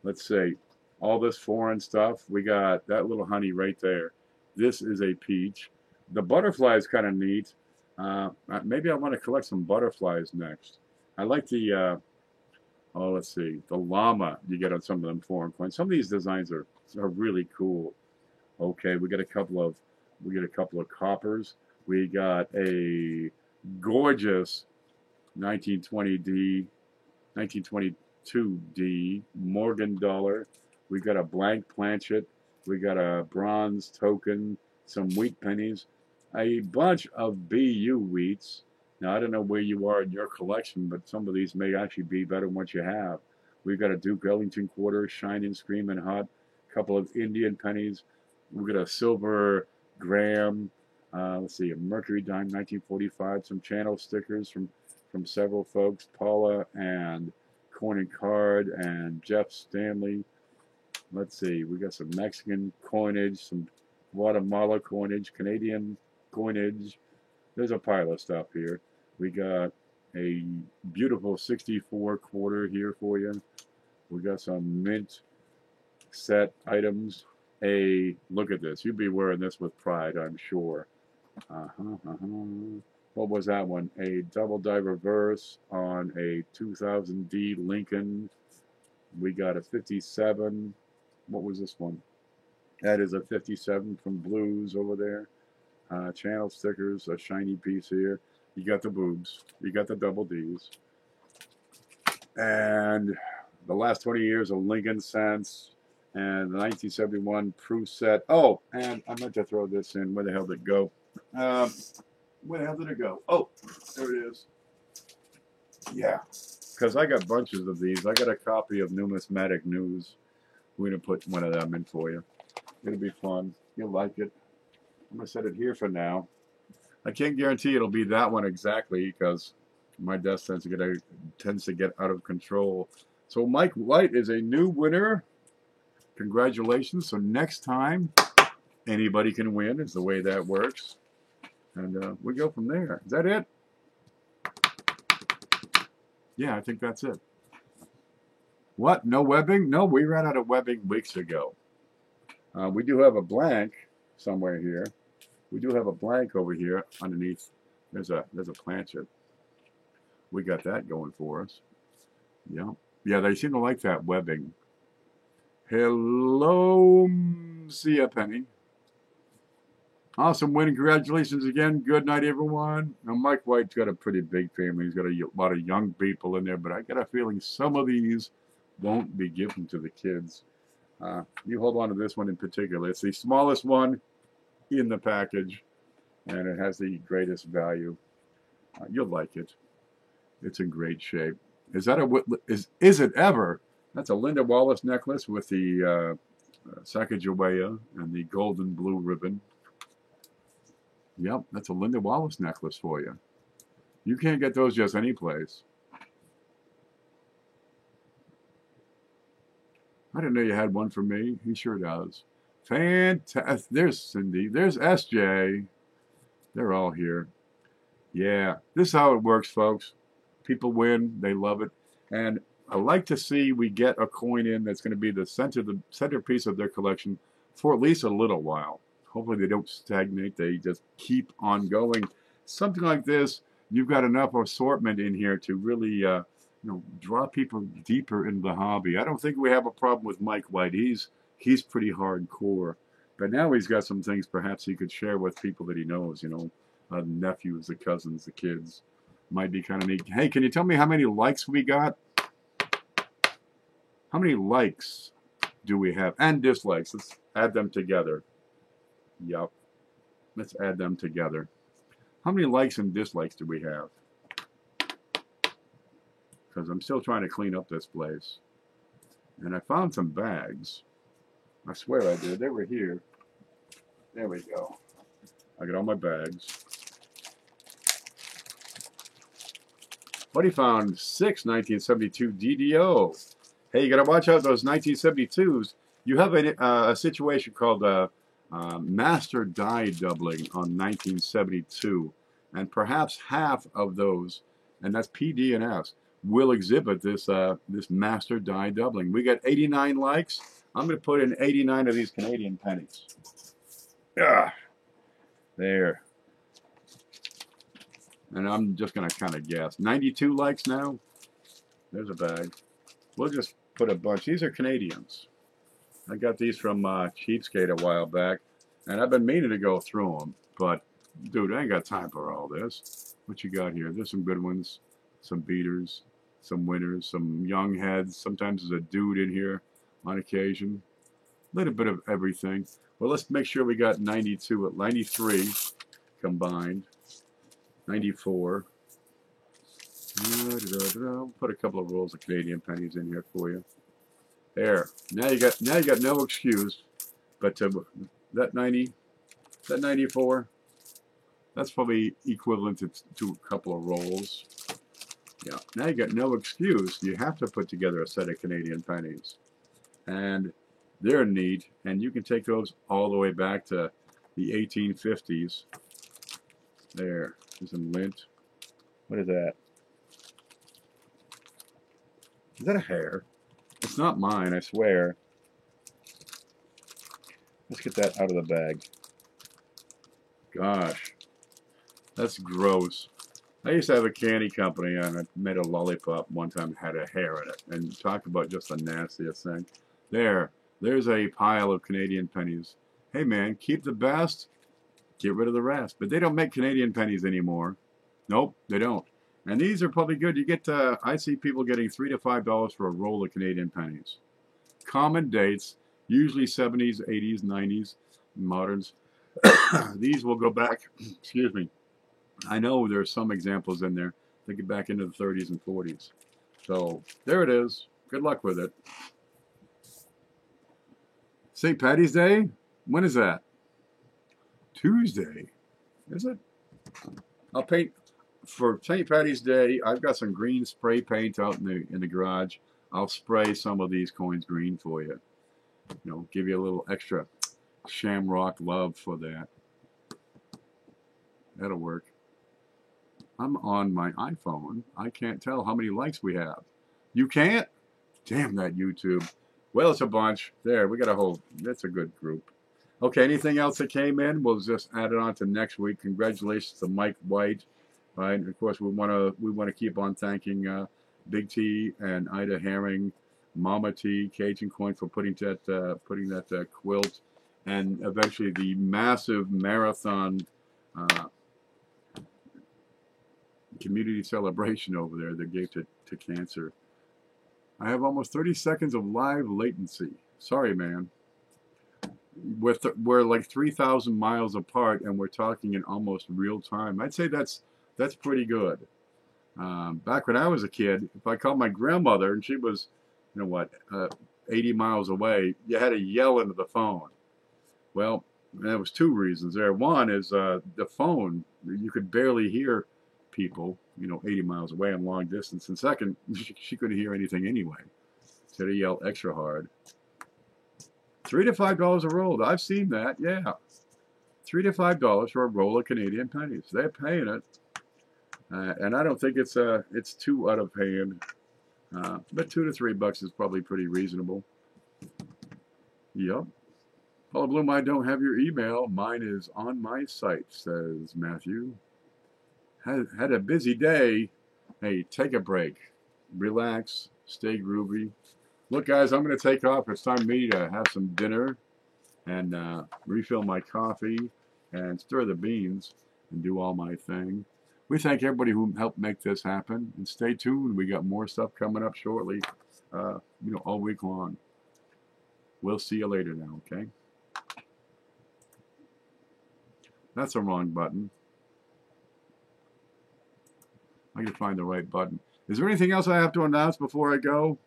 let's say, all this foreign stuff. We got that little honey right there. This is a peach. The butterfly is kind of neat. Maybe I want to collect some butterflies next. I like the, let's see, the llama you get on some of them foreign coins. Some of these designs are really cool. Okay, we got a couple of coppers. We got a gorgeous 1922D Morgan dollar. We got a blank planchet. We got a bronze token, some wheat pennies, a bunch of BU wheats. Now, I don't know where you are in your collection, but some of these may actually be better than what you have. We've got a Duke Ellington quarter, shining, screaming hot, a couple of Indian pennies. We've got a silver gram, let's see, a Mercury dime, 1945, some channel stickers from several folks, Paula and Coin and Card and Jeff Stanley. Let's see, we got some Mexican coinage, some Guatemala coinage, Canadian coinage. There's a pile of stuff here. We got a beautiful 64 quarter here for you. We got some mint set items. Look at this. You'd be wearing this with pride, I'm sure. What was that one? A double die reverse on a 2000D Lincoln. We got a 57. What was this one? That is a 57 from Blues over there. Channel stickers, a shiny piece here. You got the boobs. You got the double Ds. And the last 20 years of Lincoln cents. And the 1971 Proof set. Oh, and I meant to throw this in. Where the hell did it go? Where the hell did it go? Oh, there it is. Yeah, because I got bunches of these. I got a copy of Numismatic News. We're going to put one of them in for you. It'll be fun. You'll like it. I'm going to set it here for now. I can't guarantee it'll be that one exactly because my desk tends to get out of control. So Mike White is a new winner. Congratulations. So next time, anybody can win is the way that works. And we go from there. Is that it? Yeah, I think that's it. What? No webbing? No, we ran out of webbing weeks ago. We do have a blank somewhere here. We do have a blank over here underneath. There's a planchet. We got that going for us. Yeah. Yeah, they seem to like that webbing. Hello, see ya, Penny. Awesome win. Congratulations again. Good night, everyone. Now, Mike White's got a pretty big family. He's got a lot of young people in there, but I got a feeling some of these won't be given to the kids. You hold on to this one in particular. It's the smallest one in the package, and it has the greatest value. You'll like it. It's in great shape. Is it ever? That's a Linda Wallace necklace with the Sacagawea and the golden blue ribbon. Yep, that's a Linda Wallace necklace for you. You can't get those just any place. I didn't know you had one for me. He sure does. Fantastic. There's Cindy. There's SJ. They're all here. Yeah, this is how it works, folks. People win. They love it. And I like to see we get a coin in that's going to be the centerpiece of their collection for at least a little while. Hopefully they don't stagnate. They just keep on going. Something like this, you've got enough assortment in here to really draw people deeper into the hobby. I don't think we have a problem with Mike White. He's pretty hardcore. But now he's got some things perhaps he could share with people that he knows, the nephews, the cousins, the kids. Might be kind of neat. Hey, can you tell me how many likes we got? How many likes do we have? And dislikes. Let's add them together. Yep. Let's add them together. How many likes and dislikes do we have? Because I'm still trying to clean up this place. And I found some bags. I swear I did. They were here. There we go. I got all my bags. Buddy found 6 1972 DDO. Hey, you got to watch out those 1972s. You have a situation called master die doubling on 1972. And perhaps half of those, and that's PD and S, will exhibit this this master die doubling. We got 89 likes. I'm going to put in 89 of these Canadian pennies. There. And I'm just going to kind of guess. 92 likes now. There's a bag. We'll just put a bunch. These are Canadians. I got these from Cheapskate a while back. And I've been meaning to go through them. But, dude, I ain't got time for all this. What you got here? There's some good ones. Some beaters. Some winners. Some young heads. Sometimes there's a dude in here on occasion. A little bit of everything. Well, let's make sure we got 92 93 combined. 94. Put a couple of rolls of Canadian pennies in here for you. There. Now you got no excuse. But that 90, that 94, that's probably equivalent to a couple of rolls. Yeah. Now you got no excuse. You have to put together a set of Canadian pennies. And they're neat. And you can take those all the way back to the 1850s. There. There's some lint. What is that? Is that a hair? It's not mine, I swear. Let's get that out of the bag. Gosh. That's gross. I used to have a candy company and I made a lollipop one time that had a hair in it. And talk about just the nastiest thing. There's a pile of Canadian pennies. Hey man, keep the best. Get rid of the rest. But they don't make Canadian pennies anymore. Nope, they don't. And these are probably good. You get, I see people getting $3 to $5 for a roll of Canadian pennies. Common dates, usually 70s, 80s, 90s, moderns. These will go back, excuse me. I know there's some examples in there that get back into the 30s and 40s. So, there it is. Good luck with it. St. Paddy's Day? When is that? Tuesday, is it? I'll paint for St. Paddy's Day. I've got some green spray paint out in the garage. I'll spray some of these coins green for you. Give you a little extra shamrock love for that. That'll work. I'm on my iPhone. I can't tell how many likes we have. You can't? Damn that YouTube. Well, it's a bunch. There, we got a whole. That's a good group. Okay, anything else that came in, we'll just add it on to next week. Congratulations to Mike White. Right, and of course we want to keep on thanking Big T and Ida Herring, Mama T, Cajun Coin for putting that quilt, and eventually the massive marathon uh, community celebration over there that gave to cancer. I have almost 30 seconds of live latency. Sorry, man. We're like 3,000 miles apart, and we're talking in almost real time. I'd say that's pretty good. Back when I was a kid, if I called my grandmother and she was, 80 miles away, you had to yell into the phone. Well, there was two reasons there. One is the phone, you could barely hear people, 80 miles away and long distance. And second, she couldn't hear anything anyway. So they yell extra hard. $3 to $5 a roll. I've seen that, yeah. $3 to $5 for a roll of Canadian pennies. They're paying it. And I don't think it's too out of hand. But $2 to $3 is probably pretty reasonable. Yep. Paula Bloom, I don't have your email. Mine is on my site, says Matthew. Had a busy day. Hey, take a break. Relax. Stay groovy. Look, guys, I'm going to take off. It's time for me to have some dinner and refill my coffee and stir the beans and do all my thing. We thank everybody who helped make this happen. And stay tuned. We got more stuff coming up shortly, all week long. We'll see you later now, okay? That's the wrong button. I can find the right button. Is there anything else I have to announce before I go?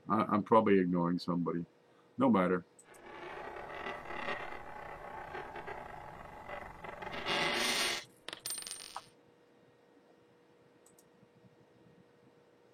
I'm probably ignoring somebody. No matter.